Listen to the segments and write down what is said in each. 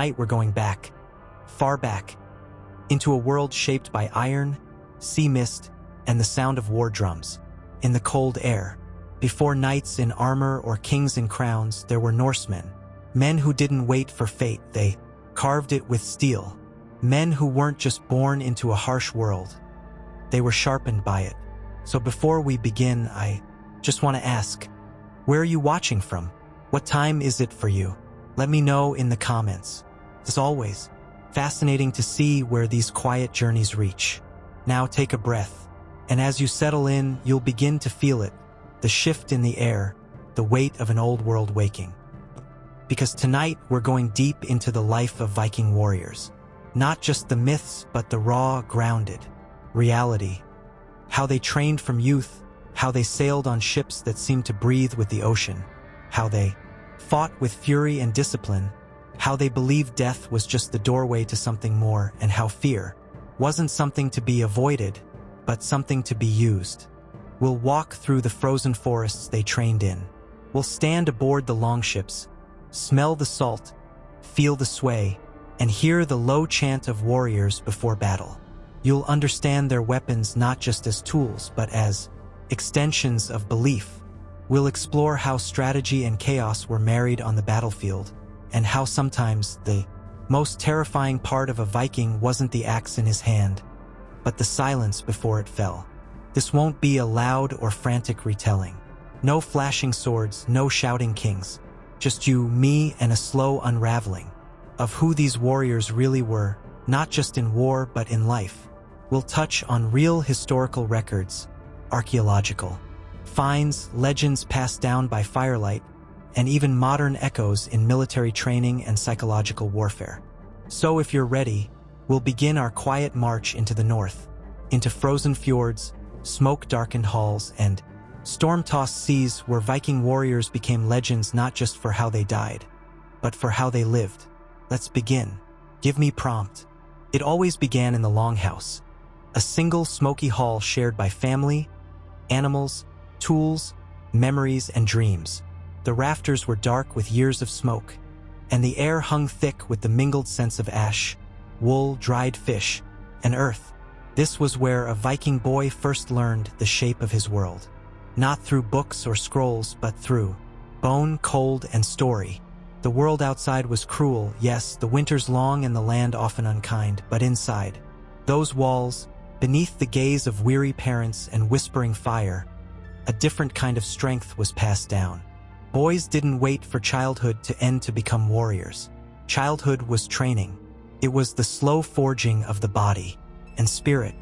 tonight we're going back, far back, into a world shaped by iron, sea mist, and the sound of war drums. In the cold air, before knights in armor or kings in crowns, there were Norsemen. Men who didn't wait for fate, they carved it with steel. Men who weren't just born into a harsh world, they were sharpened by it. So before we begin, I just want to ask, where are you watching from? What time is it for you? Let me know in the comments. As always, fascinating to see where these quiet journeys reach. Now take a breath, and as you settle in, you'll begin to feel it, the shift in the air, the weight of an old world waking. Because tonight we're going deep into the life of Viking warriors. Not just the myths, but the raw, grounded reality. How they trained from youth, how they sailed on ships that seemed to breathe with the ocean, how they fought with fury and discipline, how they believed death was just the doorway to something more, and how fear wasn't something to be avoided, but something to be used. We'll walk through the frozen forests they trained in. We'll stand aboard the longships, smell the salt, feel the sway, and hear the low chant of warriors before battle. You'll understand their weapons not just as tools, but as extensions of belief. We'll explore how strategy and chaos were married on the battlefield, and how sometimes the most terrifying part of a Viking wasn't the axe in his hand, but the silence before it fell. This won't be a loud or frantic retelling. No flashing swords, no shouting kings. Just you, me, and a slow unraveling of who these warriors really were, not just in war but in life. We'll touch on real historical records, archaeological finds, legends passed down by firelight, and even modern echoes in military training and psychological warfare. So if you're ready, we'll begin our quiet march into the north, into frozen fjords, smoke-darkened halls, and storm-tossed seas where Viking warriors became legends not just for how they died, but for how they lived. Let's begin. Give me prompt. It always began in the longhouse, a single smoky hall shared by family, animals, tools, memories, and dreams. The rafters were dark with years of smoke, and the air hung thick with the mingled scents of ash, wool, dried fish, and earth. This was where a Viking boy first learned the shape of his world. Not through books or scrolls, but through bone, cold, and story. The world outside was cruel, yes, the winters long and the land often unkind, but inside those walls, beneath the gaze of weary parents and whispering fire, a different kind of strength was passed down. Boys didn't wait for childhood to end to become warriors. Childhood was training. It was the slow forging of the body and spirit.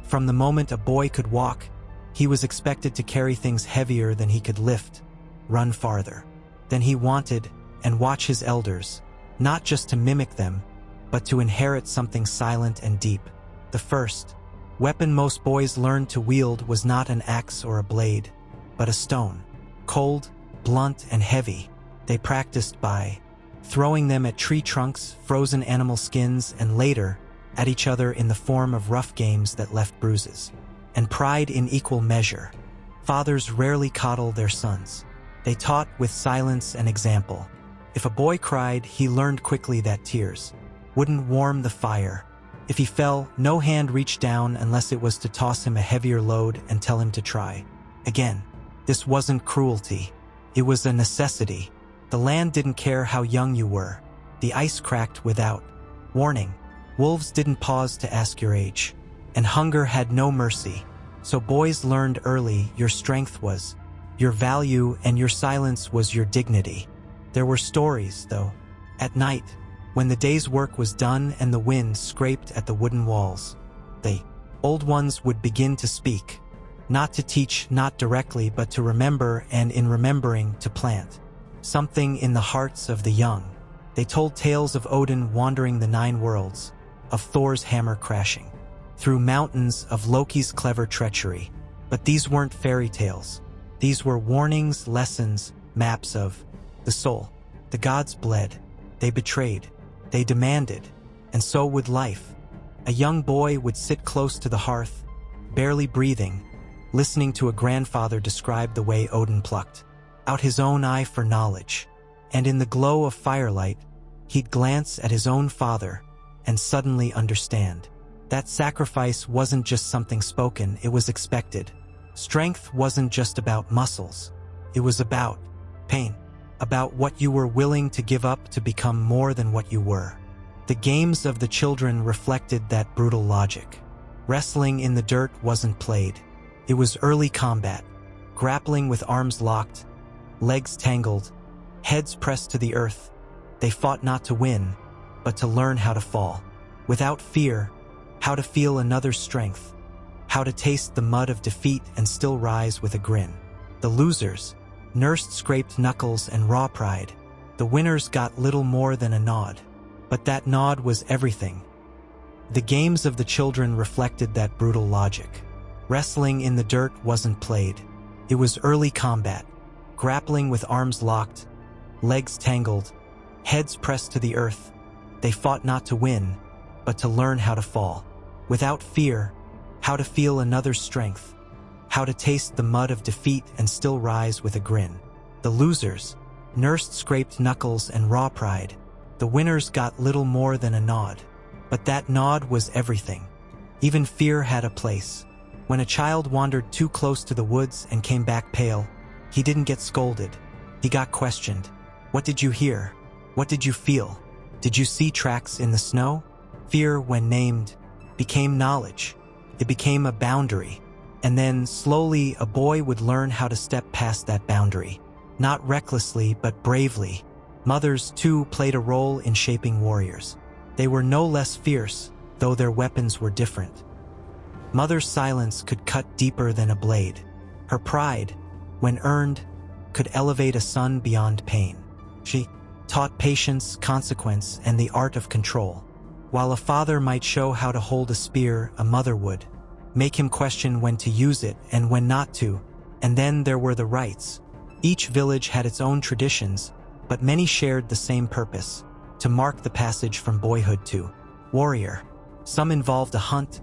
From the moment a boy could walk, he was expected to carry things heavier than he could lift, run farther than he wanted, and watch his elders, not just to mimic them, but to inherit something silent and deep. The first weapon most boys learned to wield was not an axe or a blade, but a stone. Cold, blunt, and heavy, they practiced by throwing them at tree trunks, frozen animal skins, and later at each other in the form of rough games that left bruises. And pride in equal measure. Fathers rarely coddle their sons. They taught with silence and example. If a boy cried, he learned quickly that tears wouldn't warm the fire. If he fell, no hand reached down unless it was to toss him a heavier load and tell him to try again. This wasn't cruelty. It was a necessity. The land didn't care how young you were. The ice cracked without warning. Wolves didn't pause to ask your age. And hunger had no mercy. So boys learned early your strength was your value and your silence was your dignity. There were stories, though. At night, when the day's work was done and the wind scraped at the wooden walls, the old ones would begin to speak. Not to teach, not directly, but to remember, and in remembering, to plant something in the hearts of the young. They told tales of Odin wandering the 9 worlds, of Thor's hammer crashing through mountains, of Loki's clever treachery. But these weren't fairy tales. These were warnings, lessons, maps of the soul. The gods bled. They betrayed. They demanded. And so would life. A young boy would sit close to the hearth, barely breathing, listening to a grandfather describe the way Odin plucked out his own eye for knowledge. And in the glow of firelight, he'd glance at his own father and suddenly understand. That sacrifice wasn't just something spoken, it was expected. Strength wasn't just about muscles. It was about pain, about what you were willing to give up to become more than what you were. The games of the children reflected that brutal logic. Wrestling in the dirt wasn't played. It was early combat, grappling with arms locked, legs tangled, heads pressed to the earth. They fought not to win, but to learn how to fall. Without fear, how to feel another's strength, how to taste the mud of defeat and still rise with a grin. The losers nursed scraped knuckles and raw pride. The winners got little more than a nod. But that nod was everything. The games of the children reflected that brutal logic. Wrestling in the dirt wasn't played. It was early combat, grappling with arms locked, legs tangled, heads pressed to the earth. They fought not to win, but to learn how to fall. Without fear, how to feel another's strength, how to taste the mud of defeat and still rise with a grin. The losers nursed scraped knuckles and raw pride. The winners got little more than a nod. But that nod was everything. Even fear had a place. When a child wandered too close to the woods and came back pale, he didn't get scolded. He got questioned. What did you hear? What did you feel? Did you see tracks in the snow? Fear, when named, became knowledge. It became a boundary. And then, slowly, a boy would learn how to step past that boundary. Not recklessly, but bravely. Mothers, too, played a role in shaping warriors. They were no less fierce, though their weapons were different. Mother's silence could cut deeper than a blade. Her pride, when earned, could elevate a son beyond pain. She taught patience, consequence, and the art of control. While a father might show how to hold a spear, a mother would make him question when to use it and when not to. And then there were the rites. Each village had its own traditions, but many shared the same purpose, to mark the passage from boyhood to warrior. Some involved a hunt,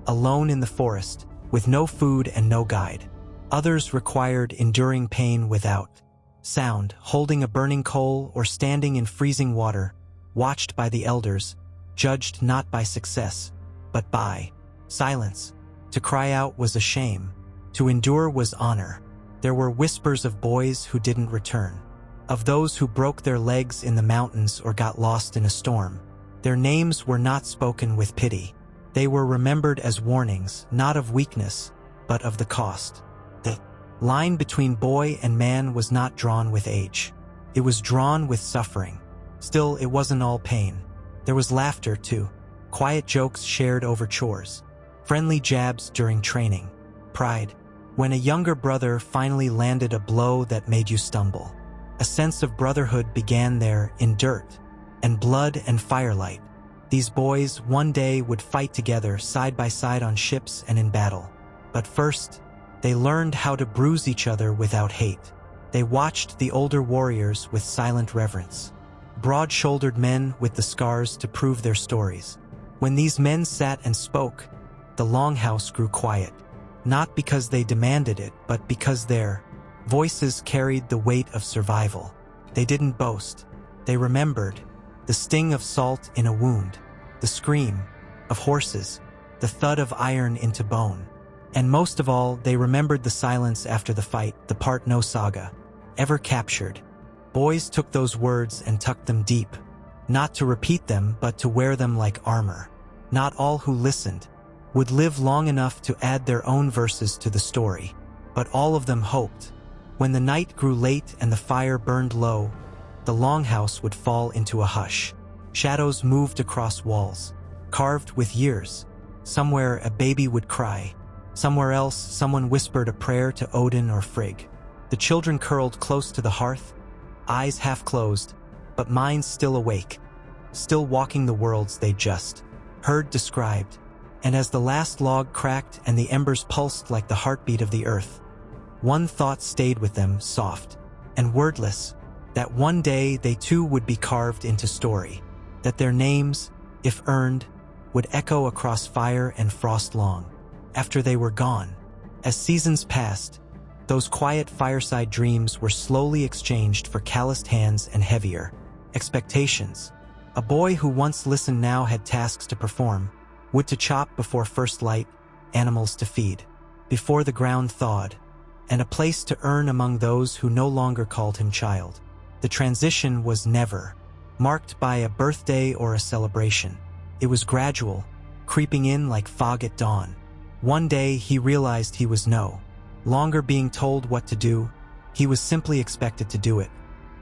alone in the forest, with no food and no guide. Others required enduring pain without sound, holding a burning coal or standing in freezing water, watched by the elders, judged not by success, but by silence. To cry out was a shame. To endure was honor. There were whispers of boys who didn't return, of those who broke their legs in the mountains or got lost in a storm. Their names were not spoken with pity. They were remembered as warnings, not of weakness, but of the cost. The line between boy and man was not drawn with age. It was drawn with suffering. Still, it wasn't all pain. There was laughter, too. Quiet jokes shared over chores. Friendly jabs during training. Pride, when a younger brother finally landed a blow that made you stumble. A sense of brotherhood began there in dirt and blood and firelight. These boys one day would fight together side by side on ships and in battle. But first, they learned how to bruise each other without hate. They watched the older warriors with silent reverence. Broad-shouldered men with the scars to prove their stories. When these men sat and spoke, the longhouse grew quiet. Not because they demanded it, but because their voices carried the weight of survival. They didn't boast. They remembered the sting of salt in a wound, the scream of horses, the thud of iron into bone. And most of all, they remembered the silence after the fight, the part no saga ever captured. Boys took those words and tucked them deep, not to repeat them, but to wear them like armor. Not all who listened would live long enough to add their own verses to the story, but all of them hoped. When the night grew late and the fire burned low, the longhouse would fall into a hush. Shadows moved across walls, carved with years. Somewhere a baby would cry. Somewhere else someone whispered a prayer to Odin or Frigg. The children curled close to the hearth, eyes half closed, but minds still awake, still walking the worlds they just heard described. And as the last log cracked and the embers pulsed like the heartbeat of the earth, one thought stayed with them, soft and wordless, that one day they too would be carved into story, that their names, if earned, would echo across fire and frost long after they were gone. As seasons passed, those quiet fireside dreams were slowly exchanged for calloused hands and heavier expectations. A boy who once listened now had tasks to perform: wood to chop before first light, animals to feed before the ground thawed, and a place to earn among those who no longer called him child. The transition was never marked by a birthday or a celebration. It was gradual, creeping in like fog at dawn. One day he realized he was no longer being told what to do, he was simply expected to do it.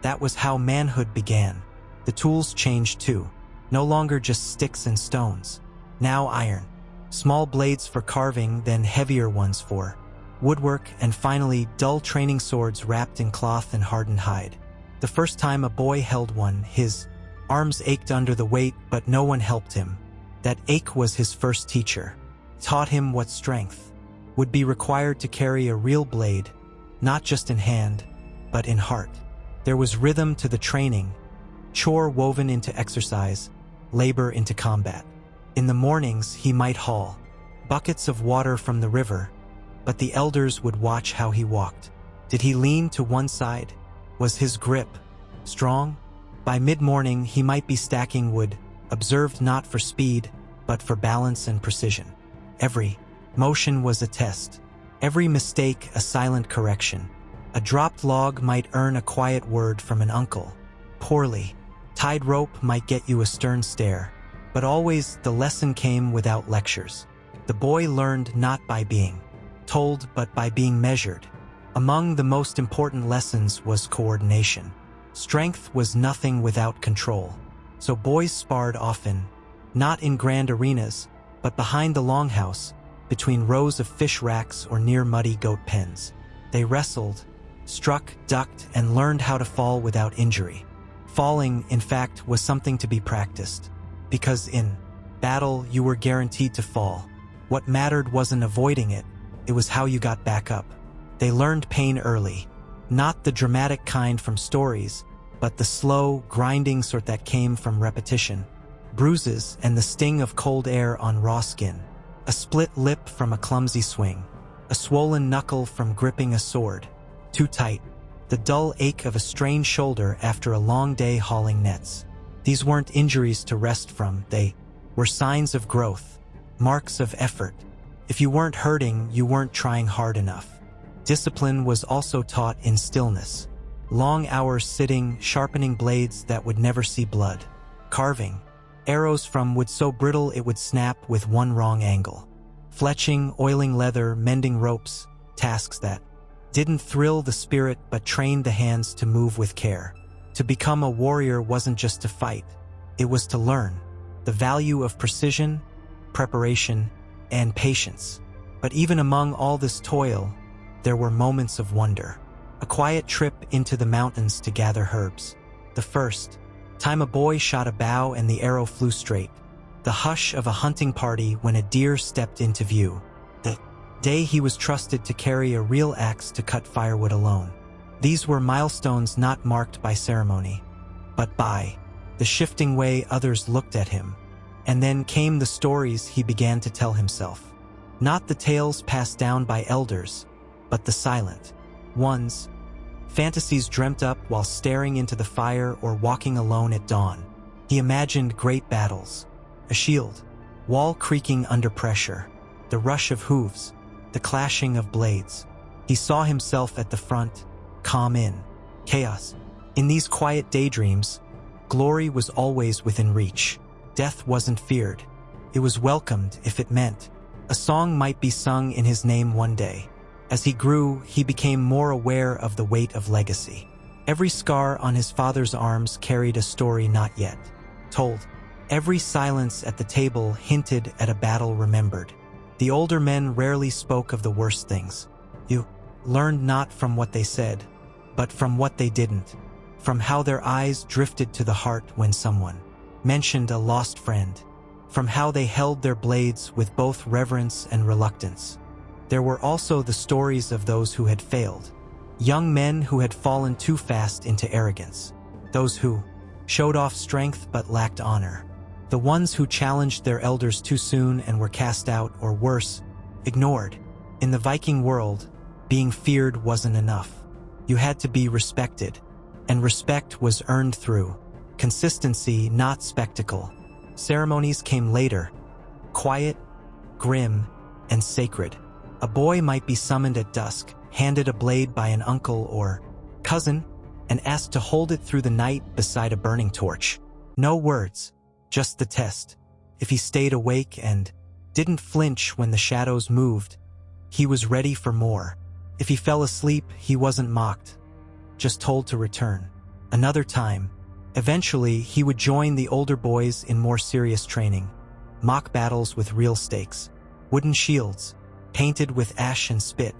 That was how manhood began. The tools changed too. No longer just sticks and stones. Now iron. Small blades for carving, then heavier ones for woodwork, and finally dull training swords wrapped in cloth and hardened hide. The first time a boy held one, his arms ached under the weight, but no one helped him. That ache was his first teacher. Taught him what strength would be required to carry a real blade, not just in hand, but in heart. There was rhythm to the training, chore woven into exercise, labor into combat. In the mornings he might haul buckets of water from the river, but the elders would watch how he walked. Did he lean to one side? Was his grip strong? By mid-morning he might be stacking wood, observed not for speed, but for balance and precision. Every motion was a test, every mistake a silent correction. A dropped log might earn a quiet word from an uncle. Poorly tied rope might get you a stern stare. But always the lesson came without lectures. The boy learned not by being told, but by being measured. Among the most important lessons was coordination. Strength was nothing without control. So boys sparred often, not in grand arenas, but behind the longhouse, between rows of fish racks or near muddy goat pens. They wrestled, struck, ducked, and learned how to fall without injury. Falling, in fact, was something to be practiced. Because in battle, you were guaranteed to fall. What mattered wasn't avoiding it, it was how you got back up. They learned pain early, not the dramatic kind from stories, but the slow, grinding sort that came from repetition. Bruises and the sting of cold air on raw skin. A split lip from a clumsy swing. A swollen knuckle from gripping a sword too tight. The dull ache of a strained shoulder after a long day hauling nets. These weren't injuries to rest from, they were signs of growth, marks of effort. If you weren't hurting, you weren't trying hard enough. Discipline was also taught in stillness. Long hours sitting, sharpening blades that would never see blood. Carving arrows from wood so brittle it would snap with one wrong angle. Fletching, oiling leather, mending ropes, tasks that didn't thrill the spirit but trained the hands to move with care. To become a warrior wasn't just to fight, it was to learn the value of precision, preparation, and patience. But even among all this toil, there were moments of wonder. A quiet trip into the mountains to gather herbs. The first time a boy shot a bow and the arrow flew straight. The hush of a hunting party when a deer stepped into view. The day he was trusted to carry a real axe to cut firewood alone. These were milestones not marked by ceremony, but by the shifting way others looked at him. And then came the stories he began to tell himself. Not the tales passed down by elders, but the silent ones. Fantasies dreamt up while staring into the fire or walking alone at dawn. He imagined great battles, a shield, wall creaking under pressure, the rush of hooves, the clashing of blades. He saw himself at the front, calm in chaos. In these quiet daydreams, glory was always within reach. Death wasn't feared. It was welcomed if it meant a song might be sung in his name one day. As he grew, he became more aware of the weight of legacy. Every scar on his father's arms carried a story not yet told. Every silence at the table hinted at a battle remembered. The older men rarely spoke of the worst things. You learned not from what they said, but from what they didn't, from how their eyes drifted to the heart when someone mentioned a lost friend, from how they held their blades with both reverence and reluctance. There were also the stories of those who had failed, young men who had fallen too fast into arrogance, those who showed off strength but lacked honor, the ones who challenged their elders too soon and were cast out or worse, ignored. In the Viking world, being feared wasn't enough. You had to be respected, and respect was earned through Consistency, not spectacle. Ceremonies came later, quiet, grim, and sacred. A boy might be summoned at dusk, handed a blade by an uncle or cousin, and asked to hold it through the night beside a burning torch. No words, just the test. If he stayed awake and didn't flinch when the shadows moved, he was ready for more. If he fell asleep, he wasn't mocked, just told to return. Another time, eventually he would join the older boys in more serious training. Mock battles with real stakes. Wooden shields, painted with ash and spit.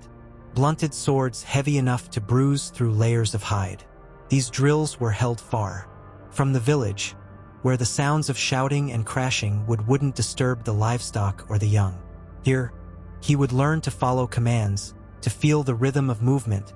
Blunted swords heavy enough to bruise through layers of hide. These drills were held far from the village, where the sounds of shouting and crashing wouldn't disturb the livestock or the young. Here, he would learn to follow commands, to feel the rhythm of movement,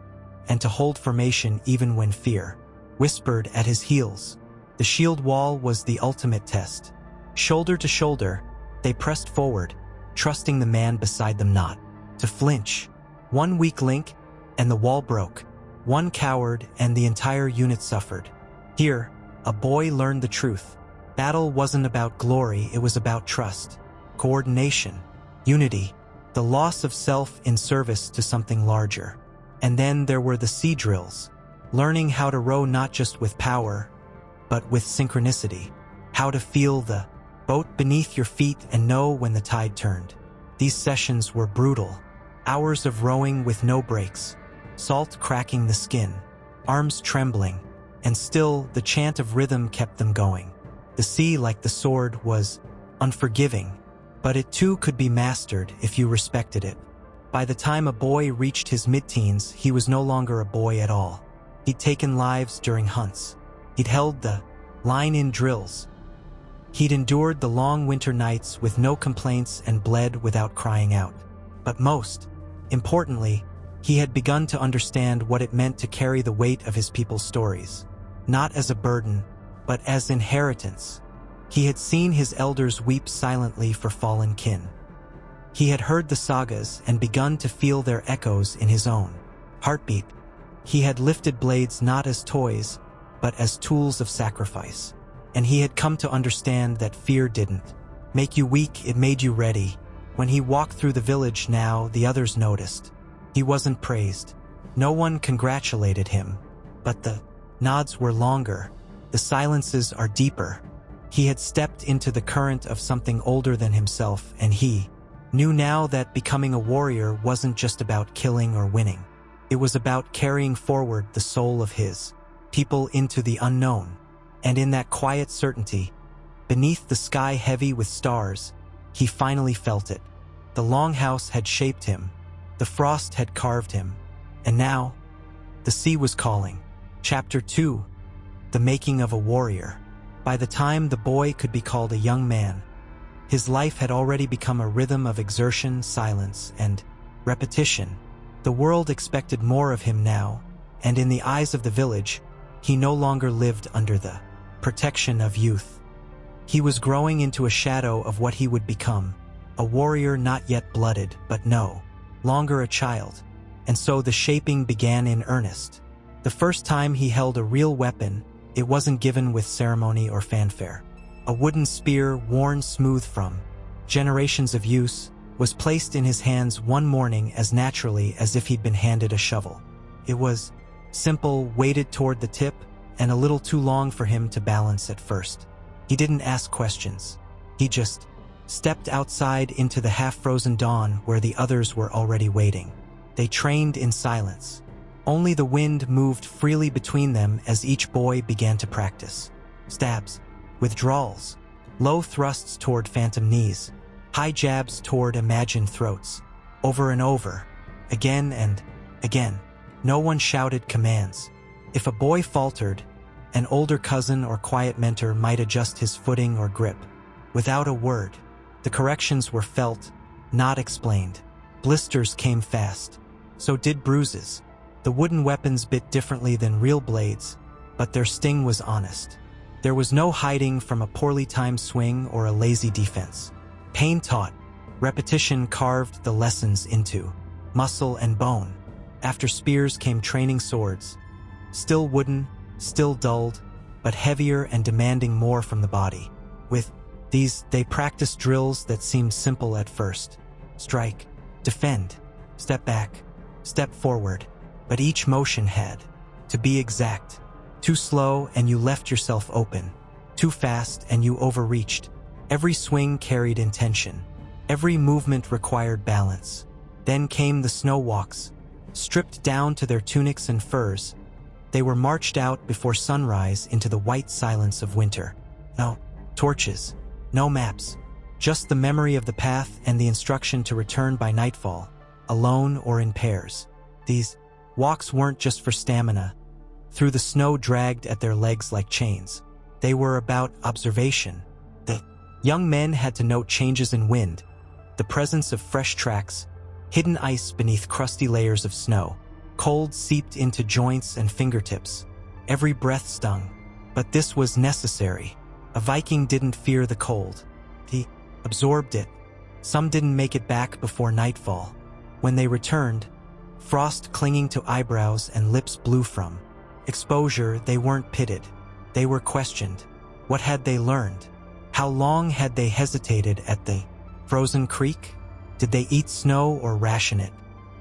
and to hold formation even when fear whispered at his heels. The shield wall was the ultimate test. Shoulder to shoulder, they pressed forward, trusting the man beside them not to flinch. One weak link, and the wall broke. One coward, and the entire unit suffered. Here, a boy learned the truth. Battle wasn't about glory, it was about trust, coordination, unity, the loss of self in service to something larger. And then there were the sea drills, learning how to row not just with power, but with synchronicity, how to feel the boat beneath your feet and know when the tide turned. These sessions were brutal. Hours of rowing with no breaks, salt cracking the skin, arms trembling, and still the chant of rhythm kept them going. The sea, like the sword, was unforgiving, but it too could be mastered if you respected it. By the time a boy reached his mid-teens, he was no longer a boy at all. He'd taken lives during hunts. He'd held the line in drills. He'd endured the long winter nights with no complaints and bled without crying out. But most importantly, he had begun to understand what it meant to carry the weight of his people's stories, not as a burden, but as inheritance. He had seen his elders weep silently for fallen kin. He had heard the sagas and begun to feel their echoes in his own heartbeat. He had lifted blades not as toys, but as tools of sacrifice. And he had come to understand that fear didn't make you weak, it made you ready. When he walked through the village now, the others noticed. He wasn't praised. No one congratulated him. But the nods were longer. The silences are deeper. He had stepped into the current of something older than himself, and he knew now that becoming a warrior wasn't just about killing or winning. It was about carrying forward the soul of his people into the unknown. And in that quiet certainty, beneath the sky heavy with stars, he finally felt it. The longhouse had shaped him. The frost had carved him. And now, the sea was calling. Chapter 2, The Making of a Warrior. By the time the boy could be called a young man, his life had already become a rhythm of exertion, silence, and repetition. The world expected more of him now, and in the eyes of the village, he no longer lived under the protection of youth. He was growing into a shadow of what he would become, a warrior not yet blooded, but no longer a child. And so the shaping began in earnest. The first time he held a real weapon, it wasn't given with ceremony or fanfare. A wooden spear, worn smooth from generations of use, was placed in his hands one morning as naturally as if he'd been handed a shovel. It was simple, weighted toward the tip, and a little too long for him to balance at first. He didn't ask questions. He just stepped outside into the half-frozen dawn where the others were already waiting. They trained in silence. Only the wind moved freely between them as each boy began to practice. Stabs, withdrawals, low thrusts toward phantom knees, high jabs toward imagined throats. Over and over, again and again. No one shouted commands. If a boy faltered, an older cousin or quiet mentor might adjust his footing or grip. Without a word, the corrections were felt, not explained. Blisters came fast. So did bruises. The wooden weapons bit differently than real blades, but their sting was honest. There was no hiding from a poorly timed swing or a lazy defense. Pain taught. Repetition carved the lessons into muscle and bone. After spears came training swords. Still wooden, still dulled, but heavier and demanding more from the body. With these, they practiced drills that seemed simple at first. Strike, defend, step back, step forward. But each motion had to be exact. Too slow and you left yourself open. Too fast and you overreached. Every swing carried intention. Every movement required balance. Then came the snow walks. Stripped down to their tunics and furs, they were marched out before sunrise into the white silence of winter. No torches, no maps, just the memory of the path and the instruction to return by nightfall, alone or in pairs. These walks weren't just for stamina. Through the snow dragged at their legs like chains. They were about observation. The young men had to note changes in wind, the presence of fresh tracks, hidden ice beneath crusty layers of snow. Cold seeped into joints and fingertips. Every breath stung. But this was necessary. A Viking didn't fear the cold. He absorbed it. Some didn't make it back before nightfall. When they returned, frost clinging to eyebrows and lips blue from exposure, they weren't pitted. They were questioned. What had they learned? How long had they hesitated at the frozen creek? Did they eat snow or ration it?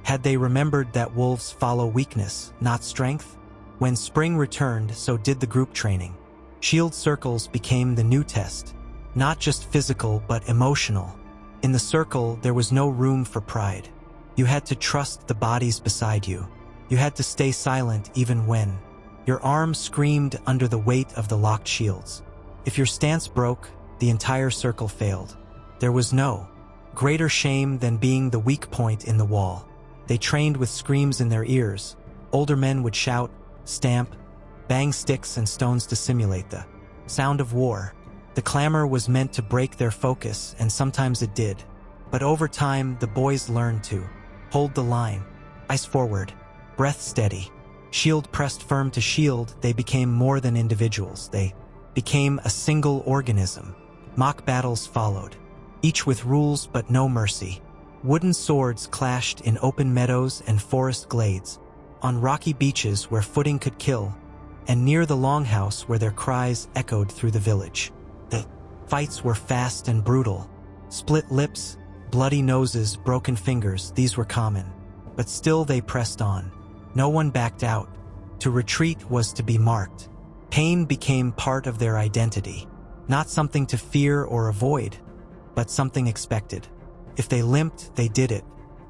Had they remembered that wolves follow weakness, not strength? When spring returned, so did the group training. Shield circles became the new test. Not just physical, but emotional. In the circle, there was no room for pride. You had to trust the bodies beside you. You had to stay silent even when your arms screamed under the weight of the locked shields. If your stance broke, the entire circle failed. There was no greater shame than being the weak point in the wall. They trained with screams in their ears. Older men would shout, stamp, bang sticks and stones to simulate the sound of war. The clamor was meant to break their focus, and sometimes it did. But over time, the boys learned to hold the line, eyes forward, breath steady. Shield pressed firm to shield, they became more than individuals. They became a single organism. Mock battles followed, each with rules but no mercy. Wooden swords clashed in open meadows and forest glades, on rocky beaches where footing could kill, and near the longhouse where their cries echoed through the village. The fights were fast and brutal. Split lips, bloody noses, broken fingers, these were common. But still they pressed on. No one backed out. To retreat was to be marked. Pain became part of their identity. Not something to fear or avoid, but something expected. If they limped, they did it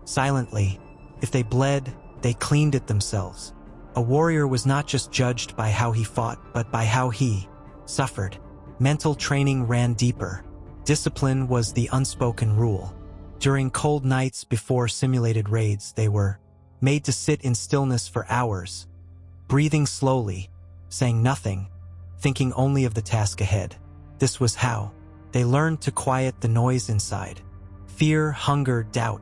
silently. If they bled, they cleaned it themselves. A warrior was not just judged by how he fought, but by how he suffered. Mental training ran deeper. Discipline was the unspoken rule. During cold nights before simulated raids, they were made to sit in stillness for hours, breathing slowly, saying nothing, thinking only of the task ahead. This was how they learned to quiet the noise inside. Fear, hunger, doubt.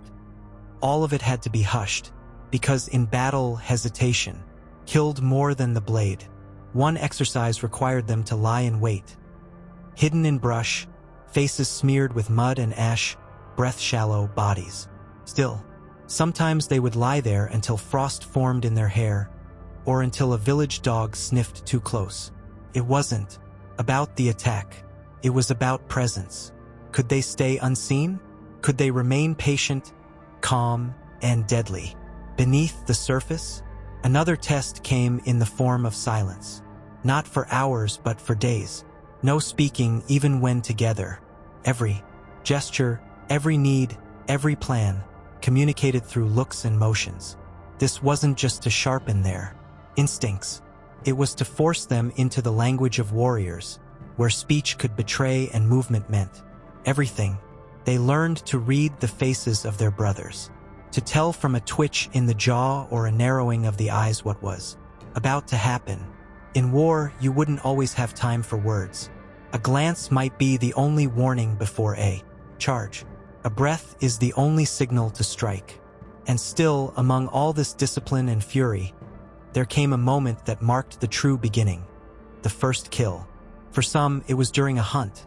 All of it had to be hushed, because in battle, hesitation killed more than the blade. One exercise required them to lie in wait, hidden in brush, faces smeared with mud and ash, breath-shallow bodies. Still, sometimes they would lie there until frost formed in their hair, or until a village dog sniffed too close. It wasn't about the attack. It was about presence. Could they stay unseen? Could they remain patient, calm, and deadly? Beneath the surface, another test came in the form of silence. Not for hours, but for days. No speaking, even when together. Every gesture, every need, every plan, communicated through looks and motions. This wasn't just to sharpen their instincts. It was to force them into the language of warriors, where speech could betray and movement meant everything. They learned to read the faces of their brothers, to tell from a twitch in the jaw or a narrowing of the eyes what was about to happen. In war, you wouldn't always have time for words. A glance might be the only warning before a charge. A breath is the only signal to strike. And still, among all this discipline and fury, there came a moment that marked the true beginning. The first kill. For some, it was during a hunt.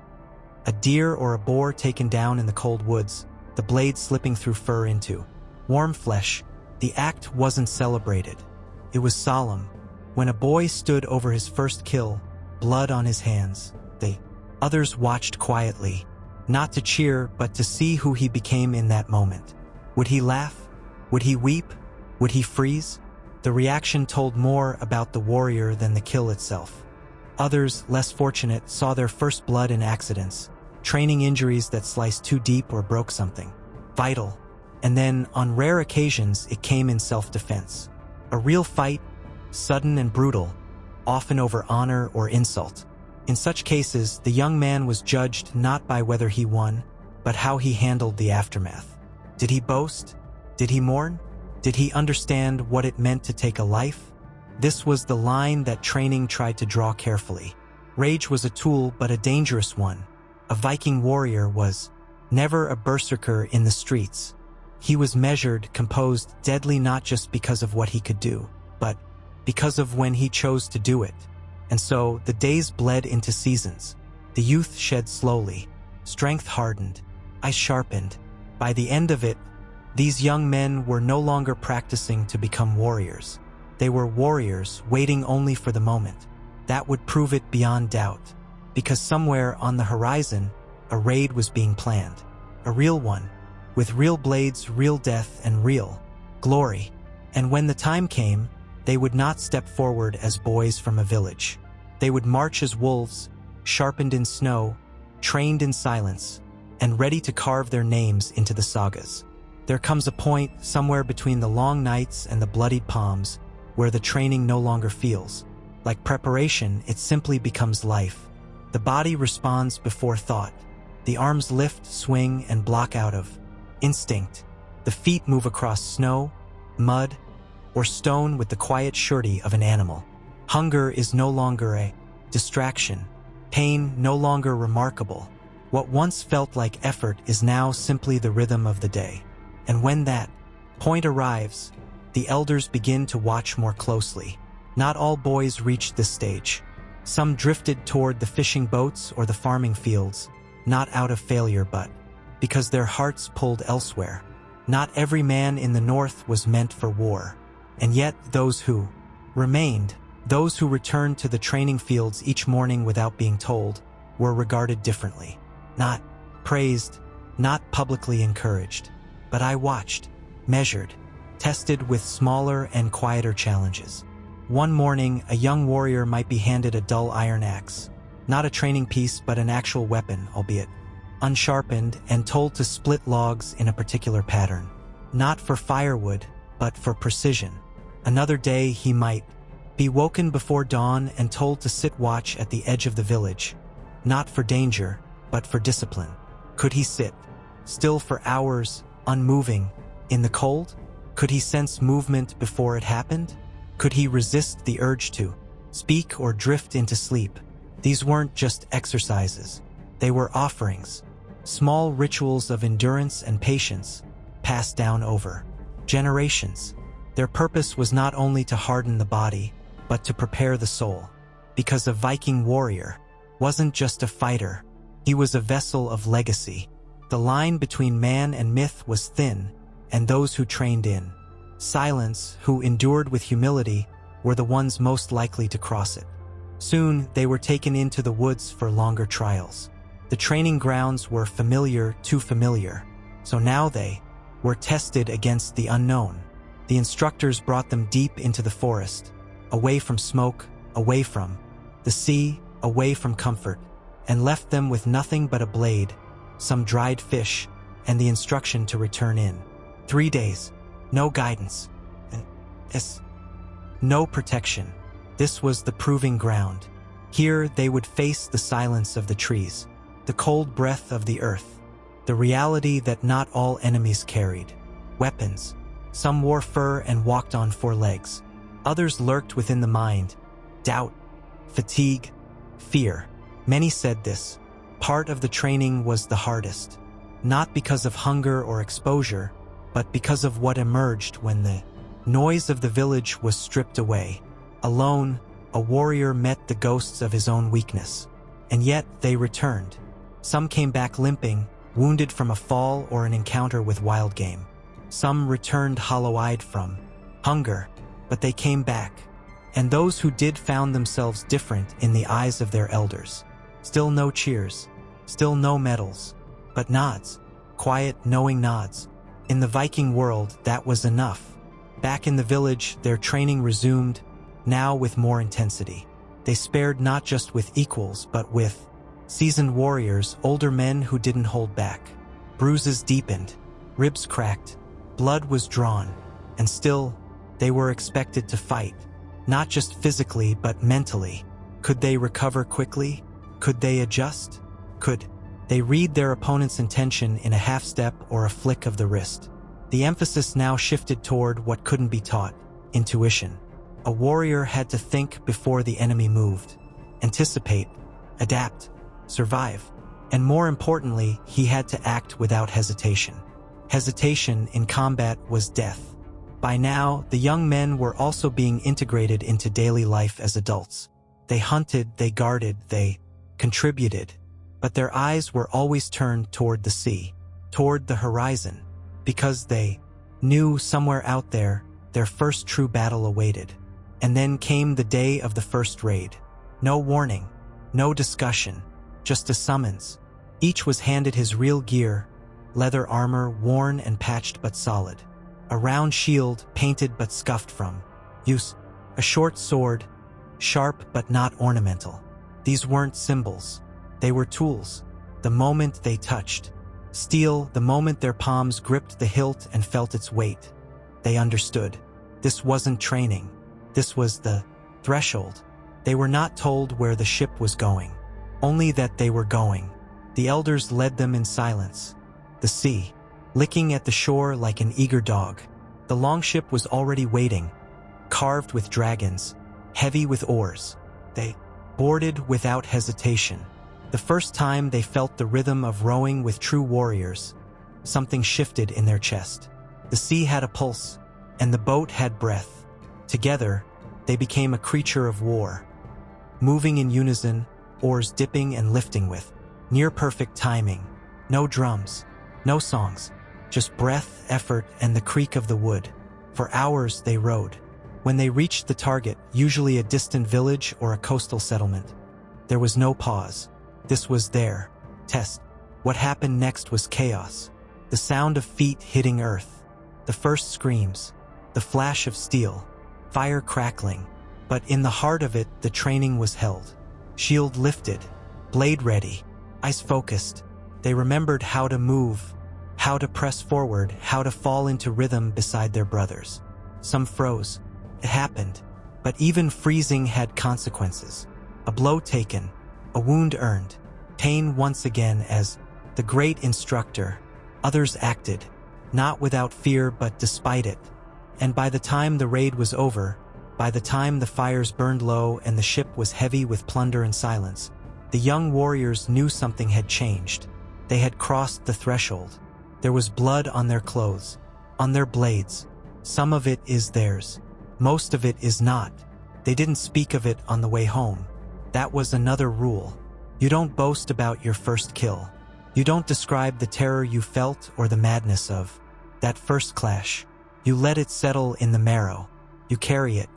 A deer or a boar taken down in the cold woods, the blade slipping through fur into warm flesh. The act wasn't celebrated. It was solemn. When a boy stood over his first kill, blood on his hands. The others watched quietly, not to cheer, but to see who he became in that moment. Would he laugh? Would he weep? Would he freeze? The reaction told more about the warrior than the kill itself. Others, less fortunate, saw their first blood in accidents, training injuries that sliced too deep or broke something vital. And then, on rare occasions, it came in self-defense. A real fight, sudden and brutal, often over honor or insult. In such cases, the young man was judged not by whether he won, but how he handled the aftermath. Did he boast? Did he mourn? Did he understand what it meant to take a life? This was the line that training tried to draw carefully. Rage was a tool, but a dangerous one. A Viking warrior was never a berserker in the streets. He was measured, composed, deadly, not just because of what he could do, but because of when he chose to do it. And so the days bled into seasons. The youth shed slowly. Strength hardened. Eyes sharpened. By the end of it, these young men were no longer practicing to become warriors. They were warriors waiting only for the moment that would prove it beyond doubt. Because somewhere on the horizon, a raid was being planned. A real one, with real blades, real death, and real glory. And when the time came, they would not step forward as boys from a village. They would march as wolves, sharpened in snow, trained in silence, and ready to carve their names into the sagas. There comes a point, somewhere between the long nights and the bloodied palms, where the training no longer feels like preparation. It simply becomes life. The body responds before thought. The arms lift, swing, and block out of instinct. The feet move across snow, mud, or stone with the quiet surety of an animal. Hunger is no longer a distraction. Pain no longer remarkable. What once felt like effort is now simply the rhythm of the day. And when that point arrives, the elders begin to watch more closely. Not all boys reached this stage. Some drifted toward the fishing boats or the farming fields, not out of failure but because their hearts pulled elsewhere. Not every man in the north was meant for war. And yet those who remained, those who returned to the training fields each morning without being told, were regarded differently. Not praised, not publicly encouraged. But I watched, measured, tested with smaller and quieter challenges. One morning, a young warrior might be handed a dull iron axe, not a training piece but an actual weapon, albeit unsharpened, and told to split logs in a particular pattern. Not for firewood, but for precision. Another day he might be woken before dawn and told to sit watch at the edge of the village, not for danger, but for discipline. Could he sit still for hours, unmoving, in the cold? Could he sense movement before it happened? Could he resist the urge to speak or drift into sleep? These weren't just exercises. They were offerings, small rituals of endurance and patience, passed down over generations. Their purpose was not only to harden the body, but to prepare the soul. Because a Viking warrior wasn't just a fighter, he was a vessel of legacy. The line between man and myth was thin, and those who trained in silence, who endured with humility, were the ones most likely to cross it. Soon, they were taken into the woods for longer trials. The training grounds were familiar, too familiar, so now they were tested against the unknown. The instructors brought them deep into the forest, away from smoke, away from the sea, away from comfort, and left them with nothing but a blade, some dried fish, and the instruction to return in 3 days. No guidance, and no protection. This was the proving ground. Here they would face the silence of the trees, the cold breath of the earth, the reality that not all enemies carried weapons. Some wore fur and walked on 4 legs. Others lurked within the mind, doubt, fatigue, fear. Many said this part of the training was the hardest, not because of hunger or exposure, but because of what emerged when the noise of the village was stripped away. Alone, a warrior met the ghosts of his own weakness. And yet they returned. Some came back limping, wounded from a fall or an encounter with wild game. Some returned hollow-eyed from hunger, but they came back, And those who did found themselves different in the eyes of their elders. Still no cheers, still no medals, but nods, quiet, knowing nods. In the Viking world, that was enough. Back in the village, their training resumed, now with more intensity. They spared not just with equals, but with seasoned warriors, older men who didn't hold back. Bruises deepened, ribs cracked, blood was drawn, and still, they were expected to fight. Not just physically, but mentally. Could they recover quickly? Could they adjust? Could they read their opponent's intention in a half-step or a flick of the wrist? The emphasis now shifted toward what couldn't be taught: intuition. A warrior had to think before the enemy moved, anticipate, adapt, survive, and more importantly, he had to act without hesitation. Hesitation in combat was death. By now, the young men were also being integrated into daily life as adults. They hunted, they guarded, they contributed, but their eyes were always turned toward the sea, toward the horizon, because they knew somewhere out there, their first true battle awaited. And then came the day of the first raid. No warning, no discussion, just a summons. Each was handed his real gear, leather armor worn and patched but solid, a round shield painted but scuffed from use, a short sword, sharp but not ornamental. These weren't symbols, they were tools. The moment they touched steel, the moment their palms gripped the hilt and felt its weight, they understood. This wasn't training. This was the threshold. They were not told where the ship was going, only that they were going. The elders led them in silence. The sea, licking at the shore like an eager dog. The longship was already waiting, carved with dragons, heavy with oars. They boarded without hesitation. The first time they felt the rhythm of rowing with true warriors, something shifted in their chest. The sea had a pulse, and the boat had breath. Together, they became a creature of war, moving in unison, oars dipping and lifting with near-perfect timing. No drums, no songs, just breath, effort, and the creak of the wood. For hours they rowed. When they reached the target, usually a distant village or a coastal settlement, there was no pause. This was their test. What happened next was chaos. The sound of feet hitting earth, the first screams, the flash of steel, fire crackling, but in the heart of it, the training was held. Shield lifted, blade ready, eyes focused. They remembered how to move, how to press forward, how to fall into rhythm beside their brothers. Some froze. It happened, but even freezing had consequences. A blow taken, a wound earned, pain once again as the great instructor. Others acted, not without fear but despite it. And by the time the raid was over, by the time the fires burned low and the ship was heavy with plunder and silence, the young warriors knew something had changed. They had crossed the threshold. There was blood on their clothes, on their blades. Some of it is theirs. Most of it is not. They didn't speak of it on the way home. That was another rule. You don't boast about your first kill. You don't describe the terror you felt or the madness of that first clash. You let it settle in the marrow. You carry it.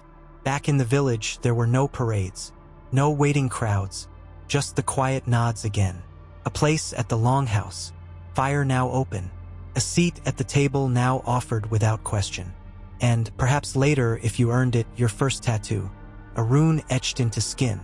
Back in the village, there were no parades, no waiting crowds, just the quiet nods again. A place at the longhouse, fire now open, a seat at the table now offered without question. And perhaps later, if you earned it, your first tattoo, a rune etched into skin,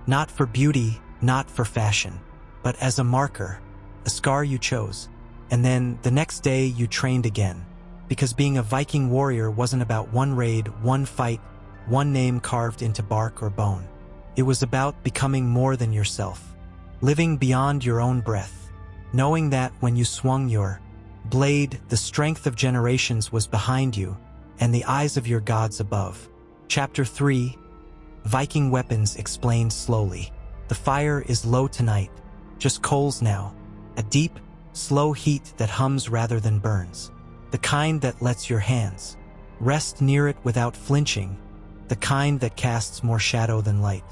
not for beauty, not for fashion, but as a marker, a scar you chose. And then the next day you trained again. Because being a Viking warrior wasn't about one raid, one fight, one name carved into bark or bone. It was about becoming more than yourself, living beyond your own breath, knowing that when you swung your blade, the strength of generations was behind you and the eyes of your gods above. Chapter 3, Viking Weapons explained slowly. The fire is low tonight, just coals now, a deep, slow heat that hums rather than burns. The kind that lets your hands rest near it without flinching, the kind that casts more shadow than light.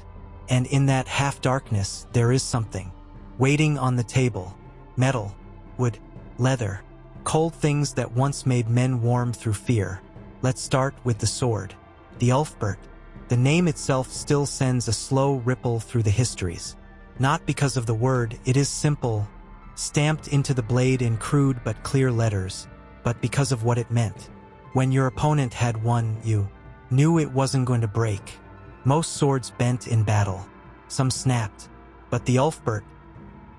And in that half-darkness, there is something waiting on the table: metal, wood, leather, cold things that once made men warm through fear. Let's start with the sword, the Ulfbert, The name itself still sends a slow ripple through the histories. Not because of the word, it is simple, stamped into the blade in crude but clear letters, but because of what it meant. When your opponent had won, you knew it wasn't going to break. Most swords bent in battle. Some snapped. But the Ulfbert,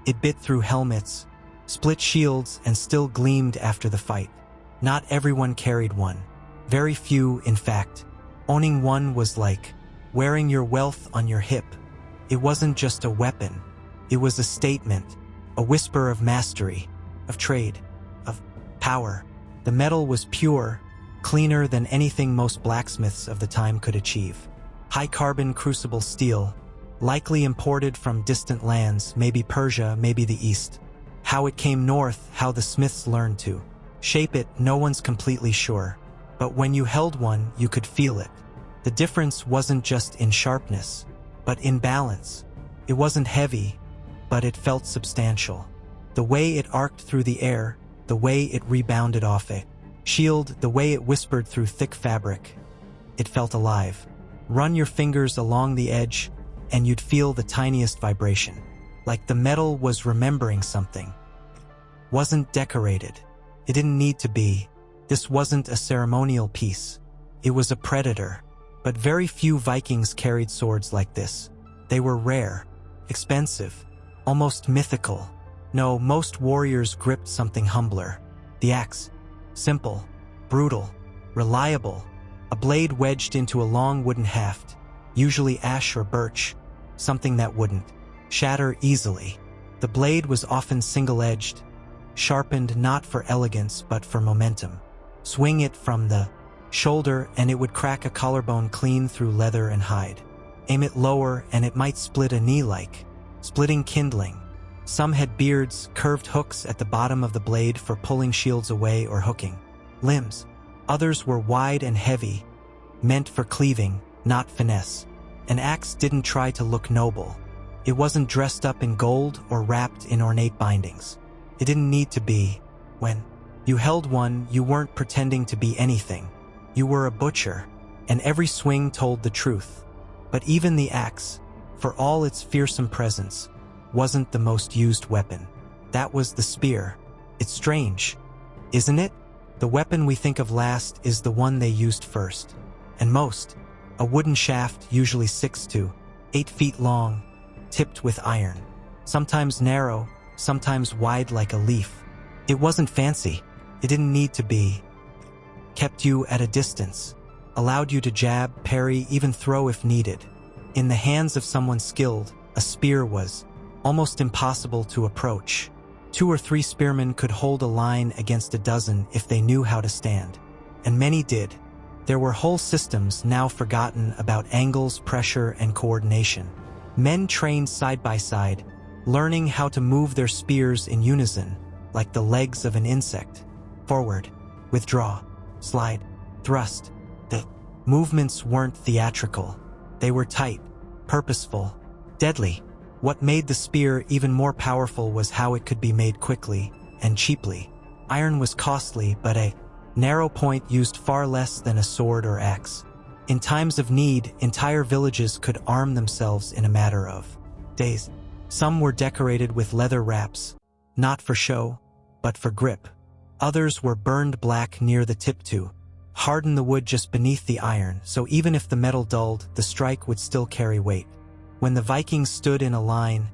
it bit through helmets, split shields, and still gleamed after the fight. Not everyone carried one. Very few, in fact. Owning one was like wearing your wealth on your hip. It wasn't just a weapon. It was a statement, a whisper of mastery, of trade, of power. The metal was pure, cleaner than anything most blacksmiths of the time could achieve. High-carbon crucible steel, likely imported from distant lands, maybe Persia, maybe the East. How it came north, how the smiths learned to shape it, no one's completely sure. But when you held one, you could feel it. The difference wasn't just in sharpness, but in balance. It wasn't heavy, but it felt substantial. The way it arced through the air, the way it rebounded off a shield, the way it whispered through thick fabric. It felt alive. Run your fingers along the edge, and you'd feel the tiniest vibration. Like the metal was remembering something. Wasn't decorated. It didn't need to be. This wasn't a ceremonial piece. It was a predator. But very few Vikings carried swords like this. They were rare, expensive, almost mythical. No, most warriors gripped something humbler. The axe. Simple, brutal, reliable. A blade wedged into a long wooden haft, usually ash or birch, something that wouldn't shatter easily. The blade was often single-edged, sharpened not for elegance but for momentum. Swing it from the shoulder and it would crack a collarbone clean through leather and hide. Aim it lower and it might split a knee like splitting kindling. Some had beards, curved hooks at the bottom of the blade for pulling shields away or hooking limbs. Others were wide and heavy, meant for cleaving, not finesse. An axe didn't try to look noble. It wasn't dressed up in gold or wrapped in ornate bindings. It didn't need to be. When you held one, you weren't pretending to be anything. You were a butcher, and every swing told the truth. But even the axe, for all its fearsome presence, wasn't the most used weapon. That was the spear. It's strange, isn't it? The weapon we think of last is the one they used first. And most, a wooden shaft usually 6 to 8 feet long, tipped with iron. Sometimes narrow, sometimes wide like a leaf. It wasn't fancy. It didn't need to be. Kept you at a distance. Allowed you to jab, parry, even throw if needed. In the hands of someone skilled, a spear was almost impossible to approach. 2 or 3 spearmen could hold a line against a dozen if they knew how to stand. And many did. There were whole systems now forgotten about angles, pressure, and coordination. Men trained side by side, learning how to move their spears in unison, like the legs of an insect. Forward, withdraw, slide, thrust. The movements weren't theatrical. They were tight, purposeful, deadly. What made the spear even more powerful was how it could be made quickly and cheaply. Iron was costly, but a narrow point used far less than a sword or axe. In times of need, entire villages could arm themselves in a matter of days. Some were decorated with leather wraps, not for show, but for grip. Others were burned black near the tip to harden the wood just beneath the iron, so even if the metal dulled, the strike would still carry weight. When the Vikings stood in a line,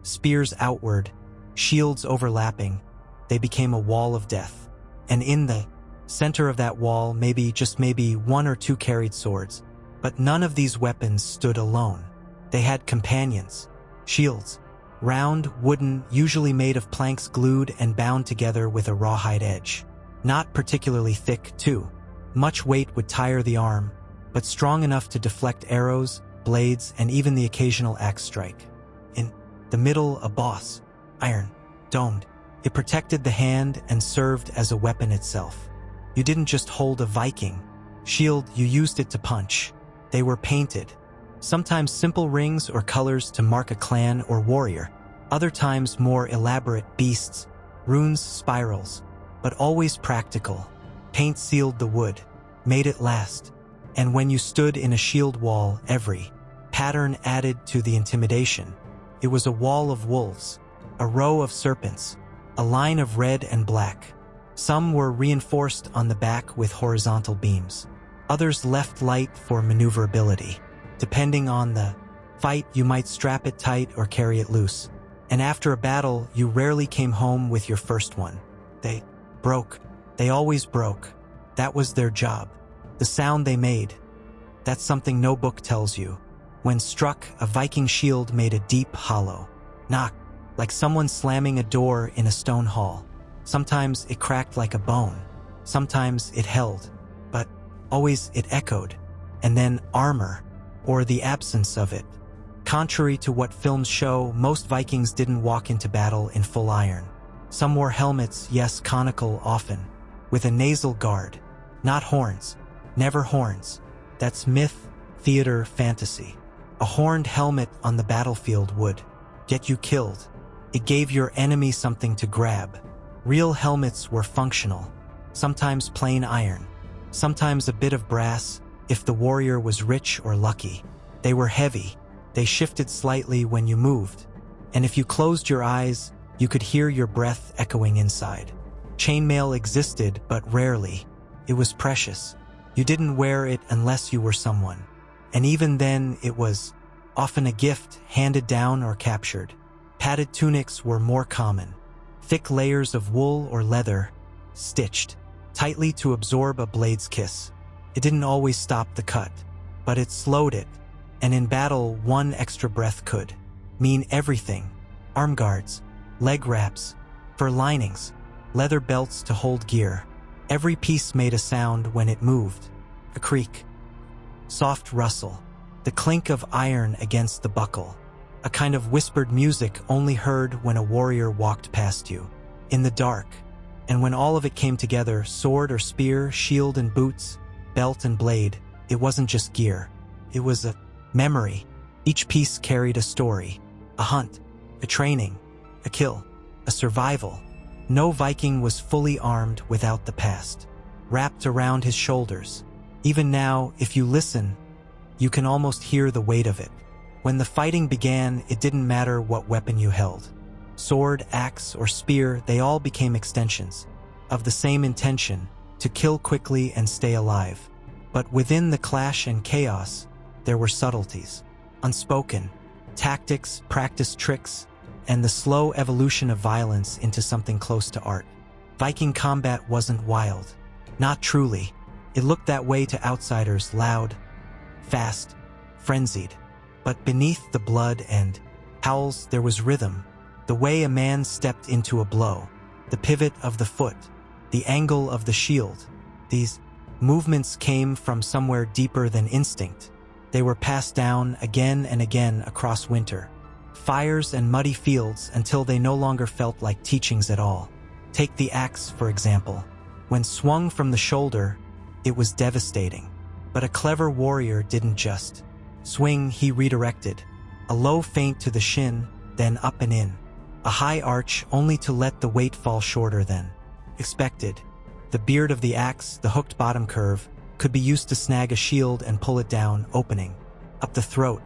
spears outward, shields overlapping, they became a wall of death. And in the center of that wall, maybe 1 or 2 carried swords. But none of these weapons stood alone. They had companions, shields, round, wooden, usually made of planks glued and bound together with a rawhide edge. Not particularly thick, too. Much weight would tire the arm, but strong enough to deflect arrows, blades, and even the occasional axe strike. In the middle, a boss, iron, domed. It protected the hand and served as a weapon itself. You didn't just hold a Viking shield, you used it to punch. They were painted, sometimes simple rings or colors to mark a clan or warrior, other times more elaborate beasts, runes, spirals, but always practical. Paint sealed the wood, made it last. And when you stood in a shield wall, every pattern added to the intimidation. It was a wall of wolves, a row of serpents, a line of red and black. Some were reinforced on the back with horizontal beams. Others left light for maneuverability. Depending on the fight, you might strap it tight or carry it loose. And after a battle, you rarely came home with your first one. They broke. They always broke. That was their job. The sound they made. That's something no book tells you. When struck, a Viking shield made a deep hollow knock, like someone slamming a door in a stone hall. Sometimes it cracked like a bone. Sometimes it held. But always it echoed. And then armor, or the absence of it. Contrary to what films show, most Vikings didn't walk into battle in full iron. Some wore helmets, yes, conical often, with a nasal guard. Not horns. Never horns. That's myth, theater, fantasy. A horned helmet on the battlefield would get you killed. It gave your enemy something to grab. Real helmets were functional, sometimes plain iron, sometimes a bit of brass if the warrior was rich or lucky. They were heavy. They shifted slightly when you moved, and if you closed your eyes, you could hear your breath echoing inside. Chainmail existed, but rarely. It was precious. You didn't wear it unless you were someone. And even then, it was often a gift handed down or captured. Padded tunics were more common. Thick layers of wool or leather, stitched tightly to absorb a blade's kiss. It didn't always stop the cut, but it slowed it. And in battle, one extra breath could mean everything. Arm guards, leg wraps, fur linings, leather belts to hold gear. Every piece made a sound when it moved. A creak. Soft rustle. The clink of iron against the buckle. A kind of whispered music only heard when a warrior walked past you. In the dark. And when all of it came together, sword or spear, shield and boots, belt and blade, it wasn't just gear. It was a memory. Each piece carried a story. A hunt. A training. A kill. A survival. No Viking was fully armed without the past, wrapped around his shoulders. Even now, if you listen, you can almost hear the weight of it. When the fighting began, it didn't matter what weapon you held. Sword, axe, or spear, they all became extensions of the same intention, to kill quickly and stay alive. But within the clash and chaos, there were subtleties, unspoken, tactics, practiced tricks, and the slow evolution of violence into something close to art. Viking combat wasn't wild. Not truly. It looked that way to outsiders, loud, fast, frenzied. But beneath the blood and howls, there was rhythm. The way a man stepped into a blow, the pivot of the foot, the angle of the shield. These movements came from somewhere deeper than instinct. They were passed down again and again across winter. Fires and muddy fields until they no longer felt like teachings at all. Take the axe, for example. When swung from the shoulder, it was devastating. But a clever warrior didn't just swing, he redirected. A low feint to the shin, then up and in. A high arch only to let the weight fall shorter than expected. The beard of the axe, the hooked bottom curve, could be used to snag a shield and pull it down, opening up the throat.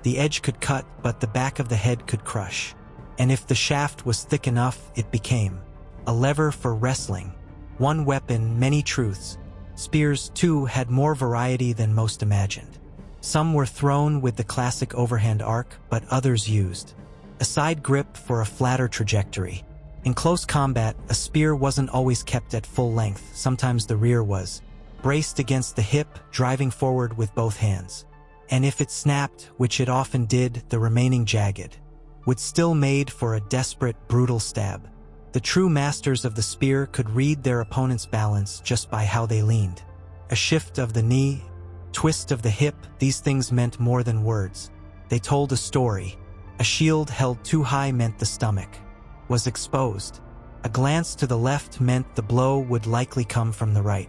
The edge could cut, but the back of the head could crush. And if the shaft was thick enough, it became a lever for wrestling. One weapon, many truths. Spears, too, had more variety than most imagined. Some were thrown with the classic overhand arc, but others used a side grip for a flatter trajectory. In close combat, a spear wasn't always kept at full length. Sometimes the rear was braced against the hip, driving forward with both hands. And if it snapped, which it often did, the remaining jagged would still made for a desperate, brutal stab. The true masters of the spear could read their opponent's balance just by how they leaned. A shift of the knee, twist of the hip, these things meant more than words. They told a story. A shield held too high meant the stomach was exposed. A glance to the left meant the blow would likely come from the right.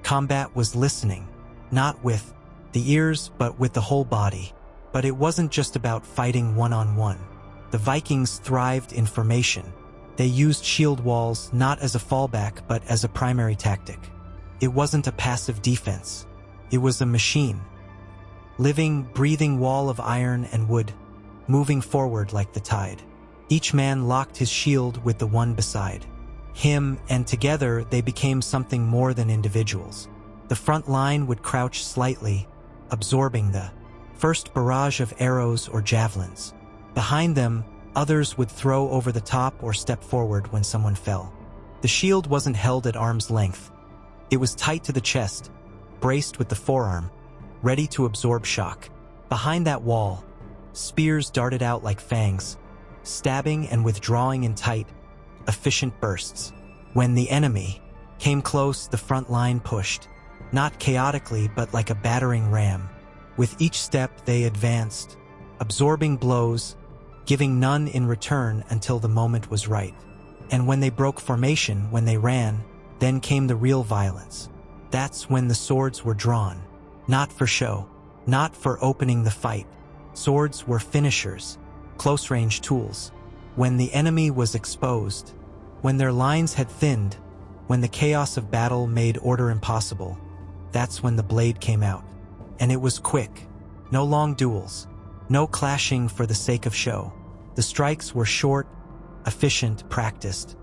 Combat was listening, not with the ears, but with the whole body. But it wasn't just about fighting one-on-one. The Vikings thrived in formation. They used shield walls not as a fallback, but as a primary tactic. It wasn't a passive defense. It was a machine. Living, breathing wall of iron and wood, moving forward like the tide. Each man locked his shield with the one beside him, and together they became something more than individuals. The front line would crouch slightly, absorbing the first barrage of arrows or javelins. Behind them, others would throw over the top or step forward when someone fell. The shield wasn't held at arm's length. It was tight to the chest, braced with the forearm, ready to absorb shock. Behind that wall, spears darted out like fangs, stabbing and withdrawing in tight, efficient bursts. When the enemy came close, the front line pushed, not chaotically but like a battering ram. With each step they advanced, absorbing blows, giving none in return until the moment was right. And when they broke formation, when they ran, then came the real violence. That's when the swords were drawn. Not for show, not for opening the fight. Swords were finishers, close-range tools. When the enemy was exposed, when their lines had thinned, when the chaos of battle made order impossible, that's when the blade came out. And it was quick. No long duels, no clashing for the sake of show. The strikes were short, efficient, practiced.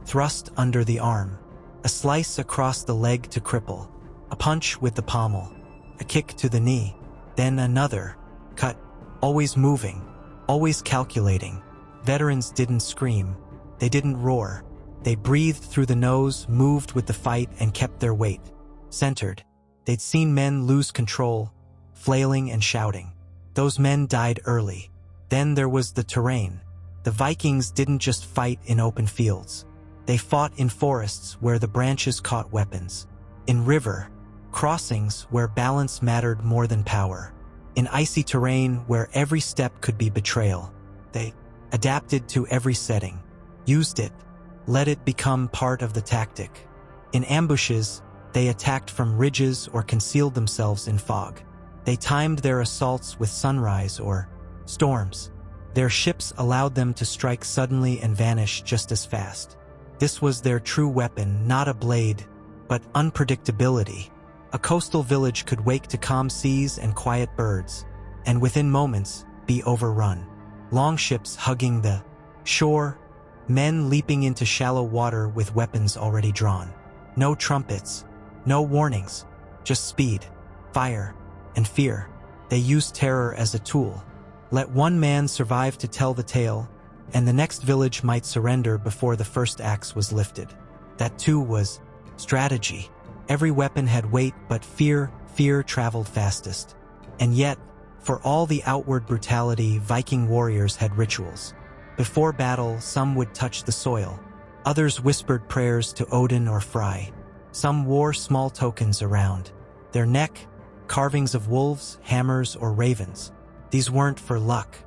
Thrust under the arm, a slice across the leg to cripple, a punch with the pommel, a kick to the knee, then another cut, always moving, always calculating. Veterans didn't scream, they didn't roar. They breathed through the nose, moved with the fight, and kept their weight. Centered. They'd seen men lose control, flailing and shouting. Those men died early. Then there was the terrain. The Vikings didn't just fight in open fields. They fought in forests where the branches caught weapons. In river crossings where balance mattered more than power. In icy terrain where every step could be betrayal. They adapted to every setting, used it, let it become part of the tactic. In ambushes, they attacked from ridges or concealed themselves in fog. They timed their assaults with sunrise or storms. Their ships allowed them to strike suddenly and vanish just as fast. This was their true weapon, not a blade, but unpredictability. A coastal village could wake to calm seas and quiet birds, and within moments be overrun. Longships hugging the shore, men leaping into shallow water with weapons already drawn. No trumpets, no warnings, just speed, fire, and fear. They used terror as a tool. Let one man survive to tell the tale, and the next village might surrender before the first axe was lifted. That too was strategy. Every weapon had weight, but fear traveled fastest. And yet, for all the outward brutality, Viking warriors had rituals. Before battle, some would touch the soil. Others whispered prayers to Odin or Frey. Some wore small tokens around their neck, carvings of wolves, hammers, or ravens. These weren't for luck.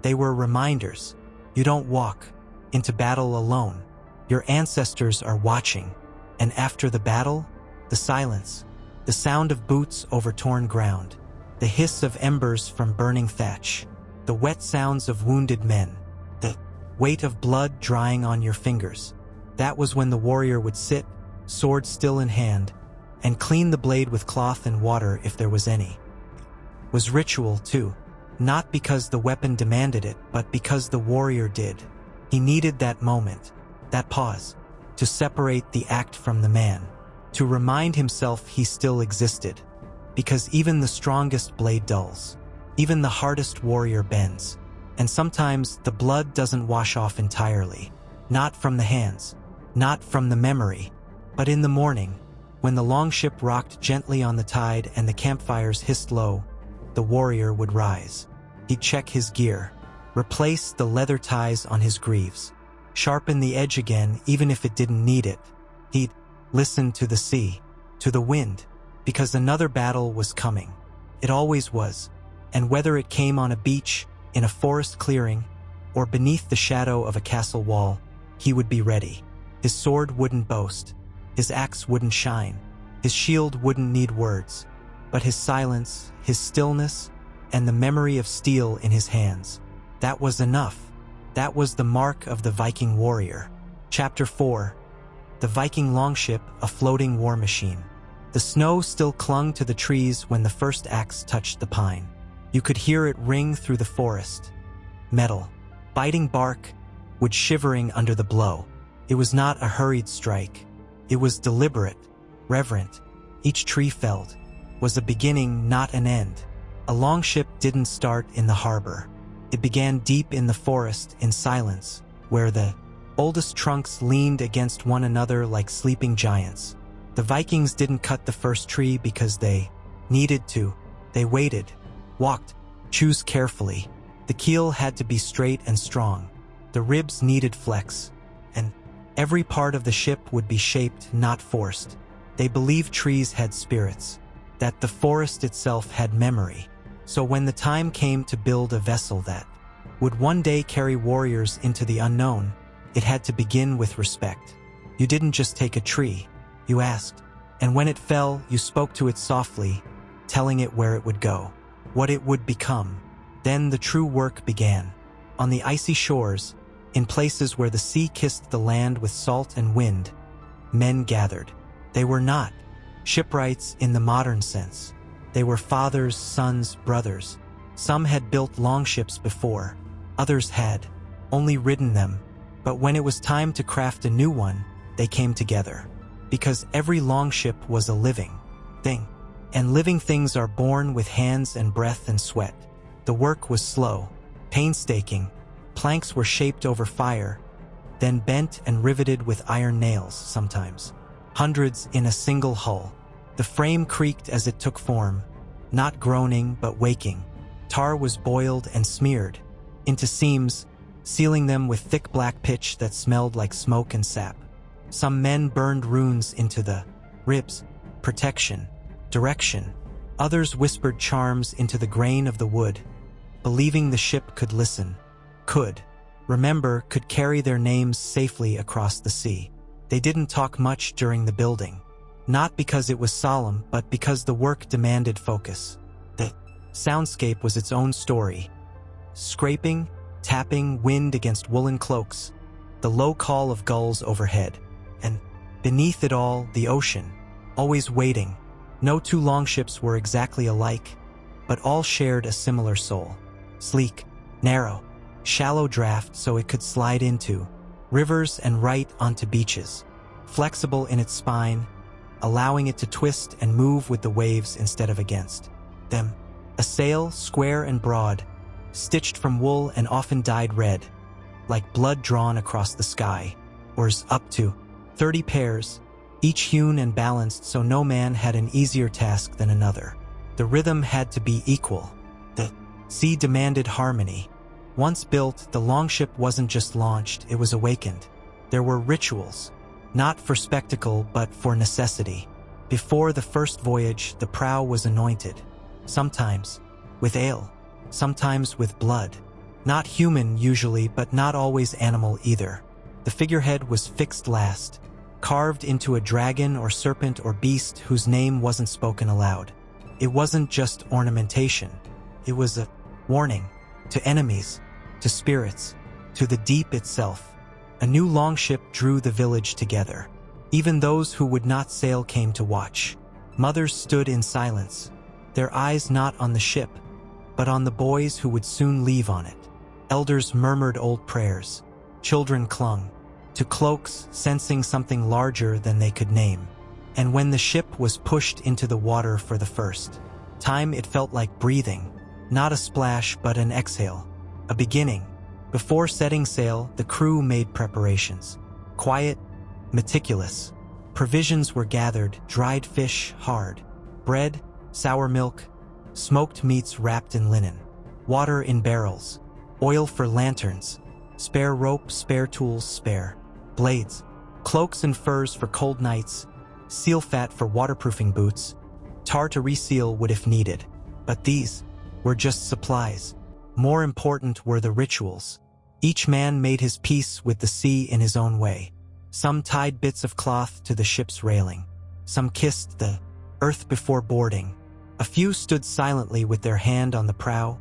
They were reminders. You don't walk into battle alone. Your ancestors are watching. And after the battle, the silence, the sound of boots over torn ground, the hiss of embers from burning thatch, the wet sounds of wounded men, the weight of blood drying on your fingers. That was when the warrior would sit, sword still in hand, and clean the blade with cloth and water if there was any. It was ritual too, not because the weapon demanded it, but because the warrior did. He needed that moment, that pause, to separate the act from the man, to remind himself he still existed. Because even the strongest blade dulls, even the hardest warrior bends, and sometimes the blood doesn't wash off entirely. Not from the hands, not from the memory, but in the morning, when the longship rocked gently on the tide and the campfires hissed low, the warrior would rise. He'd check his gear, replace the leather ties on his greaves, sharpen the edge again even if it didn't need it. He'd listen to the sea, to the wind, because another battle was coming. It always was, and whether it came on a beach, in a forest clearing, or beneath the shadow of a castle wall, he would be ready. His sword wouldn't boast, his axe wouldn't shine, his shield wouldn't need words, but his silence, his stillness, and the memory of steel in his hands. That was enough. That was the mark of the Viking warrior. Chapter 4. The Viking longship, a floating war machine. The snow still clung to the trees when the first axe touched the pine. You could hear it ring through the forest. Metal, biting bark, would shivering under the blow. It was not a hurried strike. It was deliberate, reverent. Each tree felled was a beginning, not an end. A longship didn't start in the harbor. It began deep in the forest, in silence, where the oldest trunks leaned against one another like sleeping giants. The Vikings didn't cut the first tree because they needed to. They waited, walked, chose carefully. The keel had to be straight and strong. The ribs needed flex, and every part of the ship would be shaped, not forced. They believed trees had spirits, that the forest itself had memory. So when the time came to build a vessel that would one day carry warriors into the unknown, it had to begin with respect. You didn't just take a tree, you asked. And when it fell, you spoke to it softly, telling it where it would go, what it would become. Then the true work began. On the icy shores, in places where the sea kissed the land with salt and wind, men gathered. They were not shipwrights in the modern sense. They were fathers, sons, brothers. Some had built longships before. Others had only ridden them. But when it was time to craft a new one, they came together. Because every longship was a living thing. And living things are born with hands and breath and sweat. The work was slow, painstaking. Planks were shaped over fire, then bent and riveted with iron nails sometimes. Hundreds in a single hull. The frame creaked as it took form, not groaning but waking. Tar was boiled and smeared into seams, sealing them with thick black pitch that smelled like smoke and sap. Some men burned runes into the ribs, protection, direction. Others whispered charms into the grain of the wood, believing the ship could listen, could remember, could carry their names safely across the sea. They didn't talk much during the building, not because it was solemn, but because the work demanded focus. The soundscape was its own story. Scraping, tapping, wind against woolen cloaks, the low call of gulls overhead, and beneath it all, the ocean, always waiting. No two longships were exactly alike, but all shared a similar soul. Sleek, narrow, shallow draft so it could slide into rivers and right onto beaches. Flexible in its spine, allowing it to twist and move with the waves instead of against them. A sail, square and broad, stitched from wool and often dyed red, like blood drawn across the sky. Oars up to 30 pairs, each hewn and balanced so no man had an easier task than another. The rhythm had to be equal. The sea demanded harmony. Once built, the longship wasn't just launched, it was awakened. There were rituals, not for spectacle but for necessity. Before the first voyage, the prow was anointed, sometimes with ale, sometimes with blood. Not human usually, but not always animal either. The figurehead was fixed last, carved into a dragon or serpent or beast whose name wasn't spoken aloud. It wasn't just ornamentation. It was a warning to enemies, to spirits, to the deep itself. A new longship drew the village together. Even those who would not sail came to watch. Mothers stood in silence, their eyes not on the ship, but on the boys who would soon leave on it. Elders murmured old prayers. Children clung to cloaks, sensing something larger than they could name. And when the ship was pushed into the water for the first time, it felt like breathing. Not a splash, but an exhale. A beginning. Before setting sail, the crew made preparations. Quiet, meticulous. Provisions were gathered, dried fish, hard bread, sour milk, smoked meats wrapped in linen, water in barrels, oil for lanterns, spare rope, spare tools, spare blades, cloaks and furs for cold nights, seal fat for waterproofing boots, tar to reseal wood if needed. But these were just supplies. More important were the rituals. Each man made his peace with the sea in his own way. Some tied bits of cloth to the ship's railing. Some kissed the earth before boarding. A few stood silently with their hand on the prow,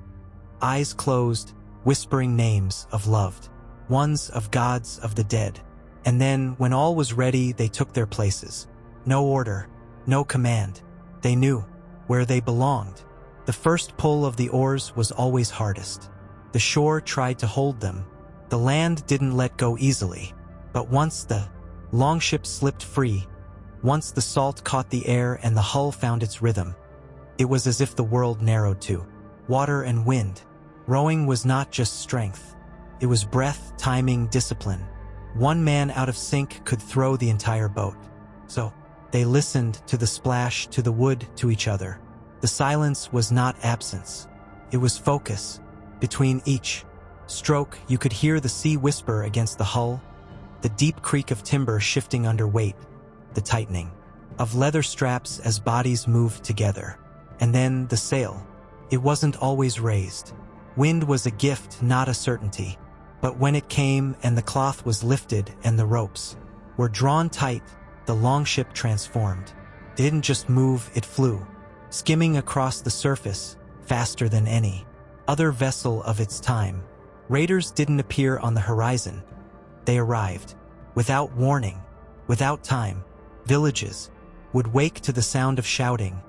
eyes closed, whispering names of loved ones, of gods, of the dead. And then, when all was ready, they took their places. No order, no command. They knew where they belonged. The first pull of the oars was always hardest. The shore tried to hold them. The land didn't let go easily. But once the longship slipped free, once the salt caught the air and the hull found its rhythm, it was as if the world narrowed to water and wind. Rowing was not just strength. It was breath, timing, discipline. One man out of sync could throw the entire boat. So they listened to the splash, to the wood, to each other. The silence was not absence. It was focus. Between each stroke, you could hear the sea whisper against the hull, the deep creak of timber shifting under weight, the tightening of leather straps as bodies moved together. And then the sail. It wasn't always raised. Wind was a gift, not a certainty. But when it came and the cloth was lifted and the ropes were drawn tight, the longship transformed. It didn't just move, it flew, skimming across the surface faster than any other vessel of its time. Raiders didn't appear on the horizon. They arrived. Without warning, without time, villages would wake to the sound of shouting,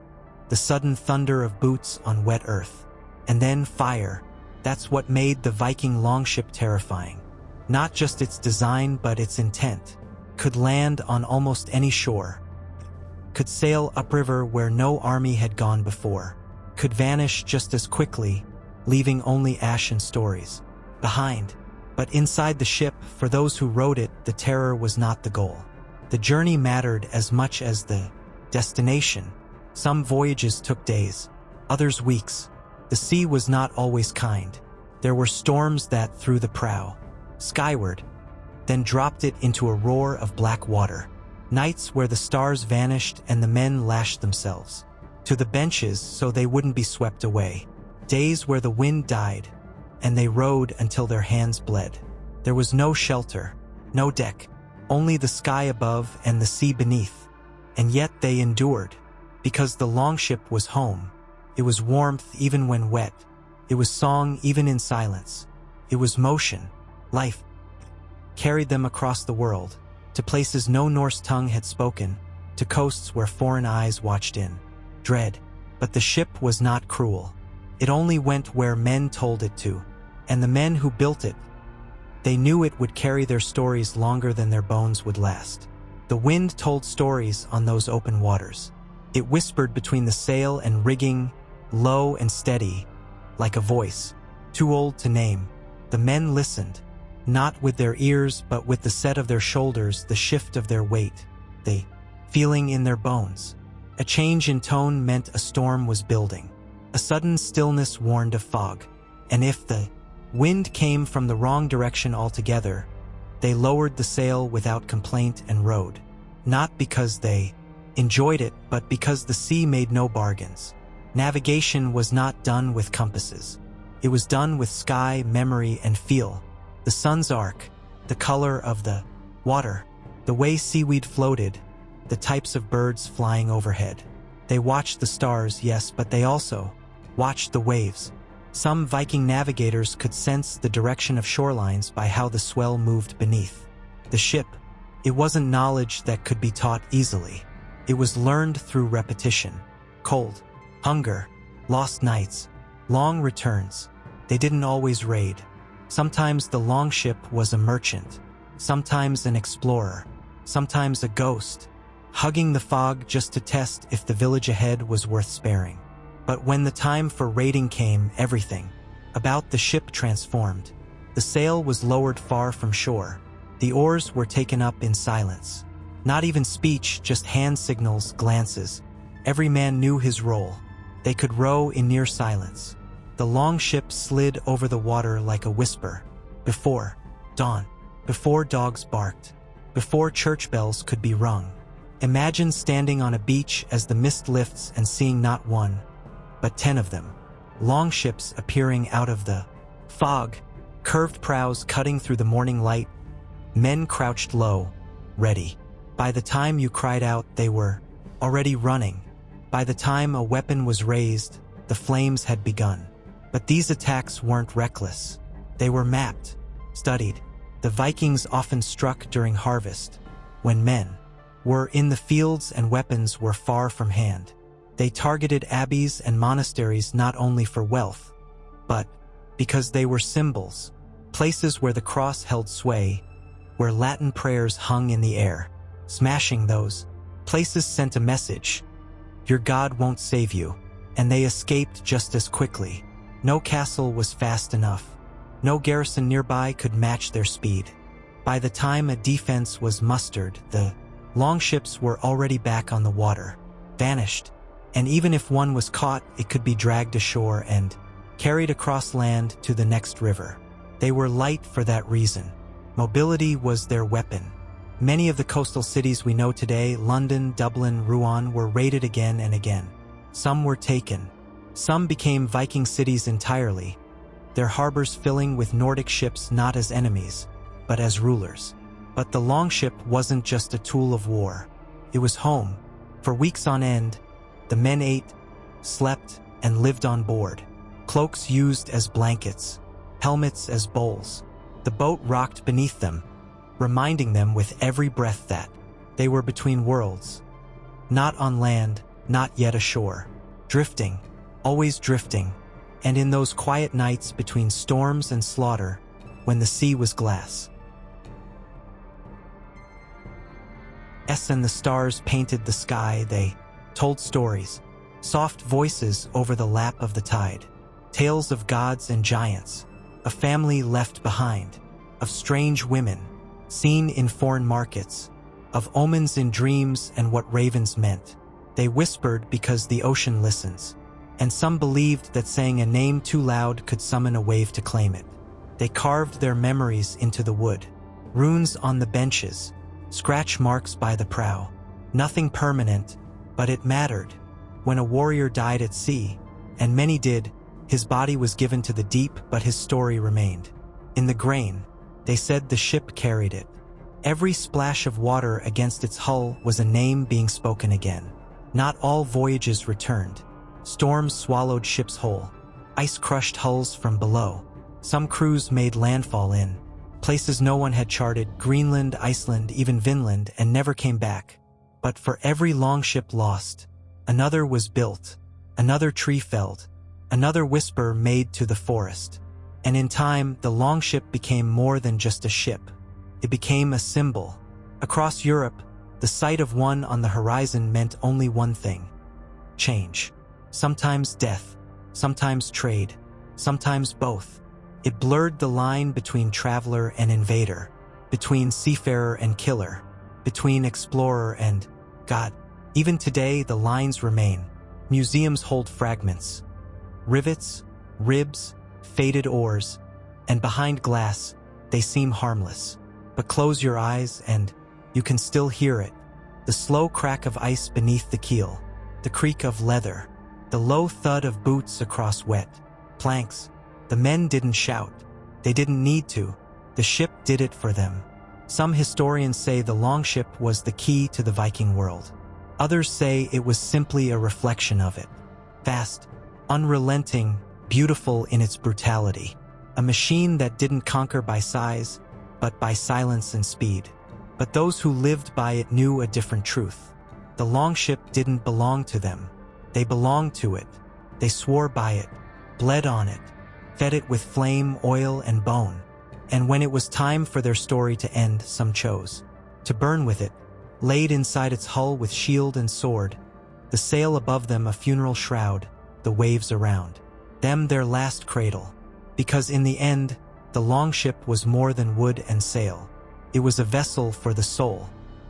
the sudden thunder of boots on wet earth. And then fire. That's what made the Viking longship terrifying. Not just its design, but its intent. Could land on almost any shore. Could sail upriver where no army had gone before. Could vanish just as quickly, leaving only ash and stories behind. But inside the ship, for those who rode it, the terror was not the goal. The journey mattered as much as the destination. Some voyages took days, others weeks. The sea was not always kind. There were storms that threw the prow skyward, then dropped it into a roar of black water. Nights where the stars vanished and the men lashed themselves to the benches so they wouldn't be swept away. Days where the wind died, and they rowed until their hands bled. There was no shelter, no deck, only the sky above and the sea beneath. And yet they endured, because the longship was home. It was warmth even when wet. It was song even in silence. It was motion. Life carried them across the world, to places no Norse tongue had spoken, to coasts where foreign eyes watched in dread. But the ship was not cruel. It only went where men told it to. And the men who built it, they knew it would carry their stories longer than their bones would last. The wind told stories on those open waters. It whispered between the sail and rigging, low and steady, like a voice, too old to name. The men listened, not with their ears but with the set of their shoulders, the shift of their weight, the feeling in their bones. A change in tone meant a storm was building. A sudden stillness warned of fog. And if the wind came from the wrong direction altogether, they lowered the sail without complaint and rowed. Not because they enjoyed it, but because the sea made no bargains. Navigation was not done with compasses. It was done with sky, memory, and feel. The sun's arc, the color of the water, the way seaweed floated, the types of birds flying overhead. They watched the stars, yes, but they also watched the waves. Some Viking navigators could sense the direction of shorelines by how the swell moved beneath the ship. It wasn't knowledge that could be taught easily. It was learned through repetition. Cold, hunger, lost nights, long returns. They didn't always raid. Sometimes the longship was a merchant, sometimes an explorer, sometimes a ghost, hugging the fog just to test if the village ahead was worth sparing. But when the time for raiding came, everything about the ship transformed. The sail was lowered far from shore. The oars were taken up in silence. Not even speech, just hand signals, glances. Every man knew his role. They could row in near silence. The longship slid over the water like a whisper. Before dawn, before dogs barked, before church bells could be rung. Imagine standing on a beach as the mist lifts and seeing not one, but 10 of them. Longships appearing out of the fog, curved prows cutting through the morning light. Men crouched low, ready. By the time you cried out, they were already running. By the time a weapon was raised, the flames had begun. But these attacks weren't reckless. They were mapped, studied. The Vikings often struck during harvest, when men were in the fields and weapons were far from hand. They targeted abbeys and monasteries not only for wealth, but because they were symbols, places where the cross held sway, where Latin prayers hung in the air. Smashing those places sent a message: your God won't save you, and they escaped just as quickly. No castle was fast enough. No garrison nearby could match their speed. By the time a defense was mustered, the longships were already back on the water, vanished, and even if one was caught, it could be dragged ashore and carried across land to the next river. They were light for that reason. Mobility was their weapon. Many of the coastal cities we know today, London, Dublin, Rouen, were raided again and again. Some were taken. Some became Viking cities entirely, their harbors filling with Nordic ships not as enemies, but as rulers. But the longship wasn't just a tool of war. It was home. For weeks on end, the men ate, slept, and lived on board. Cloaks used as blankets, helmets as bowls. The boat rocked beneath them, reminding them with every breath that they were between worlds. Not on land, not yet ashore. Drifting, always drifting. And in those quiet nights between storms and slaughter, when the sea was glass, and the stars painted the sky, they told stories, soft voices over the lap of the tide, tales of gods and giants, a family left behind, of strange women seen in foreign markets, of omens in dreams and what ravens meant. They whispered because the ocean listens, and some believed that saying a name too loud could summon a wave to claim it. They carved their memories into the wood, runes on the benches, scratch marks by the prow. Nothing permanent, but it mattered. When a warrior died at sea, and many did, his body was given to the deep, but his story remained. In the grain, they said the ship carried it. Every splash of water against its hull was a name being spoken again. Not all voyages returned. Storms swallowed ships whole. Ice crushed hulls from below. Some crews made landfall in places no one had charted, Greenland, Iceland, even Vinland, and never came back. But for every longship lost, another was built, another tree felled, another whisper made to the forest. And in time, the longship became more than just a ship. It became a symbol. Across Europe, the sight of one on the horizon meant only one thing: change. Sometimes death, sometimes trade, sometimes both. It blurred the line between traveler and invader, between seafarer and killer, between explorer and God. Even today, the lines remain. Museums hold fragments, rivets, ribs, faded oars, and behind glass, they seem harmless. But close your eyes and you can still hear it. The slow crack of ice beneath the keel, the creak of leather, the low thud of boots across wet planks. The men didn't shout. They didn't need to. The ship did it for them. Some historians say the longship was the key to the Viking world. Others say it was simply a reflection of it. Fast, unrelenting, beautiful in its brutality. A machine that didn't conquer by size, but by silence and speed. But those who lived by it knew a different truth. The longship didn't belong to them. They belonged to it. They swore by it, bled on it, fed it with flame, oil, and bone. And when it was time for their story to end, some chose to burn with it, laid inside its hull with shield and sword, the sail above them a funeral shroud, the waves around them their last cradle. Because in the end, the longship was more than wood and sail. It was a vessel for the soul.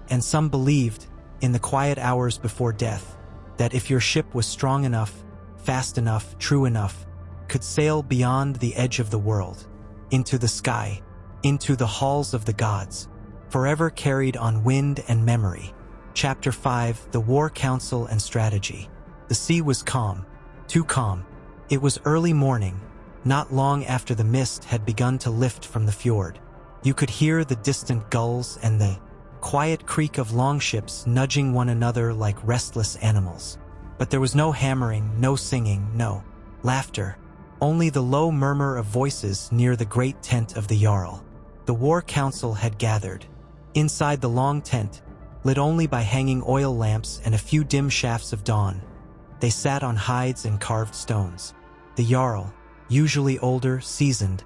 And some believed, in the quiet hours before death, that if your ship was strong enough, fast enough, true enough, could sail beyond the edge of the world, into the sky, into the halls of the gods, forever carried on wind and memory. Chapter 5: The War Council and Strategy. The sea was calm, too calm. It was early morning, not long after the mist had begun to lift from the fjord. You could hear the distant gulls and the quiet creak of longships nudging one another like restless animals. But there was no hammering, no singing, no laughter. Only the low murmur of voices near the great tent of the Jarl. The war council had gathered. Inside the long tent, lit only by hanging oil lamps and a few dim shafts of dawn. They sat on hides and carved stones. The Jarl, usually older, seasoned,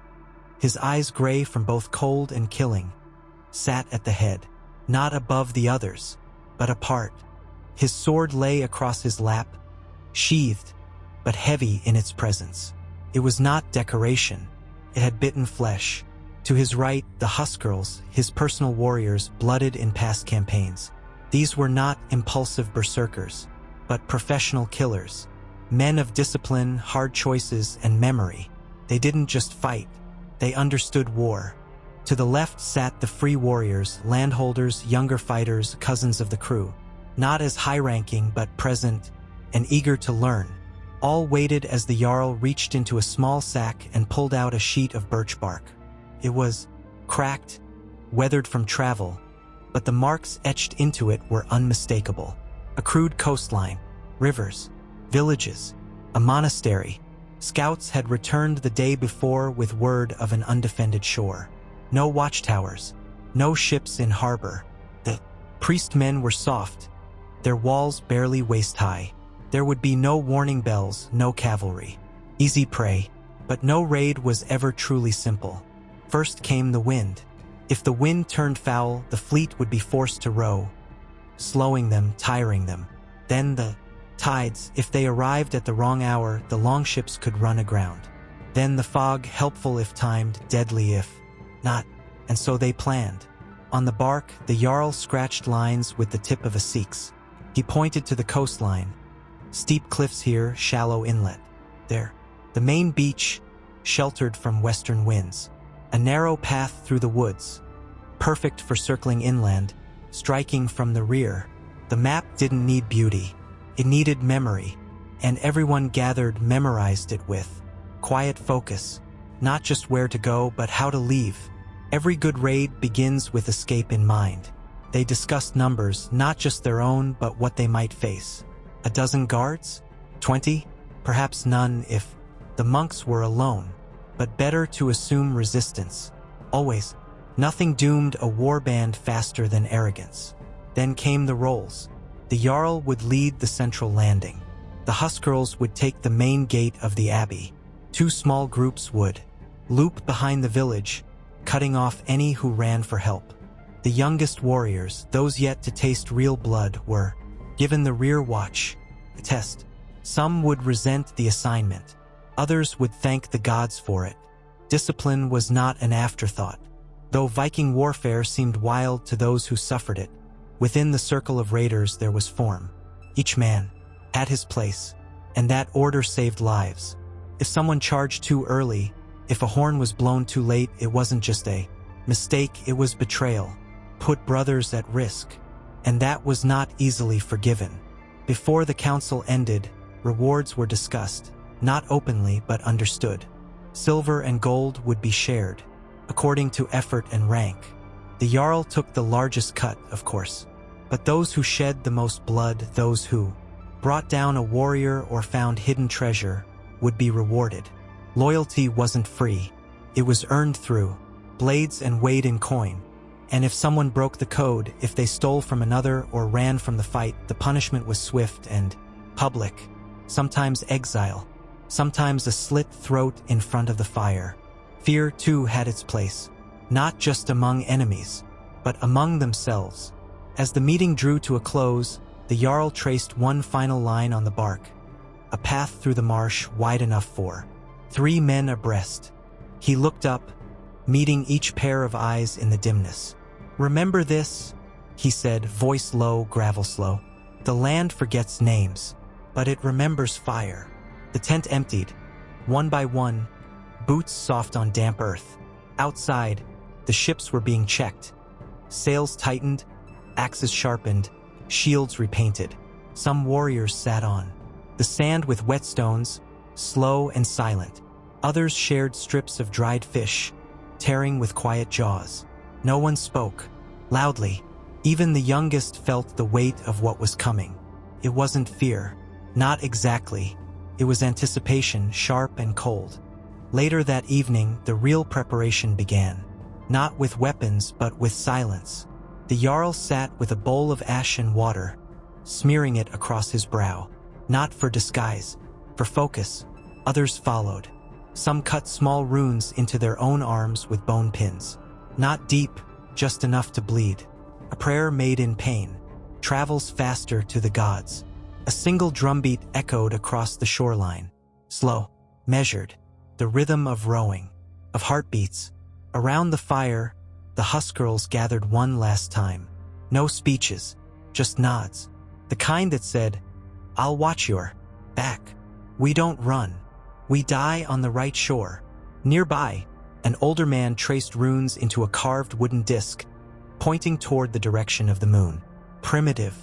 his eyes gray from both cold and killing, sat at the head, not above the others, but apart. His sword lay across his lap, sheathed, but heavy in its presence. It was not decoration. It had bitten flesh. To his right, the Huskarls, his personal warriors, blooded in past campaigns. These were not impulsive berserkers, but professional killers. Men of discipline, hard choices, and memory. They didn't just fight. They understood war. To the left sat the free warriors, landholders, younger fighters, cousins of the crew. Not as high-ranking, but present and eager to learn. All waited as the Jarl reached into a small sack and pulled out a sheet of birch bark. It was cracked, weathered from travel, but the marks etched into it were unmistakable. A crude coastline, rivers, villages, a monastery. Scouts had returned the day before with word of an undefended shore. No watchtowers, no ships in harbor. The priestmen were soft, their walls barely waist-high. There would be no warning bells, no cavalry. Easy prey, but no raid was ever truly simple. First came the wind. If the wind turned foul, the fleet would be forced to row, slowing them, tiring them. Then the tides. If they arrived at the wrong hour, the longships could run aground. Then the fog, helpful if timed, deadly if not, and so they planned. On the bark, the Jarl scratched lines with the tip of a seax. He pointed to the coastline. Steep cliffs here, shallow inlet. There, the main beach, sheltered from western winds. A narrow path through the woods, perfect for circling inland, striking from the rear. The map didn't need beauty. It needed memory, and everyone gathered memorized it with quiet focus, not just where to go, but how to leave. Every good raid begins with escape in mind. They discussed numbers, not just their own, but what they might face. A dozen guards? 20? Perhaps none if the monks were alone, but better to assume resistance. Always. Nothing doomed a warband faster than arrogance. Then came the roles. The Jarl would lead the central landing. The Huskarls would take the main gate of the abbey. Two small groups would loop behind the village, cutting off any who ran for help. The youngest warriors, those yet to taste real blood, were given the rear watch, a test. Some would resent the assignment. Others would thank the gods for it. Discipline was not an afterthought. Though Viking warfare seemed wild to those who suffered it, within the circle of raiders there was form. Each man had his place, and that order saved lives. If someone charged too early, if a horn was blown too late, it wasn't just a mistake, it was betrayal. Put brothers at risk, and that was not easily forgiven. Before the council ended, rewards were discussed, not openly but understood. Silver and gold would be shared, according to effort and rank. The Jarl took the largest cut, of course, but those who shed the most blood, those who brought down a warrior or found hidden treasure, would be rewarded. Loyalty wasn't free. It was earned through blades and weighed in coin. And if someone broke the code, if they stole from another or ran from the fight, the punishment was swift and public. Sometimes exile, sometimes a slit throat in front of the fire. Fear, too, had its place, not just among enemies, but among themselves. As the meeting drew to a close, the Jarl traced one final line on the bark, a path through the marsh wide enough for 3 men abreast. He looked up, meeting each pair of eyes in the dimness. "Remember this," he said, voice low, gravel slow. "The land forgets names, but it remembers fire." The tent emptied, one by one, boots soft on damp earth. Outside, the ships were being checked. Sails tightened, axes sharpened, shields repainted. Some warriors sat on the sand with whetstones, slow and silent. Others shared strips of dried fish, tearing with quiet jaws. No one spoke loudly. Even the youngest felt the weight of what was coming. It wasn't fear. Not exactly. It was anticipation, sharp and cold. Later that evening, the real preparation began. Not with weapons, but with silence. The Jarl sat with a bowl of ash and water, smearing it across his brow. Not for disguise, for focus. Others followed. Some cut small runes into their own arms with bone pins. Not deep, just enough to bleed. A prayer made in pain travels faster to the gods. A single drumbeat echoed across the shoreline. Slow, measured, the rhythm of rowing, of heartbeats. Around the fire, the Huskarls gathered one last time. No speeches, just nods. The kind that said, "I'll watch your back. We don't run. We die on the right shore." Nearby, an older man traced runes into a carved wooden disc, pointing toward the direction of the moon. Primitive,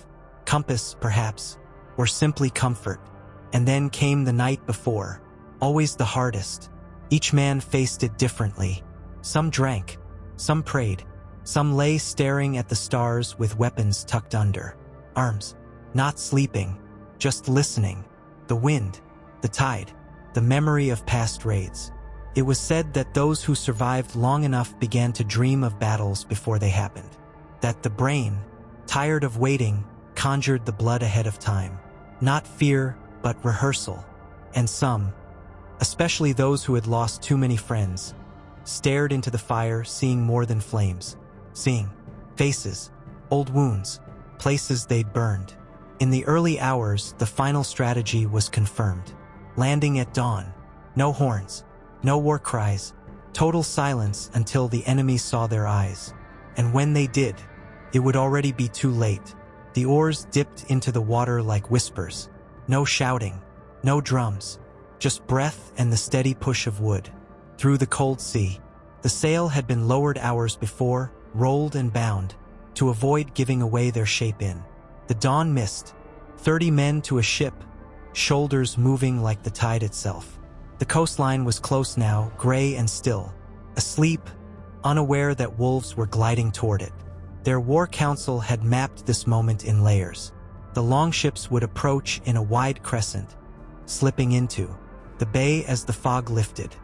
compass perhaps, or simply comfort. And then came the night before, always the hardest. Each man faced it differently. Some drank, some prayed, some lay staring at the stars with weapons tucked under arms, not sleeping, just listening. The wind, the tide, the memory of past raids. It was said that those who survived long enough began to dream of battles before they happened. That the brain, tired of waiting, conjured the blood ahead of time. Not fear, but rehearsal. And some, especially those who had lost too many friends, stared into the fire, seeing more than flames. Seeing faces, old wounds, places they'd burned. In the early hours, the final strategy was confirmed. Landing at dawn. No horns, no war cries, total silence until the enemy saw their eyes. And when they did, it would already be too late. The oars dipped into the water like whispers. No shouting, no drums, just breath and the steady push of wood. Through the cold sea, the sail had been lowered hours before, rolled and bound, to avoid giving away their shape in the dawn mist. 30 men to a ship, shoulders moving like the tide itself. The coastline was close now, gray and still, asleep, unaware that wolves were gliding toward it. Their war council had mapped this moment in layers. The longships would approach in a wide crescent, slipping into the bay as the fog lifted.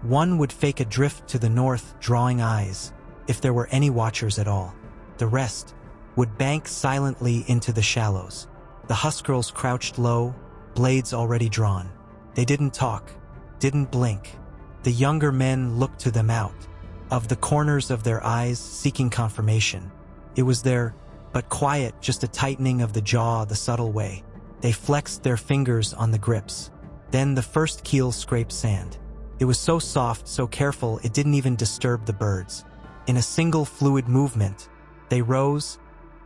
One would fake a drift to the north, drawing eyes, if there were any watchers at all. The rest would bank silently into the shallows. The Huskarls crouched low, blades already drawn. They didn't talk, didn't blink. The younger men looked to them out, of the corners of their eyes seeking confirmation. It was there, but quiet, just a tightening of the jaw the subtle way. They flexed their fingers on the grips. Then the first keel scraped sand. It was so soft, so careful, it didn't even disturb the birds. In a single fluid movement, they rose,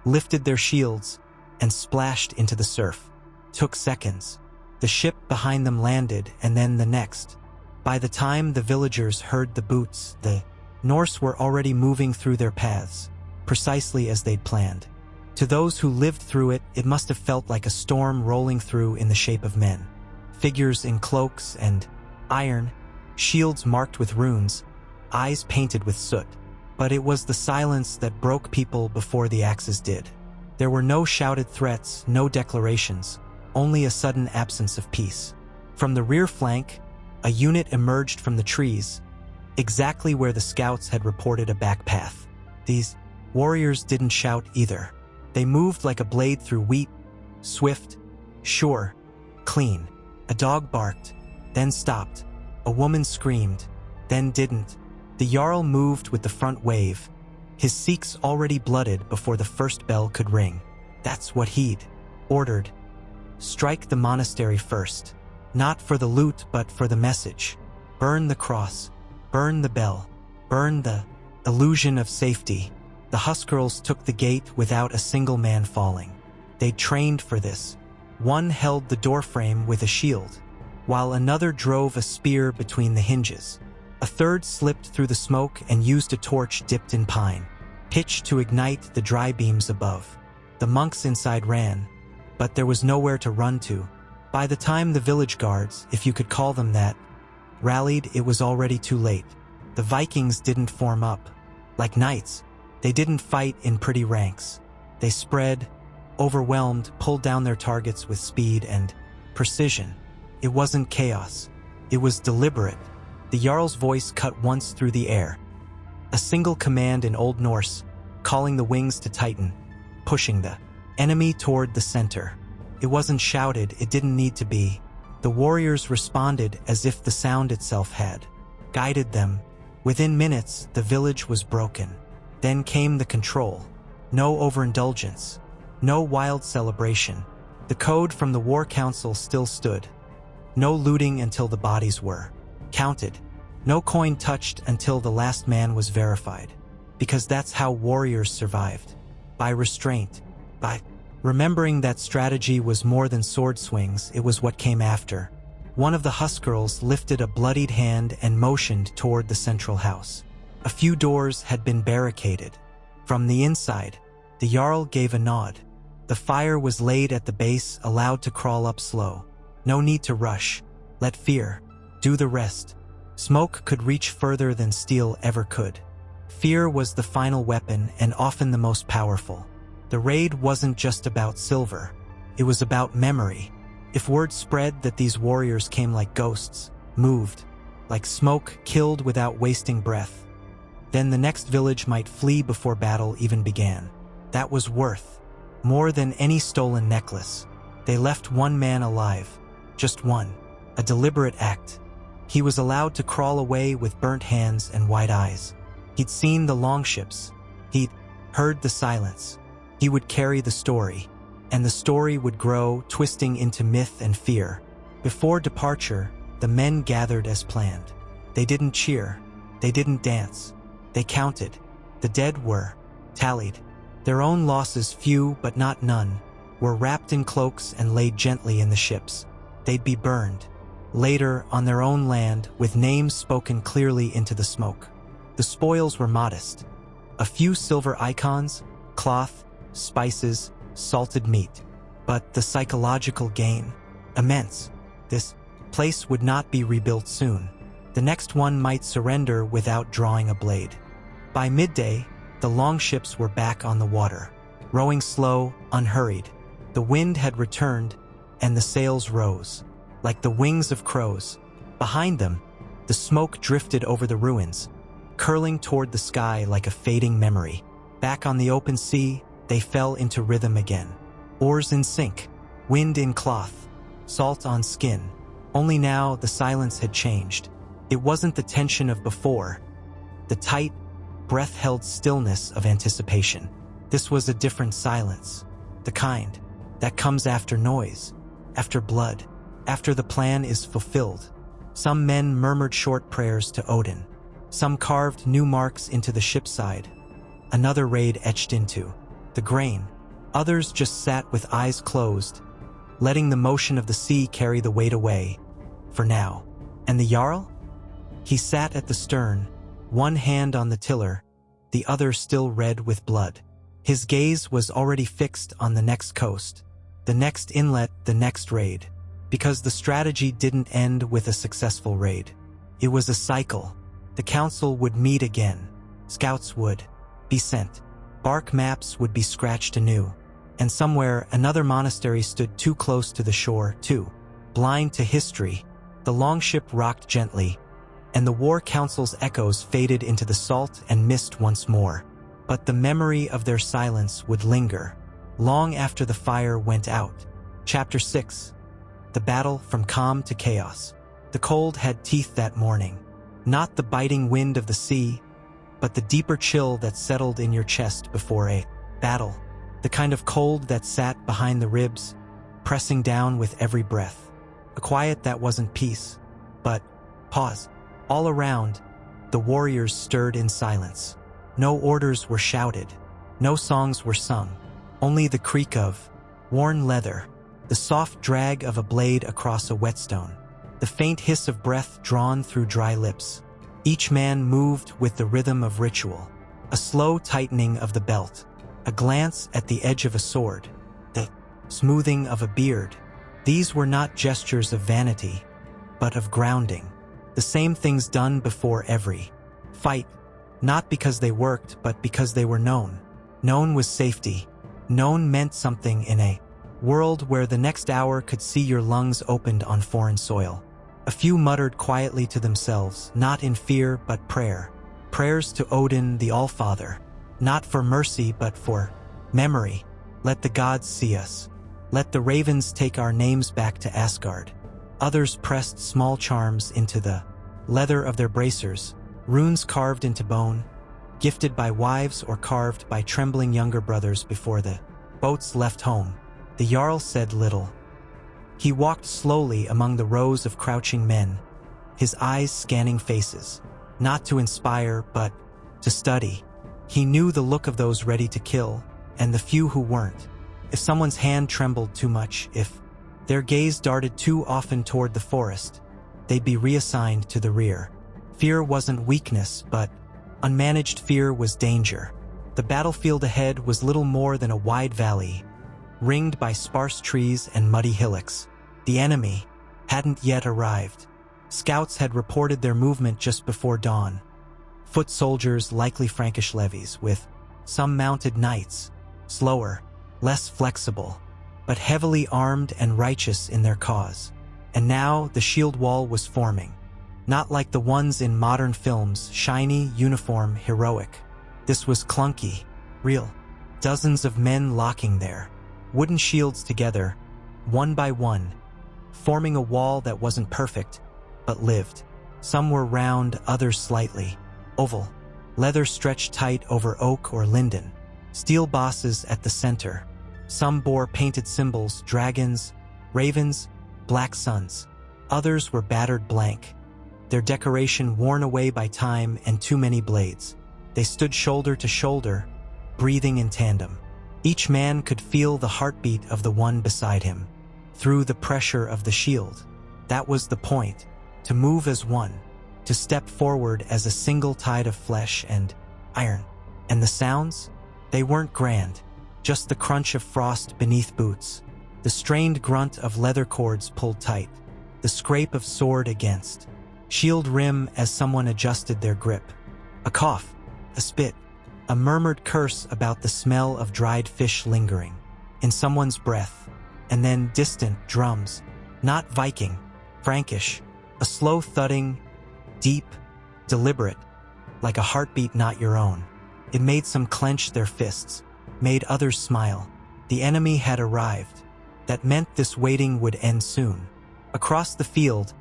lifted their shields, and splashed into the surf. Took seconds. The ship behind them landed, and then the next. By the time the villagers heard the boots, the Norse were already moving through their paths, precisely as they'd planned. To those who lived through it, it must have felt like a storm rolling through in the shape of men. Figures in cloaks and iron, shields marked with runes, eyes painted with soot. But it was the silence that broke people before the axes did. There were no shouted threats, no declarations, only a sudden absence of peace. From the rear flank, a unit emerged from the trees, exactly where the scouts had reported a back path. These warriors didn't shout either. They moved like a blade through wheat, swift, sure, clean. A dog barked, then stopped. A woman screamed, then didn't. The Jarl moved with the front wave, his Sikhs already blooded before the first bell could ring. That's what he'd ordered. Strike the monastery first. Not for the loot, but for the message. Burn the cross. Burn the bell. Burn the illusion of safety. The Huskarls took the gate without a single man falling. They trained for this. One held the doorframe with a shield, while another drove a spear between the hinges. A third slipped through the smoke and used a torch dipped in pine, pitch to ignite the dry beams above. The monks inside ran, but there was nowhere to run to. By the time the village guards, if you could call them that, rallied, it was already too late. The Vikings didn't form up. Like knights, they didn't fight in pretty ranks. They spread, overwhelmed, pulled down their targets with speed and precision. It wasn't chaos. It was deliberate. The Jarl's voice cut once through the air. A single command in Old Norse, calling the wings to tighten, pushing the enemy toward the center. It wasn't shouted, it didn't need to be. The warriors responded as if the sound itself had guided them. Within minutes, the village was broken. Then came the control. No overindulgence. No wild celebration. The code from the War Council still stood. No looting until the bodies were counted. No coin touched until the last man was verified. Because that's how warriors survived. By restraint. By remembering that strategy was more than sword swings, it was what came after. One of the Huskarls lifted a bloodied hand and motioned toward the central house. A few doors had been barricaded. From the inside, the Jarl gave a nod. The fire was laid at the base, allowed to crawl up slow. No need to rush. Let fear do the rest. Smoke could reach further than steel ever could. Fear was the final weapon and often the most powerful. The raid wasn't just about silver. It was about memory. If word spread that these warriors came like ghosts, moved, like smoke, killed without wasting breath, then the next village might flee before battle even began. That was worth more than any stolen necklace. They left one man alive. Just one. A deliberate act. He was allowed to crawl away with burnt hands and wide eyes. He'd seen the longships. He'd heard the silence. He would carry the story, and the story would grow, twisting into myth and fear. Before departure, the men gathered as planned. They didn't cheer. They didn't dance. They counted. The dead were tallied. Their own losses, few but not none, were wrapped in cloaks and laid gently in the ships. They'd be burned, later on their own land, with names spoken clearly into the smoke. The spoils were modest. A few silver icons, cloth, spices, salted meat. But the psychological gain, immense. This place would not be rebuilt soon. The next one might surrender without drawing a blade. By midday, the longships were back on the water, rowing slow, unhurried. The wind had returned, and the sails rose, like the wings of crows. Behind them, the smoke drifted over the ruins, curling toward the sky like a fading memory. Back on the open sea, they fell into rhythm again. Oars in sync, wind in cloth, salt on skin. Only now the silence had changed. It wasn't the tension of before, the tight, breath-held stillness of anticipation. This was a different silence, the kind that comes after noise, after blood, after the plan is fulfilled. Some men murmured short prayers to Odin. Some carved new marks into the ship's side. Another raid etched into the grain. Others just sat with eyes closed, letting the motion of the sea carry the weight away, for now. And the Jarl? He sat at the stern, one hand on the tiller, the other still red with blood. His gaze was already fixed on the next coast, the next inlet, the next raid. Because the strategy didn't end with a successful raid. It was a cycle. The council would meet again. Scouts would be sent. Bark maps would be scratched anew. And somewhere another monastery stood too close to the shore, too blind to history. The longship rocked gently, and the war council's echoes faded into the salt and mist once more. But the memory of their silence would linger, long after the fire went out. Chapter 6. The battle from calm to chaos. The cold had teeth that morning. Not the biting wind of the sea, but the deeper chill that settled in your chest before a battle. The kind of cold that sat behind the ribs, pressing down with every breath. A quiet that wasn't peace, but pause. All around, the warriors stirred in silence. No orders were shouted. No songs were sung. Only the creak of worn leather, the soft drag of a blade across a whetstone, the faint hiss of breath drawn through dry lips. Each man moved with the rhythm of ritual, a slow tightening of the belt, a glance at the edge of a sword, the smoothing of a beard. These were not gestures of vanity, but of grounding. The same things done before every fight, not because they worked, but because they were known. Known was safety. Known meant something in a world where the next hour could see your lungs opened on foreign soil. A few muttered quietly to themselves, not in fear but prayer. Prayers to Odin, the All-Father. Not for mercy, but for memory. Let the gods see us. Let the ravens take our names back to Asgard. Others pressed small charms into the leather of their bracers, runes carved into bone, gifted by wives or carved by trembling younger brothers before the boats left home. The Jarl said little. He walked slowly among the rows of crouching men, his eyes scanning faces, not to inspire, but to study. He knew the look of those ready to kill, and the few who weren't. If someone's hand trembled too much, if their gaze darted too often toward the forest, they'd be reassigned to the rear. Fear wasn't weakness, but unmanaged fear was danger. The battlefield ahead was little more than a wide valley, ringed by sparse trees and muddy hillocks. The enemy hadn't yet arrived. Scouts had reported their movement just before dawn. Foot soldiers, likely Frankish levies, with some mounted knights, slower, less flexible, but heavily armed and righteous in their cause. And now the shield wall was forming. Not like the ones in modern films, shiny, uniform, heroic. This was clunky, real. Dozens of men locking there, wooden shields together, one by one, forming a wall that wasn't perfect, but lived. Some were round, others slightly oval. Leather stretched tight over oak or linden. Steel bosses at the center. Some bore painted symbols, dragons, ravens, black suns. Others were battered blank, their decoration worn away by time and too many blades. They stood shoulder to shoulder, breathing in tandem. Each man could feel the heartbeat of the one beside him, through the pressure of the shield. That was the point, to move as one, to step forward as a single tide of flesh and iron. And the sounds? They weren't grand, just the crunch of frost beneath boots, the strained grunt of leather cords pulled tight, the scrape of sword against shield rim as someone adjusted their grip. A cough, a spit, a murmured curse about the smell of dried fish lingering in someone's breath, and then distant drums, not Viking, Frankish, a slow thudding, deep, deliberate, like a heartbeat not your own. It made some clench their fists, made others smile. The enemy had arrived. That meant this waiting would end soon. Across the field,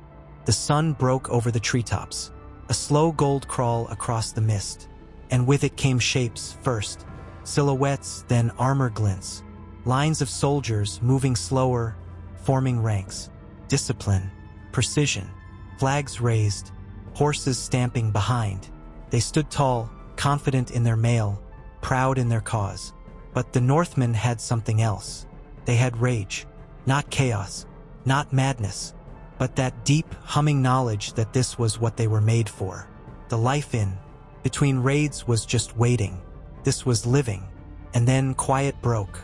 the sun broke over the treetops, a slow gold crawl across the mist, and with it came shapes first, silhouettes, then armor glints, lines of soldiers moving slower, forming ranks, discipline, precision, flags raised, horses stamping behind. They stood tall, confident in their mail, proud in their cause. But the Northmen had something else. They had rage, not chaos, not madness, but that deep, humming knowledge that this was what they were made for. The life in between raids was just waiting. This was living. And then quiet broke,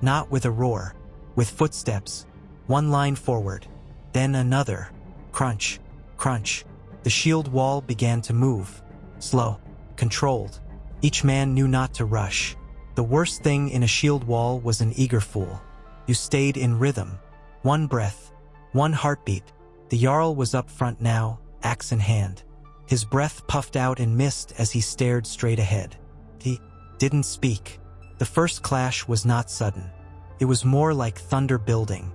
not with a roar, with footsteps, one line forward, then another, crunch, crunch. The shield wall began to move, slow, controlled. Each man knew not to rush. The worst thing in a shield wall was an eager fool. You stayed in rhythm. One breath, one heartbeat. The Jarl was up front now, axe in hand. His breath puffed out in mist as he stared straight ahead. He didn't speak. The first clash was not sudden. It was more like thunder building.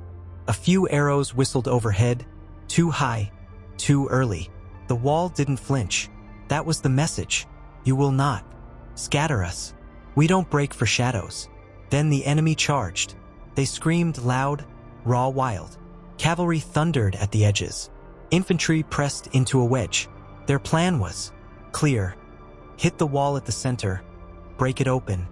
A few arrows whistled overhead, too high, too early. The wall didn't flinch. That was the message. You will not scatter us. We don't break for shadows. Then the enemy charged. They screamed loud, raw, wild. Cavalry thundered at the edges. Infantry pressed into a wedge. Their plan was clear. Hit the wall at the center, break it open,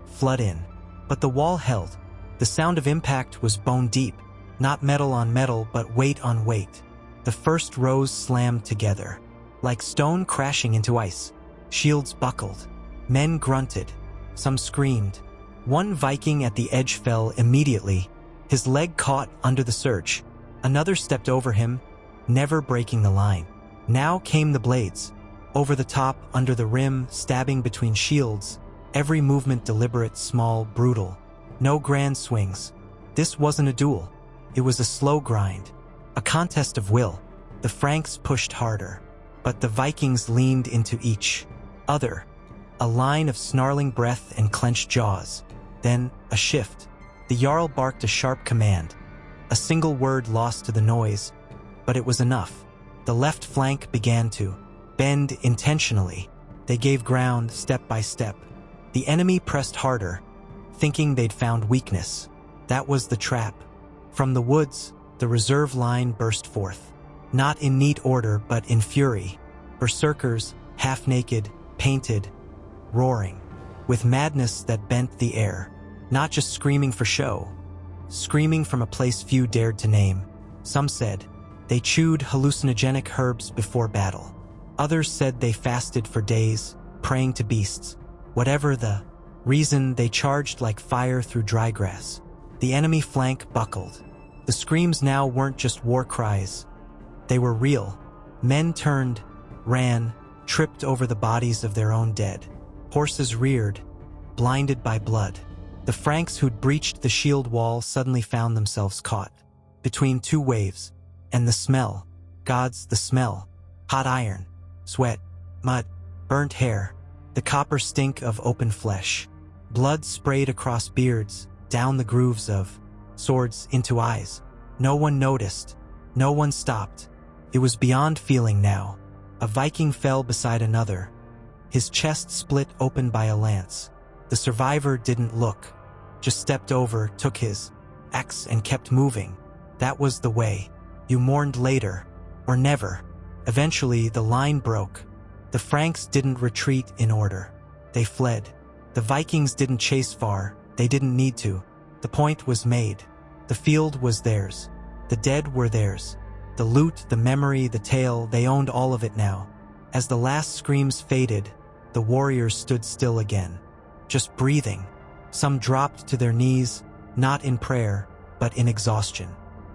flood in. But the wall held. The sound of impact was bone deep, not metal on metal, but weight on weight. The first rows slammed together, like stone crashing into ice. Shields buckled. Men grunted. Some screamed. One Viking at the edge fell immediately. His leg caught under the surge. Another stepped over him, never breaking the line. Now came the blades. Over the top, under the rim, stabbing between shields. Every movement deliberate, small, brutal. No grand swings. This wasn't a duel. It was a slow grind. A contest of will. The Franks pushed harder, but the Vikings leaned into each other. A line of snarling breath and clenched jaws. Then, a shift. The Jarl barked a sharp command. A single word lost to the noise, but it was enough. The left flank began to bend intentionally. They gave ground step by step. The enemy pressed harder, thinking they'd found weakness. That was the trap. From the woods, the reserve line burst forth. Not in neat order, but in fury. Berserkers, half-naked, painted, roaring, with madness that bent the air. Not just screaming for show, screaming from a place few dared to name. Some said they chewed hallucinogenic herbs before battle. Others said they fasted for days, praying to beasts. Whatever the reason, they charged like fire through dry grass. The enemy flank buckled. The screams now weren't just war cries. They were real. Men turned, ran, tripped over the bodies of their own dead. Horses reared, blinded by blood. The Franks who'd breached the shield wall suddenly found themselves caught between two waves. And the smell, gods, the smell. Hot iron, sweat, mud, burnt hair, the copper stink of open flesh. Blood sprayed across beards, down the grooves of swords into eyes. No one noticed. No one stopped. It was beyond feeling now. A Viking fell beside another, his chest split open by a lance. The survivor didn't look, just stepped over, took his axe and kept moving. That was the way. You mourned later, or never. Eventually, the line broke. The Franks didn't retreat in order. They fled. The Vikings didn't chase far. They didn't need to. The point was made. The field was theirs. The dead were theirs. The loot, the memory, the tale, they owned all of it now. As the last screams faded, the warriors stood still again, just breathing. Some dropped to their knees, not in prayer, but in exhaustion.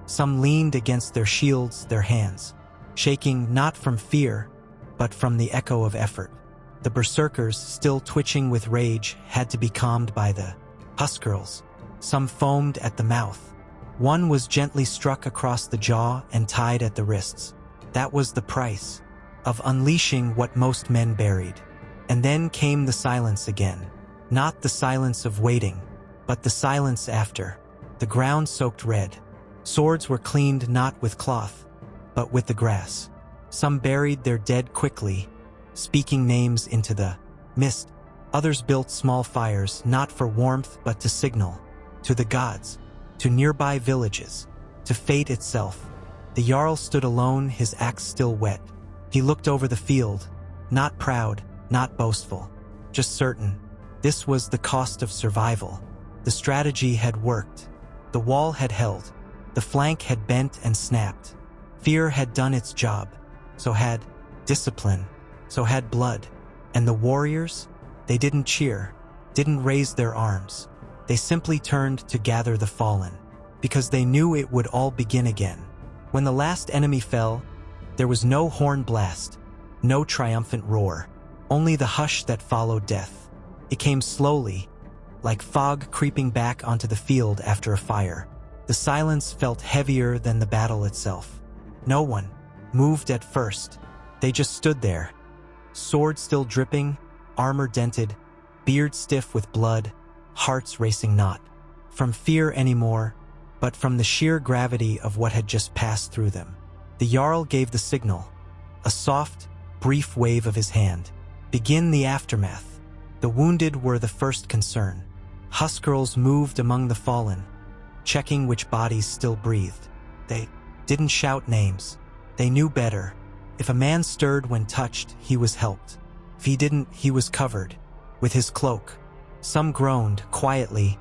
Some leaned against their shields, their hands, shaking not from fear, but from the echo of effort. The berserkers, still twitching with rage, had to be calmed by the huskarls. Some foamed at the mouth. One was gently struck across the jaw and tied at the wrists. That was the price of unleashing what most men buried. And then came the silence again. Not the silence of waiting, but the silence after. The ground soaked red. Swords were cleaned not with cloth, but with the grass. Some buried their dead quickly, speaking names into the mist. Others built small fires, not for warmth but to signal. To the gods, to nearby villages, to fate itself. The Jarl stood alone, his axe still wet. He looked over the field, not proud, not boastful, just certain. This was the cost of survival. The strategy had worked. The wall had held. The flank had bent and snapped. Fear had done its job. So had discipline. So had blood. And the warriors? They didn't cheer, didn't raise their arms. They simply turned to gather the fallen, because they knew it would all begin again. When the last enemy fell, there was no horn blast, no triumphant roar, only the hush that followed death. It came slowly, like fog creeping back onto the field after a fire. The silence felt heavier than the battle itself. No one moved at first. They just stood there, sword still dripping, armor dented, beard stiff with blood, hearts racing not from fear anymore, but from the sheer gravity of what had just passed through them. The Jarl gave the signal, a soft, brief wave of his hand. Begin the aftermath. The wounded were the first concern. Huskarls moved among the fallen, checking which bodies still breathed. They didn't shout names. They knew better. If a man stirred when touched, he was helped. If he didn't, he was covered with his cloak. Some groaned quietly,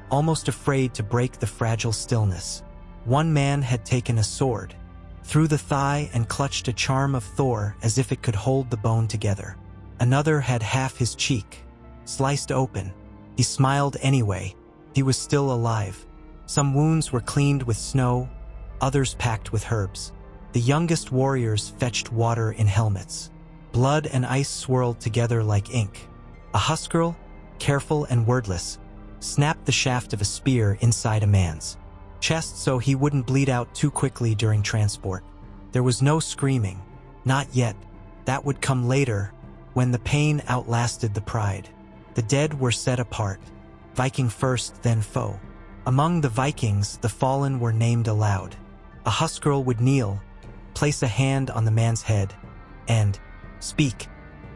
almost afraid to break the fragile stillness. One man had taken a sword through the thigh and clutched a charm of Thor as if it could hold the bone together. Another had half his cheek sliced open. He smiled anyway. He was still alive. Some wounds were cleaned with snow, others packed with herbs. The youngest warriors fetched water in helmets. Blood and ice swirled together like ink. A huskarl, careful and wordless, snapped the shaft of a spear inside a man's chest so he wouldn't bleed out too quickly during transport. There was no screaming. Not yet. That would come later, when the pain outlasted the pride. The dead were set apart, Viking first, then foe. Among the Vikings, the fallen were named aloud. A huskarl would kneel, place a hand on the man's head, and speak.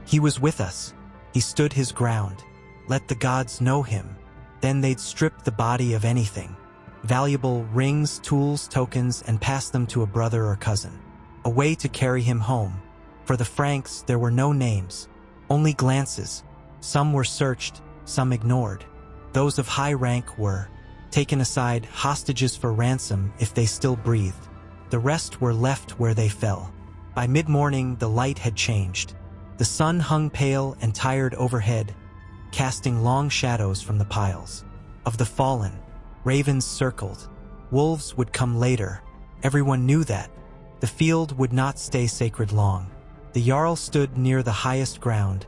He was with us. He stood his ground. Let the gods know him. Then they'd strip the body of anything, valuable rings, tools, tokens, and pass them to a brother or cousin. A way to carry him home. For the Franks, there were no names, only glances. Some were searched, some ignored. Those of high rank were taken aside, hostages for ransom if they still breathed. The rest were left where they fell. By mid-morning, the light had changed. The sun hung pale and tired overhead, casting long shadows from the piles. Of the fallen, ravens circled. Wolves would come later. Everyone knew that. The field would not stay sacred long. The Jarl stood near the highest ground,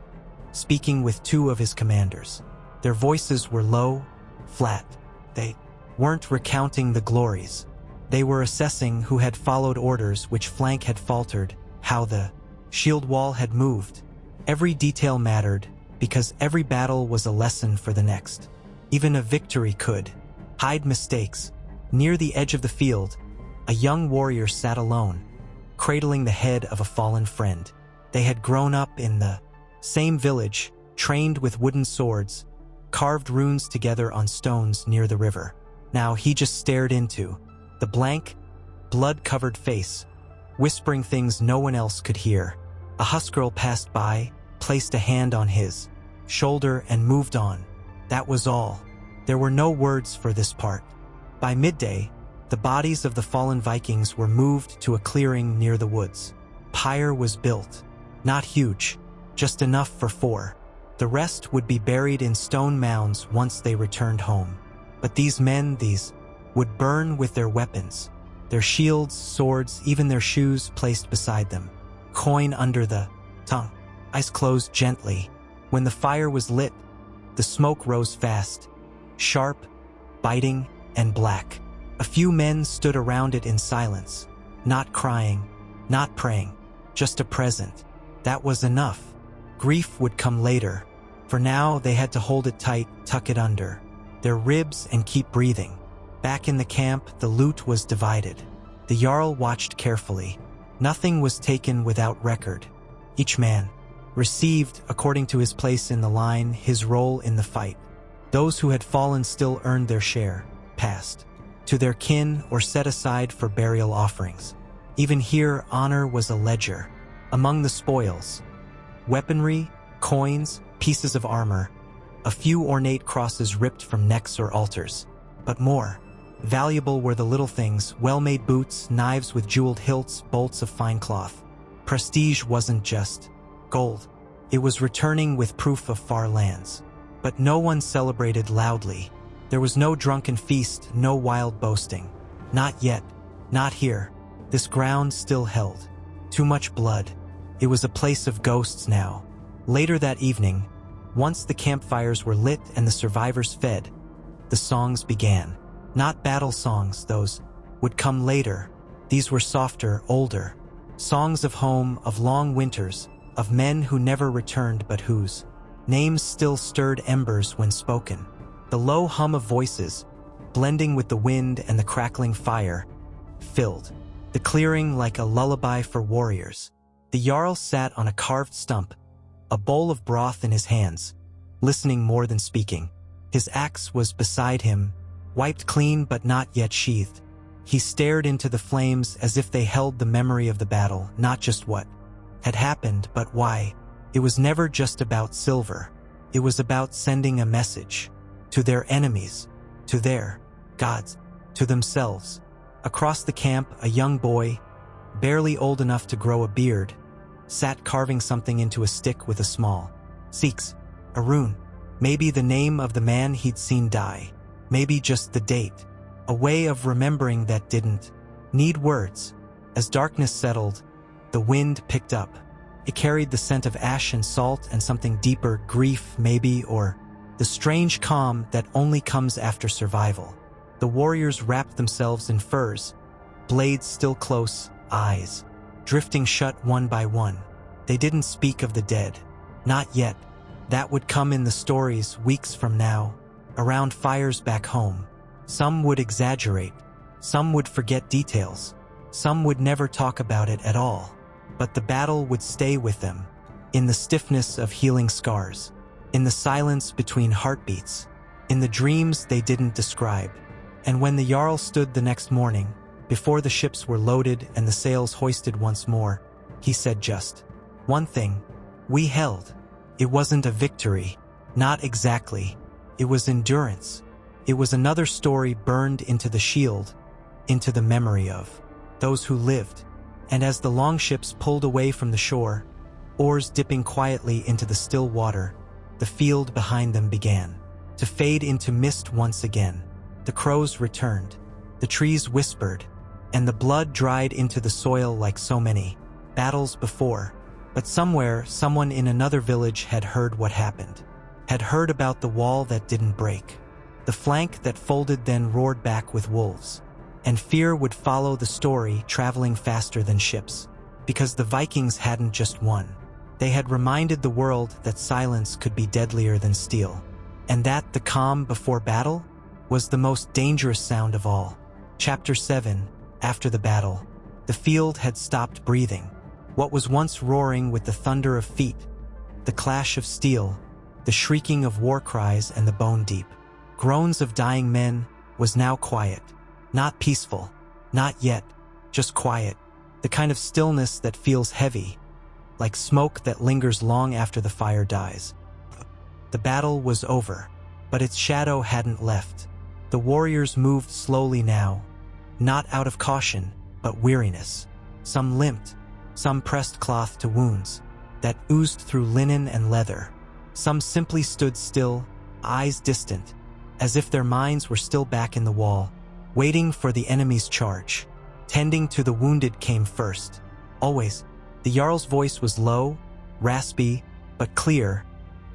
speaking with two of his commanders. Their voices were low, flat. They weren't recounting the glories. They were assessing who had followed orders, which flank had faltered, how the shield wall had moved. Every detail mattered, because every battle was a lesson for the next. Even a victory could hide mistakes. Near the edge of the field, a young warrior sat alone, cradling the head of a fallen friend. They had grown up in the same village, trained with wooden swords, carved runes together on stones near the river. Now he just stared into the blank, blood-covered face, whispering things no one else could hear. A huskarl passed by, placed a hand on his shoulder, and moved on. That was all. There were no words for this part. By midday, the bodies of the fallen Vikings were moved to a clearing near the woods. Pyre was built. Not huge, just enough for 4. The rest would be buried in stone mounds once they returned home. But these men, would burn with their weapons, their shields, swords, even their shoes placed beside them. Coin under the tongue. Eyes closed gently. When the fire was lit, the smoke rose fast, sharp, biting, and black. A few men stood around it in silence, not crying, not praying, just a present. That was enough. Grief would come later. For now, they had to hold it tight, tuck it under their ribs, and keep breathing. Back in the camp, the loot was divided. The Jarl watched carefully. Nothing was taken without record. Each man received, according to his place in the line, his role in the fight. Those who had fallen still earned their share, passed to their kin or set aside for burial offerings. Even here, honor was a ledger. Among the spoils, weaponry, coins, pieces of armor, a few ornate crosses ripped from necks or altars. But more valuable were the little things, well-made boots, knives with jeweled hilts, bolts of fine cloth. Prestige wasn't just gold. It was returning with proof of far lands. But no one celebrated loudly. There was no drunken feast, no wild boasting. Not yet. Not here. This ground still held too much blood. It was a place of ghosts now. Later that evening, once the campfires were lit and the survivors fed, the songs began. Not battle songs, those would come later. These were softer, older. Songs of home, of long winters, of men who never returned but whose names still stirred embers when spoken. The low hum of voices, blending with the wind and the crackling fire, filled the clearing like a lullaby for warriors. The Jarl sat on a carved stump, a bowl of broth in his hands, listening more than speaking. His axe was beside him, wiped clean but not yet sheathed. He stared into the flames as if they held the memory of the battle, not just what had happened, but why. It was never just about silver. It was about sending a message to their enemies, to their gods, to themselves. Across the camp, a young boy, barely old enough to grow a beard, sat carving something into a stick with a small seeks, a rune. Maybe the name of the man he'd seen die. Maybe just the date. A way of remembering that didn't need words. As darkness settled, the wind picked up. It carried the scent of ash and salt and something deeper, grief maybe, or the strange calm that only comes after survival. The warriors wrapped themselves in furs, blades still close, eyes drifting shut one by one. They didn't speak of the dead. Not yet. That would come in the stories weeks from now, around fires back home. Some would exaggerate. Some would forget details. Some would never talk about it at all. But the battle would stay with them, in the stiffness of healing scars, in the silence between heartbeats, in the dreams they didn't describe. And when the Jarl stood the next morning, before the ships were loaded and the sails hoisted once more, he said just one thing: we held. It wasn't a victory, not exactly. It was endurance. It was another story burned into the shield, into the memory of those who lived. And as the longships pulled away from the shore, oars dipping quietly into the still water, the field behind them began to fade into mist once again. The crows returned, the trees whispered, and the blood dried into the soil like so many battles before. But somewhere, someone in another village had heard what happened, had heard about the wall that didn't break, the flank that folded then roared back with wolves. And fear would follow the story, traveling faster than ships. Because the Vikings hadn't just won. They had reminded the world that silence could be deadlier than steel. And that the calm before battle was the most dangerous sound of all. Chapter 7. After the battle, the field had stopped breathing. What was once roaring with the thunder of feet, the clash of steel, the shrieking of war cries and the bone-deep groans of dying men, was now quiet. Not peaceful, not yet, just quiet, the kind of stillness that feels heavy, like smoke that lingers long after the fire dies. The battle was over, but its shadow hadn't left. The warriors moved slowly now, not out of caution, but weariness. Some limped, some pressed cloth to wounds that oozed through linen and leather. Some simply stood still, eyes distant, as if their minds were still back in the wall, waiting for the enemy's charge. Tending to the wounded came first. Always, the Jarl's voice was low, raspy, but clear,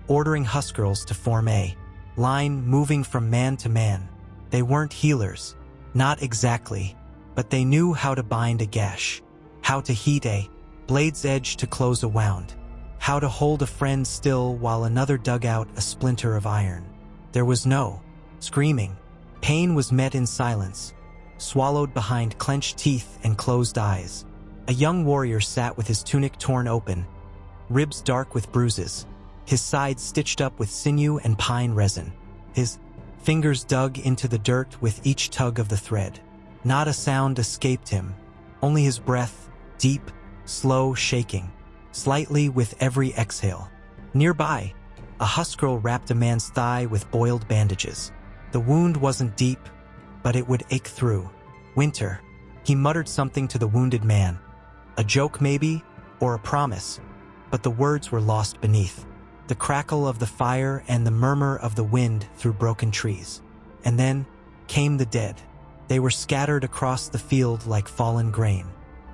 ordering huskarls to form a line, moving from man to man. They weren't healers, not exactly, but they knew how to bind a gash, how to heat a blade's edge to close a wound, how to hold a friend still while another dug out a splinter of iron. There was no screaming. Pain was met in silence, swallowed behind clenched teeth and closed eyes. A young warrior sat with his tunic torn open, ribs dark with bruises, his sides stitched up with sinew and pine resin. His fingers dug into the dirt with each tug of the thread. Not a sound escaped him, only his breath, deep, slow, shaking, slightly with every exhale. Nearby, a huskarl wrapped a man's thigh with boiled bandages. The wound wasn't deep, but it would ache through. Winter. He muttered something to the wounded man. A joke maybe, or a promise, but the words were lost beneath the crackle of the fire and the murmur of the wind through broken trees. And then came the dead. They were scattered across the field like fallen grain.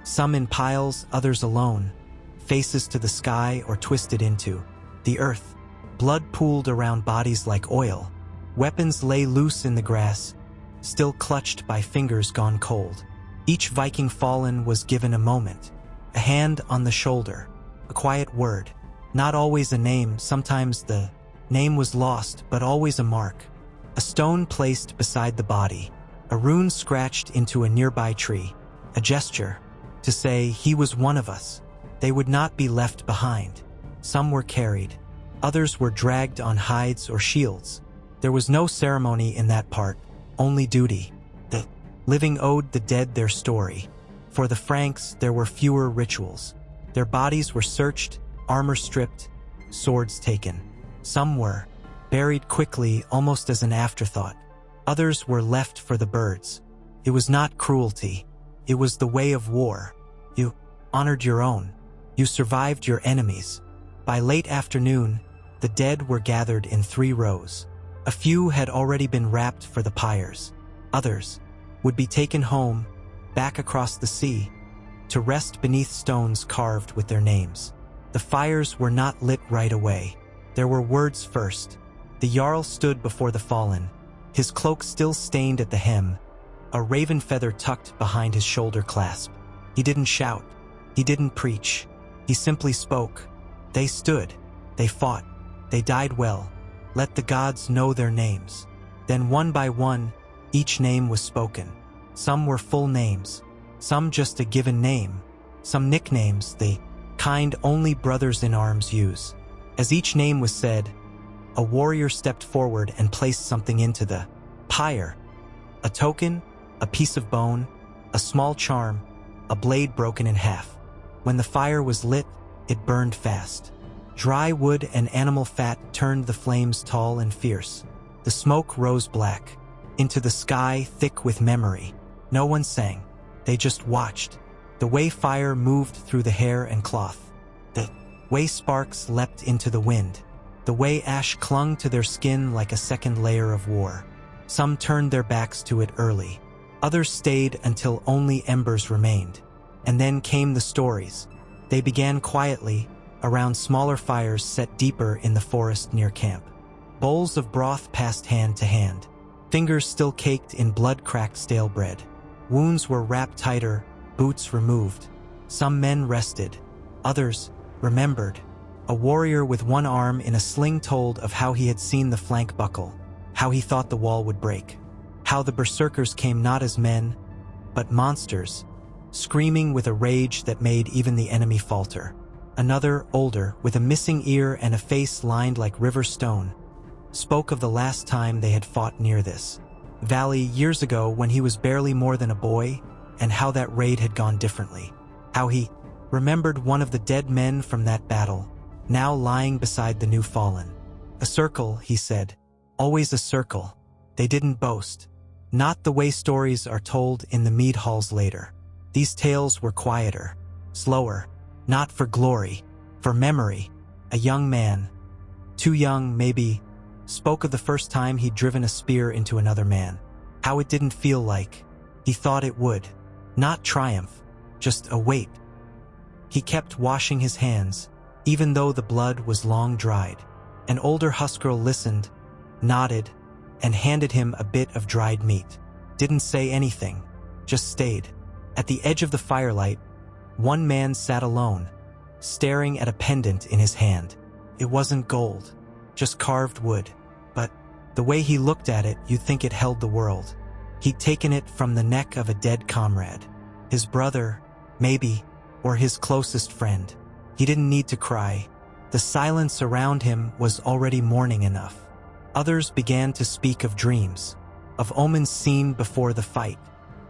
Some in piles, others alone, faces to the sky or twisted into the earth. Blood pooled around bodies like oil. Weapons lay loose in the grass, still clutched by fingers gone cold. Each Viking fallen was given a moment, a hand on the shoulder, a quiet word. Not always a name, sometimes the name was lost, but always a mark. A stone placed beside the body, a rune scratched into a nearby tree, a gesture to say he was one of us. They would not be left behind. Some were carried, others were dragged on hides or shields. There was no ceremony in that part, only duty. The living owed the dead their story. For the Franks, there were fewer rituals. Their bodies were searched, armor stripped, swords taken. Some were buried quickly, almost as an afterthought. Others were left for the birds. It was not cruelty. It was the way of war. You honored your own. You survived your enemies. By late afternoon, the dead were gathered in 3 rows. A few had already been wrapped for the pyres. Others would be taken home, back across the sea, to rest beneath stones carved with their names. The fires were not lit right away. There were words first. The Jarl stood before the fallen, his cloak still stained at the hem, a raven feather tucked behind his shoulder clasp. He didn't shout. He didn't preach. He simply spoke. They stood, They fought. They died well. Let the gods know their names. Then one by one, each name was spoken. Some were full names, some just a given name, some nicknames the kind only brothers in arms use. As each name was said, a warrior stepped forward and placed something into the pyre. A token, a piece of bone, a small charm, a blade broken in half. When the fire was lit, it burned fast. Dry wood and animal fat turned the flames tall and fierce. The smoke rose black, into the sky thick with memory. No one sang. They just watched. The way fire moved through the hair and cloth. The way sparks leapt into the wind. The way ash clung to their skin like a second layer of war. Some turned their backs to it early. Others stayed until only embers remained. And then came the stories. They began quietly, around smaller fires set deeper in the forest near camp. Bowls of broth passed hand to hand. Fingers still caked in blood-cracked stale bread. Wounds were wrapped tighter, boots removed. Some men rested. Others remembered. A warrior with one arm in a sling told of how he had seen the flank buckle, how he thought the wall would break, how the berserkers came not as men, but monsters, screaming with a rage that made even the enemy falter. Another, older, with a missing ear and a face lined like river stone, spoke of the last time they had fought near this valley years ago when he was barely more than a boy, and how that raid had gone differently. How he remembered one of the dead men from that battle, now lying beside the new fallen. A circle, he said, always a circle. They didn't boast. Not the way stories are told in the mead halls later. These tales were quieter, slower, not for glory, for memory. A young man, too young maybe, spoke of the first time he'd driven a spear into another man. How it didn't feel like he thought it would. Not triumph, just a weight. He kept washing his hands, even though the blood was long dried. An older huskarl listened, nodded, and handed him a bit of dried meat. Didn't say anything, just stayed. At the edge of the firelight, one man sat alone, staring at a pendant in his hand. It wasn't gold, just carved wood, but the way he looked at it, you'd think it held the world. He'd taken it from the neck of a dead comrade. His brother, maybe, or his closest friend. He didn't need to cry. The silence around him was already mourning enough. Others began to speak of dreams, of omens seen before the fight,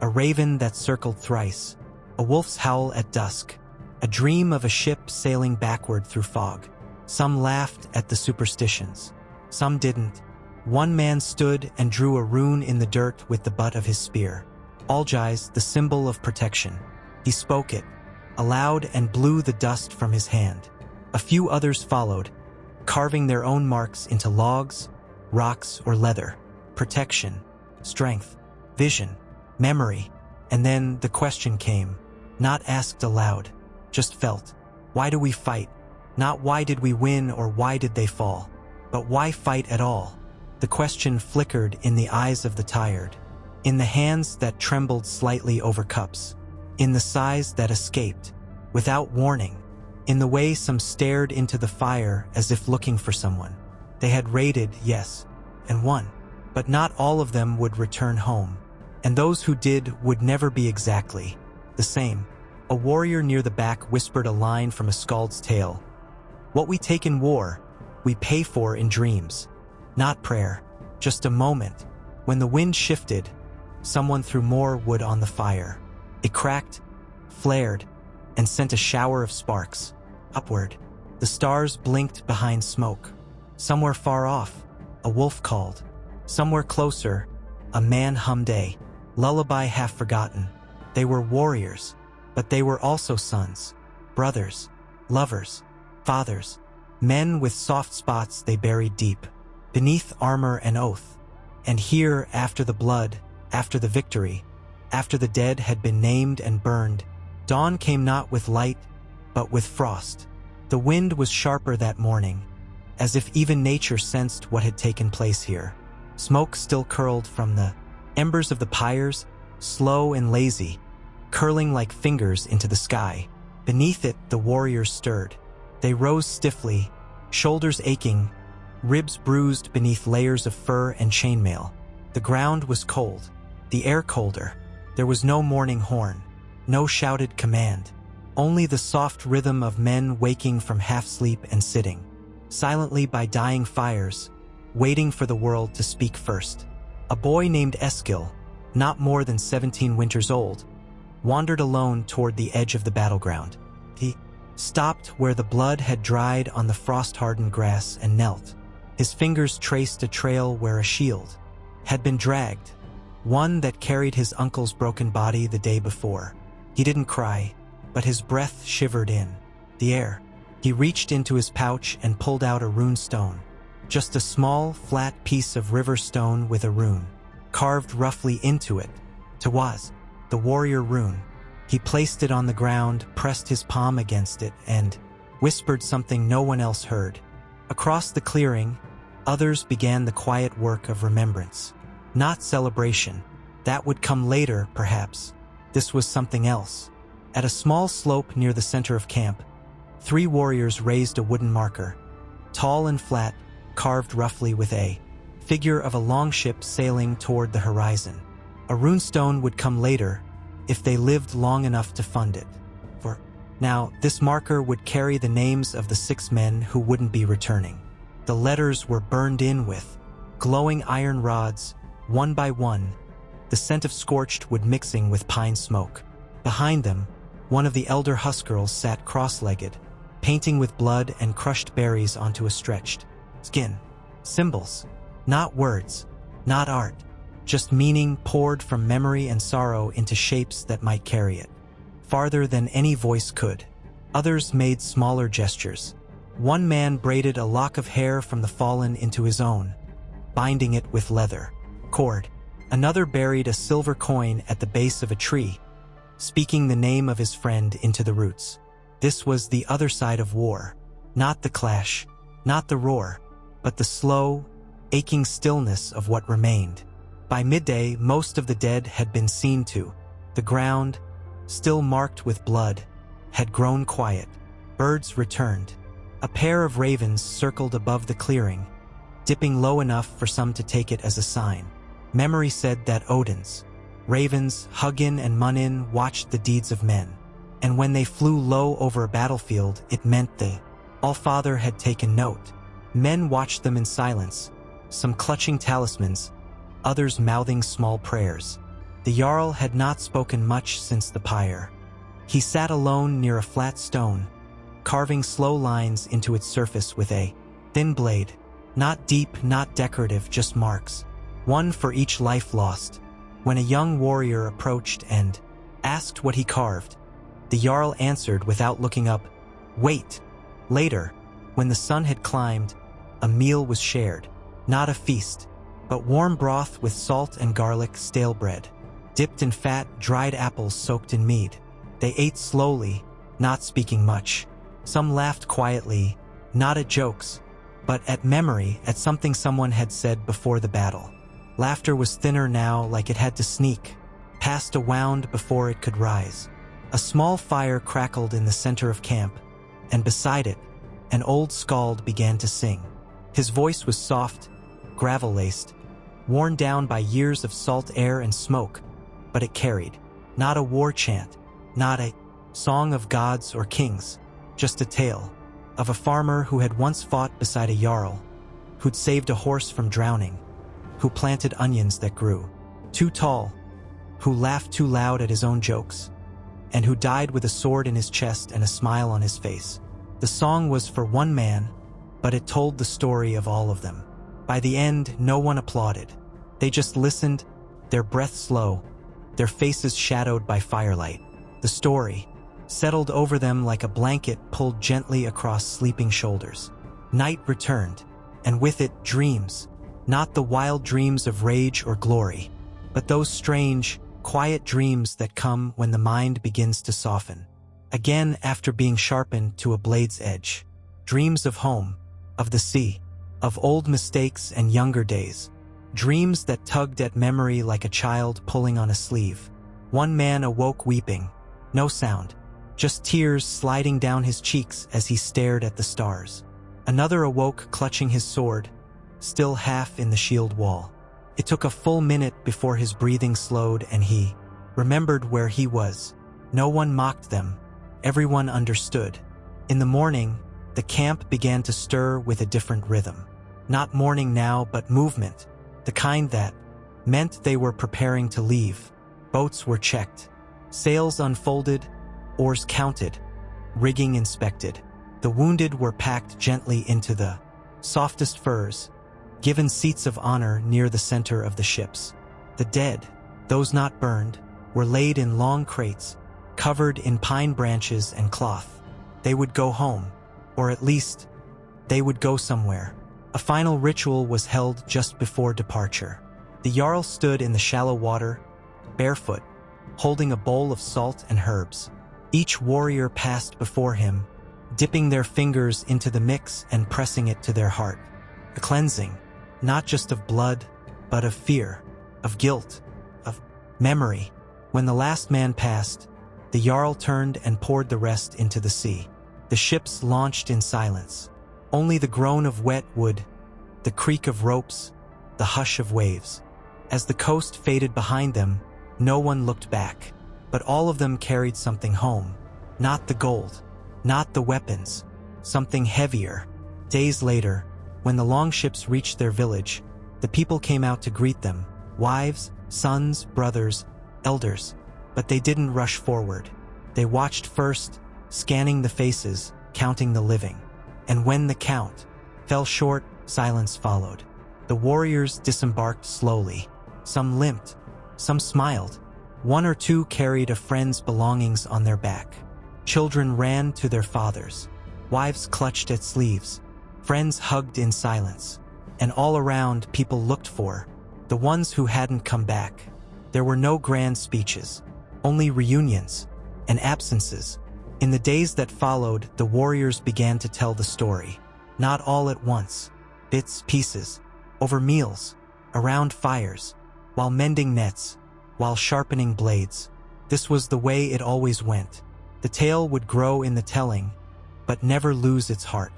a raven that circled thrice, a wolf's howl at dusk, a dream of a ship sailing backward through fog. Some laughed at the superstitions. Some didn't. One man stood and drew a rune in the dirt with the butt of his spear. Algize, the symbol of protection. He spoke it, aloud, and blew the dust from his hand. A few others followed, carving their own marks into logs, rocks, or leather. Protection, strength, vision, memory. And then the question came, not asked aloud, just felt. Why do we fight? Not why did we win or why did they fall, but why fight at all? The question flickered in the eyes of the tired, in the hands that trembled slightly over cups, in the sighs that escaped, without warning, in the way some stared into the fire as if looking for someone. They had raided, yes, and won, but not all of them would return home, and those who did would never be exactly the same. A warrior near the back whispered a line from a skald's tale. What we take in war, we pay for in dreams. Not prayer, just a moment. When the wind shifted, someone threw more wood on the fire. It cracked, flared, and sent a shower of sparks upward. The stars blinked behind smoke. Somewhere far off, a wolf called. Somewhere closer, a man hummed a lullaby half forgotten. They were warriors, but they were also sons, brothers, lovers, fathers, men with soft spots they buried deep, beneath armor and oath. And here, after the blood, after the victory, after the dead had been named and burned, dawn came not with light, but with frost. The wind was sharper that morning, as if even nature sensed what had taken place here. Smoke still curled from the embers of the pyres, slow and lazy, curling like fingers into the sky. Beneath it, the warriors stirred. They rose stiffly, shoulders aching, ribs bruised beneath layers of fur and chainmail. The ground was cold, the air colder. There was no morning horn, no shouted command, only the soft rhythm of men waking from half-sleep and sitting silently by dying fires, waiting for the world to speak first. A boy named Eskil, not more than 17 winters old, wandered alone toward the edge of the battleground. He stopped where the blood had dried on the frost-hardened grass and knelt. His fingers traced a trail where a shield had been dragged, one that carried his uncle's broken body the day before. He didn't cry, but his breath shivered in the air. He reached into his pouch and pulled out a rune stone, just a small, flat piece of river stone with a rune carved roughly into it. Tawaz, the warrior rune. He placed it on the ground, pressed his palm against it, and whispered something no one else heard. Across the clearing, others began the quiet work of remembrance. Not celebration. That would come later, perhaps. This was something else. At a small slope near the center of camp, 3 warriors raised a wooden marker, tall and flat, carved roughly with a figure of a longship sailing toward the horizon. A runestone would come later, if they lived long enough to fund it. For now, this marker would carry the names of the 6 men who wouldn't be returning. The letters were burned in with glowing iron rods, one by one, the scent of scorched wood mixing with pine smoke. Behind them, one of the elder Huskarls sat cross-legged, painting with blood and crushed berries onto a stretched skin. Symbols, not words, not art, just meaning poured from memory and sorrow into shapes that might carry it farther than any voice could. Others made smaller gestures. One man braided a lock of hair from the fallen into his own, binding it with leather cord. Another buried a silver coin at the base of a tree, speaking the name of his friend into the roots. This was the other side of war. Not the clash, not the roar, but the slow, aching stillness of what remained. By midday, most of the dead had been seen to. The ground, still marked with blood, had grown quiet. Birds returned. A pair of ravens circled above the clearing, dipping low enough for some to take it as a sign. Memory said that Odin's ravens, Hugin and Munin, watched the deeds of men. And when they flew low over a battlefield, it meant the All-Father had taken note. Men watched them in silence, some clutching talismans, others mouthing small prayers. The Jarl had not spoken much since the pyre. He sat alone near a flat stone, carving slow lines into its surface with a thin blade. Not deep, not decorative, just marks. One for each life lost. When a young warrior approached and asked what he carved, the Jarl answered without looking up, "Wait." Later, when the sun had climbed, a meal was shared. Not a feast, but warm broth with salt and garlic, stale bread, dipped in fat, dried apples soaked in mead. They ate slowly, not speaking much. Some laughed quietly, not at jokes, but at memory, at something someone had said before the battle. Laughter was thinner now, like it had to sneak past a wound before it could rise. A small fire crackled in the center of camp, and beside it, an old skald began to sing. His voice was soft, gravel-laced, worn down by years of salt air and smoke, but it carried. Not a war chant, not a song of gods or kings, just a tale of a farmer who had once fought beside a jarl, who'd saved a horse from drowning, who planted onions that grew too tall, who laughed too loud at his own jokes, and who died with a sword in his chest and a smile on his face. The song was for one man, but it told the story of all of them. By the end, no one applauded. They just listened, their breath slow, their faces shadowed by firelight. The story settled over them like a blanket pulled gently across sleeping shoulders. Night returned, and with it dreams, not the wild dreams of rage or glory, but those strange, quiet dreams that come when the mind begins to soften. Again after being sharpened to a blade's edge. Dreams of home, of the sea, of old mistakes and younger days. Dreams that tugged at memory like a child pulling on a sleeve. One man awoke weeping. No sound, just tears sliding down his cheeks as he stared at the stars. Another awoke clutching his sword, still half in the shield wall. It took a full minute before his breathing slowed and he remembered where he was. No one mocked them. Everyone understood. In the morning, the camp began to stir with a different rhythm. Not mourning now, but movement, the kind that meant they were preparing to leave. Boats were checked, sails unfolded, oars counted, rigging inspected. The wounded were packed gently into the softest furs, given seats of honor near the center of the ships. The dead, those not burned, were laid in long crates, covered in pine branches and cloth. They would go home, or at least, they would go somewhere. A final ritual was held just before departure. The Jarl stood in the shallow water, barefoot, holding a bowl of salt and herbs. Each warrior passed before him, dipping their fingers into the mix and pressing it to their heart. A cleansing, not just of blood, but of fear, of guilt, of memory. When the last man passed, the Jarl turned and poured the rest into the sea. The ships launched in silence. Only the groan of wet wood, the creak of ropes, the hush of waves. As the coast faded behind them, no one looked back, but all of them carried something home. Not the gold, not the weapons, something heavier. Days later, when the longships reached their village, the people came out to greet them, wives, sons, brothers, elders. But they didn't rush forward. They watched first, scanning the faces, counting the living. And when the count fell short, silence followed. The warriors disembarked slowly. Some limped, some smiled. One or two carried a friend's belongings on their back. Children ran to their fathers. Wives clutched at sleeves. Friends hugged in silence. And all around, people looked for the ones who hadn't come back. There were no grand speeches, only reunions and absences. In the days that followed, the warriors began to tell the story. Not all at once, bits, pieces, over meals, around fires, while mending nets, while sharpening blades. This was the way it always went. The tale would grow in the telling, but never lose its heart.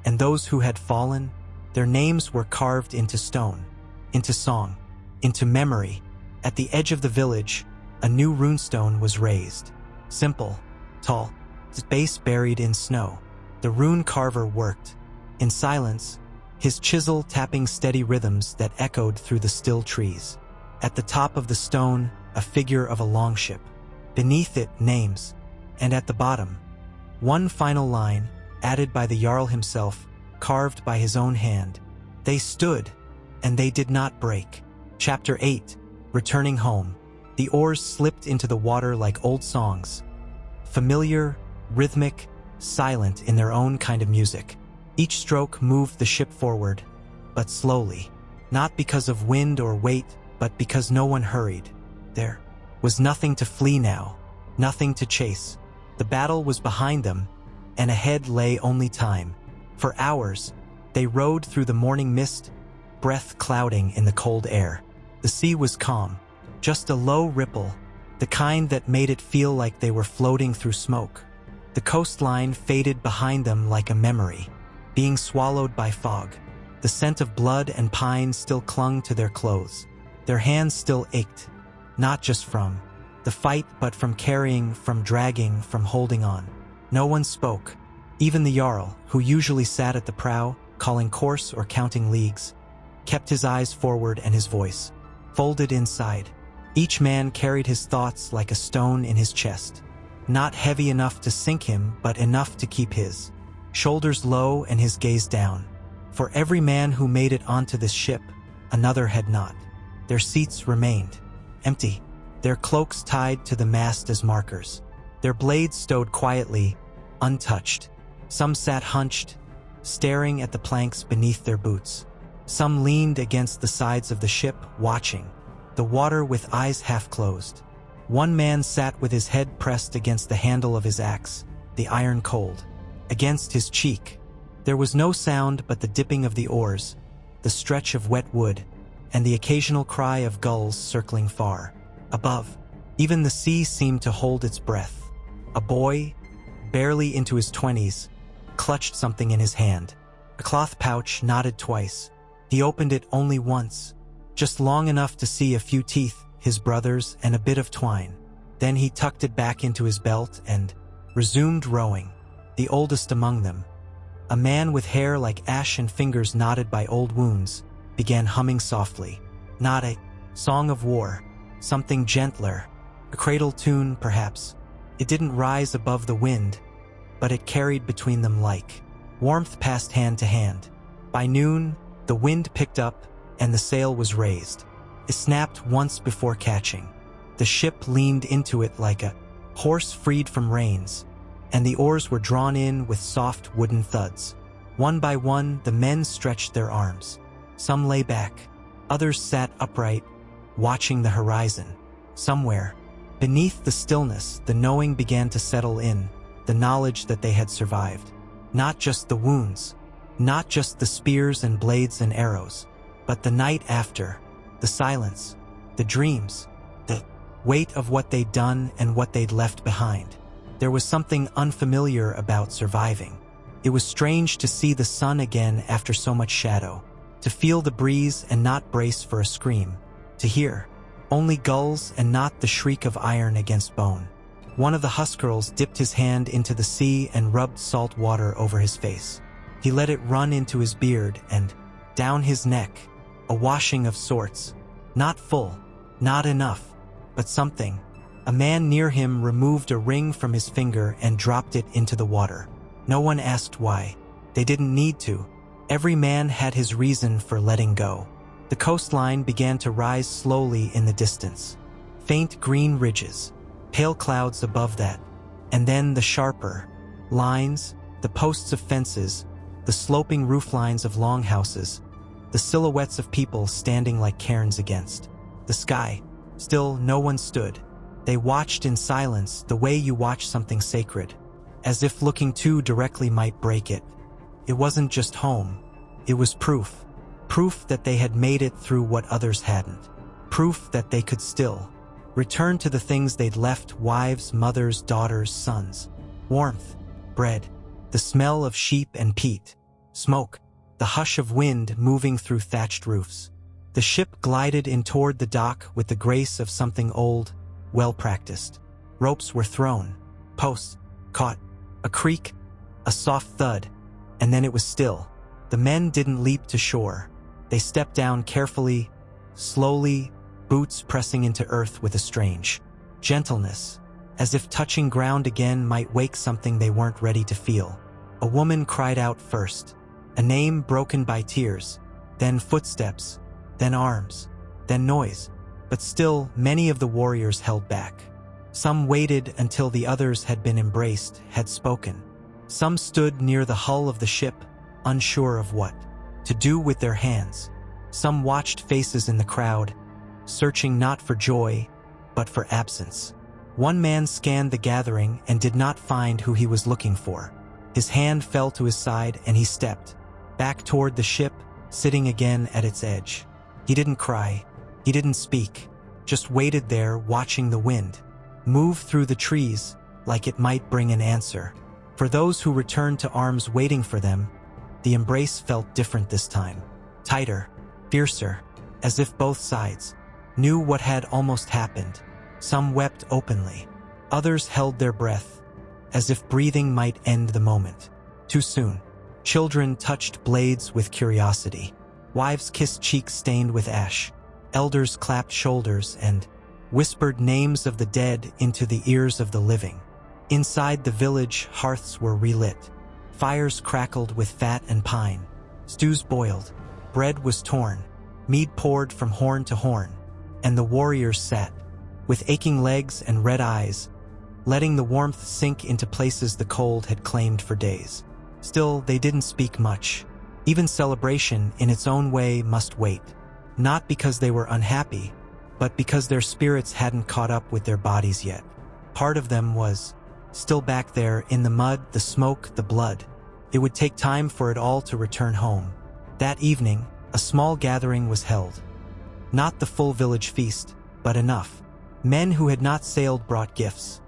And those who had fallen, their names were carved into stone, into song, into memory. At the edge of the village, a new runestone was raised. Simple, tall, its base buried in snow. The rune carver worked, in silence, his chisel tapping steady rhythms that echoed through the still trees. At the top of the stone, a figure of a longship. Beneath it, names. And at the bottom, one final line, added by the Jarl himself, carved by his own hand. They stood, and they did not break. Chapter 8. Returning home. The oars slipped into the water like old songs. Familiar, rhythmic, silent in their own kind of music. Each stroke moved the ship forward, but slowly. Not because of wind or weight, but because no one hurried. There was nothing to flee now, nothing to chase. The battle was behind them, and ahead lay only time. For hours, they rode through the morning mist, breath clouding in the cold air. The sea was calm, just a low ripple, the kind that made it feel like they were floating through smoke. The coastline faded behind them like a memory, being swallowed by fog. The scent of blood and pine still clung to their clothes. Their hands still ached, not just from the fight, but from carrying, from dragging, from holding on. No one spoke. Even the Jarl, who usually sat at the prow, calling course or counting leagues, kept his eyes forward and his voice folded inside. Each man carried his thoughts like a stone in his chest, not heavy enough to sink him, but enough to keep his shoulders low and his gaze down. For every man who made it onto this ship, another had not. Their seats remained empty, their cloaks tied to the mast as markers, their blades stowed quietly, untouched. Some sat hunched, staring at the planks beneath their boots. Some leaned against the sides of the ship, watching the water with eyes half closed. One man sat with his head pressed against the handle of his axe, the iron cold against his cheek. There was no sound but the dipping of the oars, the stretch of wet wood, and the occasional cry of gulls circling far above. Even the sea seemed to hold its breath. A boy, barely into his 20s, clutched something in his hand. The cloth pouch nodded twice. He opened it only once, just long enough to see a few teeth, his brother's, and a bit of twine. Then he tucked it back into his belt and resumed rowing, the oldest among them. A man with hair like ash and fingers knotted by old wounds began humming softly. Not a song of war, something gentler, a cradle tune perhaps. It didn't rise above the wind, but it carried between them like warmth passed hand to hand. By noon, the wind picked up and the sail was raised. It snapped once before catching. The ship leaned into it like a horse freed from reins, and the oars were drawn in with soft wooden thuds. One by one, the men stretched their arms. Some lay back, others sat upright, watching the horizon. Somewhere, beneath the stillness, the knowing began to settle in, the knowledge that they had survived. Not just the wounds, not just the spears and blades and arrows, but the night after, the silence, the dreams, the weight of what they'd done and what they'd left behind. There was something unfamiliar about surviving. It was strange to see the sun again after so much shadow, to feel the breeze and not brace for a scream, to hear only gulls and not the shriek of iron against bone. One of the Huskarls dipped his hand into the sea and rubbed salt water over his face. He let it run into his beard and down his neck, a washing of sorts. Not full, not enough, but something. A man near him removed a ring from his finger and dropped it into the water. No one asked why. They didn't need to. Every man had his reason for letting go. The coastline began to rise slowly in the distance. Faint green ridges, pale clouds above that, and then the sharper lines, the posts of fences, the sloping rooflines of longhouses, the silhouettes of people standing like cairns against the sky. Still, no one stood. They watched in silence, the way you watch something sacred, as if looking too directly might break it. It wasn't just home. It was proof. Proof that they had made it through what others hadn't. Proof that they could still return to the things they'd left: wives, mothers, daughters, sons. Warmth, bread, the smell of sheep and peat, smoke, the hush of wind moving through thatched roofs. The ship glided in toward the dock with the grace of something old, well-practiced. Ropes were thrown, posts caught, a creak, a soft thud, and then it was still. The men didn't leap to shore. They stepped down carefully, slowly, boots pressing into earth with a strange gentleness, as if touching ground again might wake something they weren't ready to feel. A woman cried out first, a name broken by tears, then footsteps, then arms, then noise. But still, many of the warriors held back. Some waited until the others had been embraced, had spoken. Some stood near the hull of the ship, unsure of what to do with their hands. Some watched faces in the crowd, searching not for joy, but for absence. One man scanned the gathering and did not find who he was looking for. His hand fell to his side and he stepped back toward the ship, sitting again at its edge. He didn't cry. He didn't speak, just waited there watching the wind move through the trees like it might bring an answer. For those who returned to arms waiting for them, the embrace felt different this time. Tighter, fiercer, as if both sides knew what had almost happened. Some wept openly. Others held their breath, as if breathing might end the moment. Too soon. Children touched blades with curiosity. Wives kissed cheeks stained with ash. Elders clapped shoulders and whispered names of the dead into the ears of the living. Inside the village, hearths were relit. Fires crackled with fat and pine. Stews boiled. Bread was torn. Mead poured from horn to horn. And the warriors sat, with aching legs and red eyes, letting the warmth sink into places the cold had claimed for days. Still, they didn't speak much. Even celebration, in its own way, must wait. Not because they were unhappy, but because their spirits hadn't caught up with their bodies yet. Part of them was still back there in the mud, the smoke, the blood. It would take time for it all to return home. That evening, a small gathering was held. Not the full village feast, but enough. Men who had not sailed brought gifts.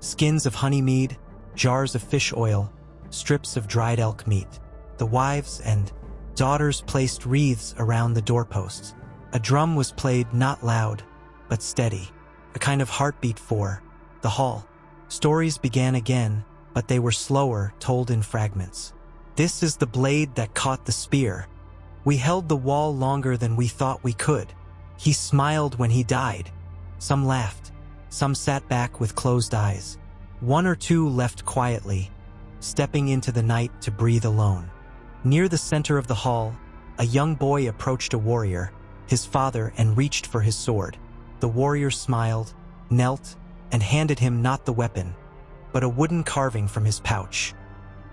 Skins of honey mead, jars of fish oil, strips of dried elk meat. The wives and daughters placed wreaths around the doorposts. A drum was played, not loud, but steady, a kind of heartbeat for the hall. Stories began again, but they were slower, told in fragments. This is the blade that caught the spear. We held the wall longer than we thought we could. He smiled when he died. Some laughed. Some sat back with closed eyes. One or two left quietly, stepping into the night to breathe alone. Near the center of the hall, a young boy approached a warrior, his father, and reached for his sword. The warrior smiled, knelt, and handed him not the weapon, but a wooden carving from his pouch.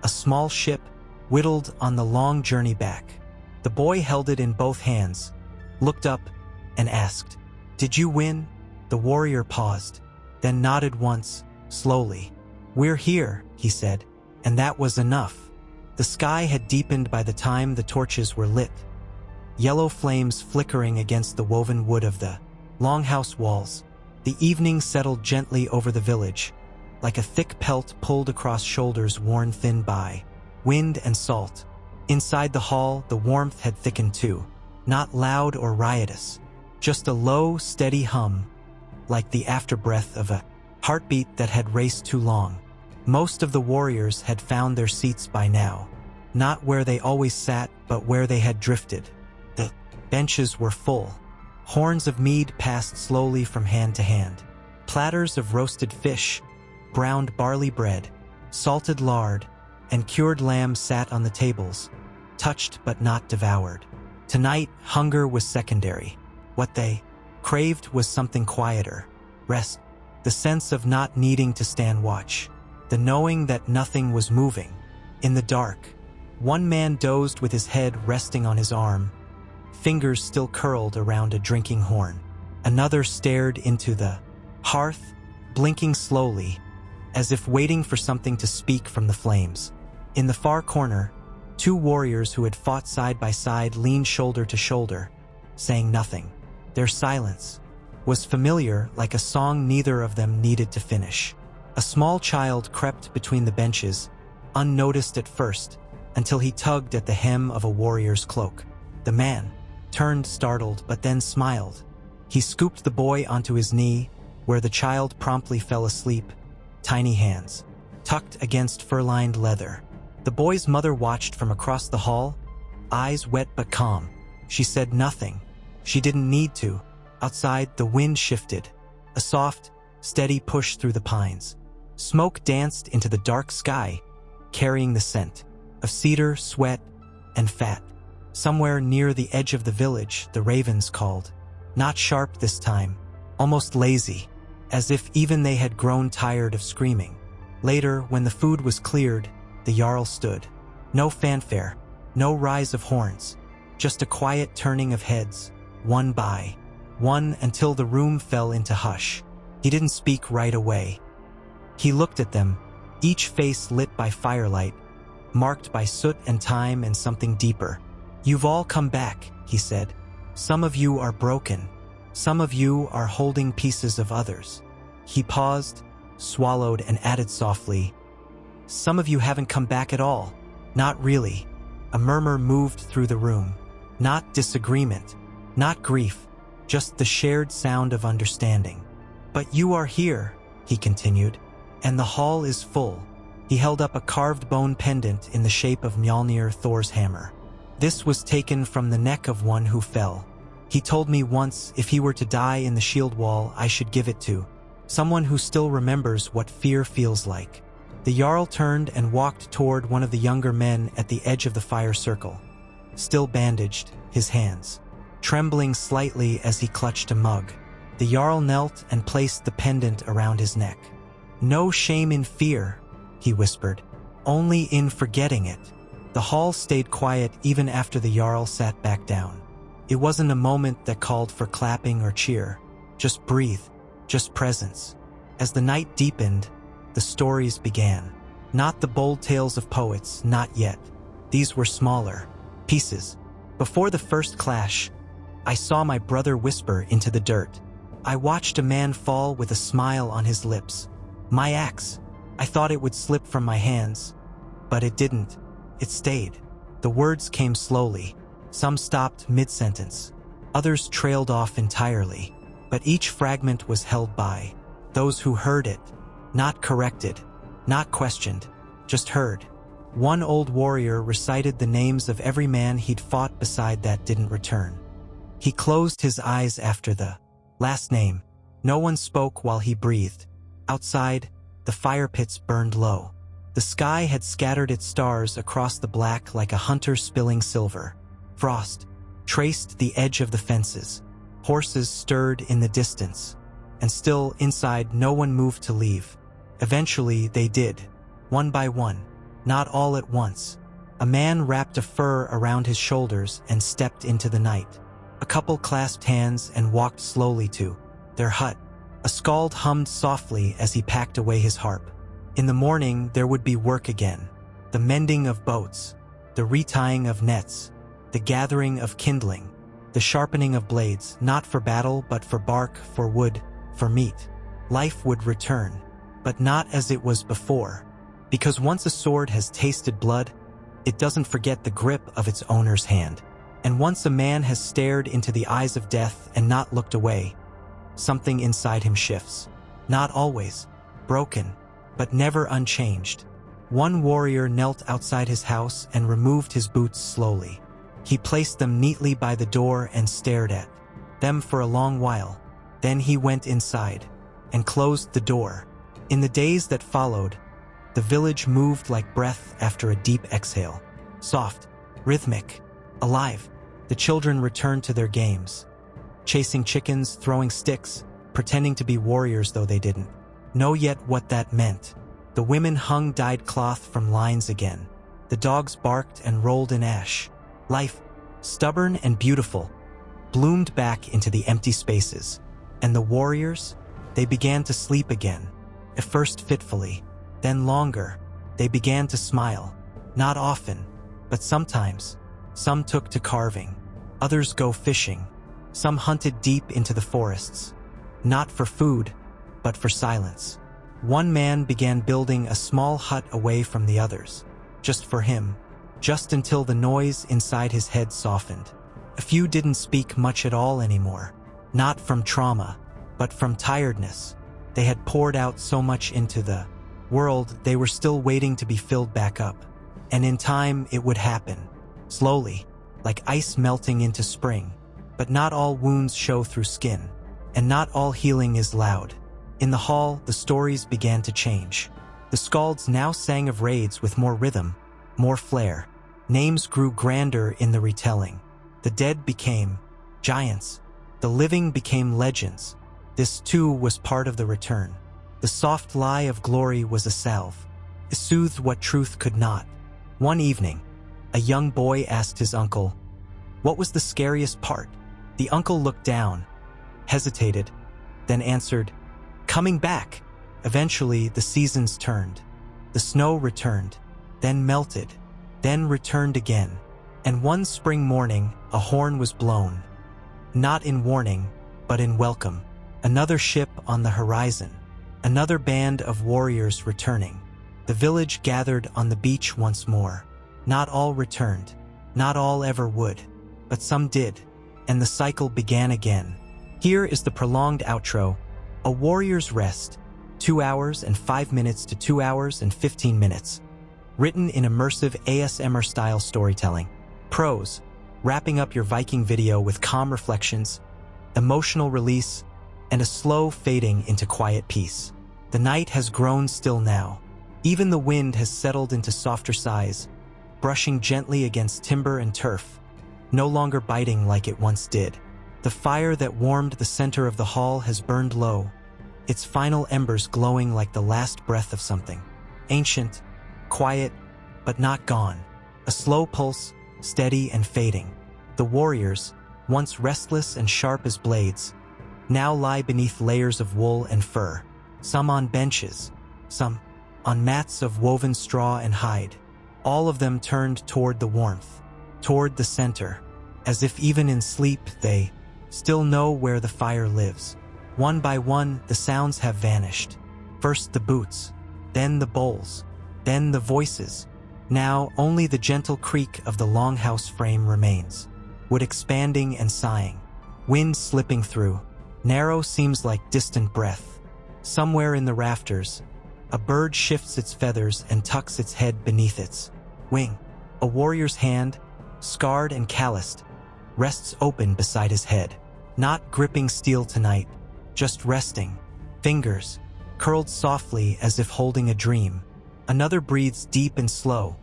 A small ship, whittled on the long journey back. The boy held it in both hands, looked up, and asked, "Did you win?" The warrior paused, then nodded once, slowly. "We're here," he said, and that was enough. The sky had deepened by the time the torches were lit, yellow flames flickering against the woven wood of the longhouse walls. The evening settled gently over the village, like a thick pelt pulled across shoulders worn thin by wind and salt. Inside the hall, the warmth had thickened too, not loud or riotous, just a low, steady hum, like the afterbreath of a heartbeat that had raced too long. Most of the warriors had found their seats by now, not where they always sat, but where they had drifted. The benches were full. Horns of mead passed slowly from hand to hand. Platters of roasted fish, browned barley bread, salted lard, and cured lamb sat on the tables, touched but not devoured. Tonight, hunger was secondary. What they craved was something quieter, rest, the sense of not needing to stand watch, the knowing that nothing was moving. In the dark, one man dozed with his head resting on his arm, fingers still curled around a drinking horn. Another stared into the hearth, blinking slowly, as if waiting for something to speak from the flames. In the far corner, two warriors who had fought side by side leaned shoulder to shoulder, saying nothing. Their silence was familiar, like a song neither of them needed to finish. A small child crept between the benches, unnoticed at first, until he tugged at the hem of a warrior's cloak. The man turned startled, but then smiled. He scooped the boy onto his knee, where the child promptly fell asleep, tiny hands tucked against fur-lined leather. The boy's mother watched from across the hall, eyes wet but calm. She said nothing. She didn't need to. Outside, the wind shifted, a soft, steady push through the pines. Smoke danced into the dark sky, carrying the scent of cedar, sweat, and fat. Somewhere near the edge of the village, the ravens called. Not sharp this time, almost lazy, as if even they had grown tired of screaming. Later, when the food was cleared, the Jarl stood. No fanfare, no rise of horns, just a quiet turning of heads, one by one, until the room fell into hush. He didn't speak right away. He looked at them, each face lit by firelight, marked by soot and time and something deeper. "You've all come back," he said. "Some of you are broken. Some of you are holding pieces of others." He paused, swallowed, and added softly, "Some of you haven't come back at all." "Not really." A murmur moved through the room. Not disagreement, not grief, just the shared sound of understanding. "But you are here," he continued, "and the hall is full." He held up a carved bone pendant in the shape of Mjolnir, Thor's hammer. "This was taken from the neck of one who fell. He told me once if he were to die in the shield wall, I should give it to someone who still remembers what fear feels like." The Jarl turned and walked toward one of the younger men at the edge of the fire circle, still bandaged, his hands trembling slightly as he clutched a mug. The Jarl knelt and placed the pendant around his neck. "No shame in fear," he whispered, "only in forgetting it." The hall stayed quiet even after the Jarl sat back down. It wasn't a moment that called for clapping or cheer. Just breathe, just presence. As the night deepened, the stories began. Not the bold tales of poets, not yet. These were smaller pieces. Before the first clash, I saw my brother whisper into the dirt. I watched a man fall with a smile on his lips. My axe. I thought it would slip from my hands, but it didn't. It stayed. The words came slowly. Some stopped mid-sentence. Others trailed off entirely. But each fragment was held by those who heard it, not corrected, not questioned, just heard. One old warrior recited the names of every man he'd fought beside that didn't return. He closed his eyes after the last name. No one spoke while he breathed. Outside, the fire pits burned low. The sky had scattered its stars across the black like a hunter spilling silver. Frost traced the edge of the fences. Horses stirred in the distance. And still, inside, no one moved to leave. Eventually, they did. One by one. Not all at once. A man wrapped a fur around his shoulders and stepped into the night. A couple clasped hands and walked slowly to their hut. A skald hummed softly as he packed away his harp. In the morning, there would be work again. The mending of boats, the retying of nets, the gathering of kindling, the sharpening of blades, not for battle but for bark, for wood, for meat. Life would return, but not as it was before. Because once a sword has tasted blood, it doesn't forget the grip of its owner's hand. And once a man has stared into the eyes of death and not looked away, something inside him shifts. Not always broken, but never unchanged. One warrior knelt outside his house and removed his boots slowly. He placed them neatly by the door and stared at them for a long while. Then he went inside and closed the door. In the days that followed, the village moved like breath after a deep exhale. Soft, rhythmic, alive. The children returned to their games, chasing chickens, throwing sticks, pretending to be warriors though they didn't know yet what that meant. The women hung dyed cloth from lines again. The dogs barked and rolled in ash. Life, stubborn and beautiful, bloomed back into the empty spaces. And the warriors, they began to sleep again. At first fitfully, then longer. They began to smile. Not often, but sometimes. Some took to carving. Others go fishing. Some hunted deep into the forests. Not for food, but for silence. One man began building a small hut away from the others. Just for him. Just until the noise inside his head softened. A few didn't speak much at all anymore. Not from trauma, but from tiredness. They had poured out so much into the world, they were still waiting to be filled back up. And in time, it would happen. Slowly, like ice melting into spring. But not all wounds show through skin. And not all healing is loud. In the hall, the stories began to change. The skalds now sang of raids with more rhythm, more flair. Names grew grander in the retelling. The dead became giants. The living became legends. This too was part of the return. The soft lie of glory was a salve. It soothed what truth could not. One evening, a young boy asked his uncle, "What was the scariest part?" The uncle looked down, hesitated, then answered, "Coming back." Eventually, the seasons turned. The snow returned, then melted, then returned again. And one spring morning, a horn was blown. Not in warning, but in welcome. Another ship on the horizon. Another band of warriors returning. The village gathered on the beach once more. Not all returned. Not all ever would. But some did. And the cycle began again. Here is the prolonged outro. A Warrior's Rest. 2 hours and 5 minutes to 2 hours and 15 minutes. Written in immersive ASMR-style storytelling. Prose. Wrapping up your Viking video with calm reflections, emotional release, and a slow fading into quiet peace. The night has grown still now. Even the wind has settled into softer sighs, brushing gently against timber and turf, no longer biting like it once did. The fire that warmed the center of the hall has burned low, its final embers glowing like the last breath of something. Ancient, quiet, but not gone. A slow pulse, steady and fading. The warriors, once restless and sharp as blades, now lie beneath layers of wool and fur, some on benches, some on mats of woven straw and hide. All of them turned toward the warmth, toward the center, as if even in sleep they still know where the fire lives. One by one, the sounds have vanished. First the boots, then the bowls, then the voices. Now, only the gentle creak of the longhouse frame remains, wood expanding and sighing, wind slipping through. Narrow seems like distant breath. Somewhere in the rafters, a bird shifts its feathers and tucks its head beneath its wing. A warrior's hand, scarred and calloused, rests open beside his head. Not gripping steel tonight, just resting, fingers curled softly as if holding a dream. Another breathes deep and slow,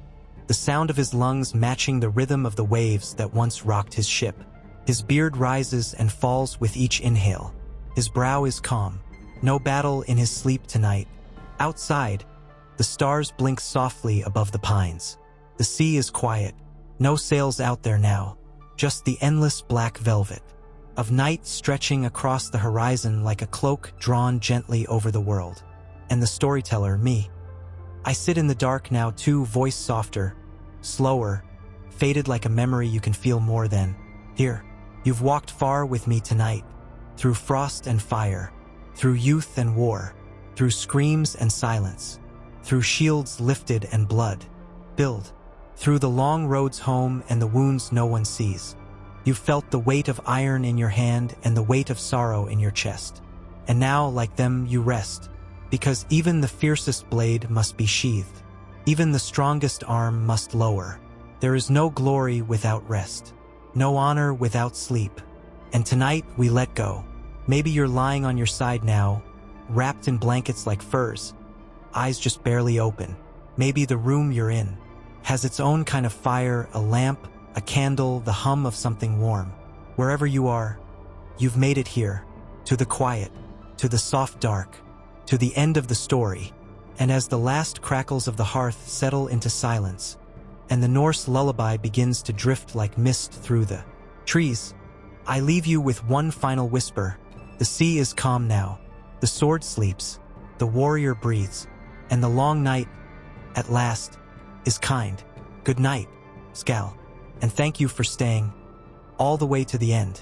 the sound of his lungs matching the rhythm of the waves that once rocked his ship. His beard rises and falls with each inhale. His brow is calm, no battle in his sleep tonight. Outside, the stars blink softly above the pines. The sea is quiet, no sails out there now, just the endless black velvet of night stretching across the horizon like a cloak drawn gently over the world. And the storyteller, me. I sit in the dark now too, voice softer, slower, faded like a memory you can feel more than. Here, you've walked far with me tonight, through frost and fire, through youth and war, through screams and silence, through shields lifted and blood spilled, through the long roads home and the wounds no one sees. You've felt the weight of iron in your hand and the weight of sorrow in your chest. And now, like them, you rest, because even the fiercest blade must be sheathed. Even the strongest arm must lower. There is no glory without rest, no honor without sleep. And tonight we let go. Maybe you're lying on your side now, wrapped in blankets like furs, eyes just barely open. Maybe the room you're in has its own kind of fire, a lamp, a candle, the hum of something warm. Wherever you are, you've made it here, to the quiet, to the soft dark, to the end of the story. And as the last crackles of the hearth settle into silence, and the Norse lullaby begins to drift like mist through the trees, I leave you with one final whisper. The sea is calm now, the sword sleeps, the warrior breathes, and the long night, at last, is kind. Good night, Skal, and thank you for staying all the way to the end.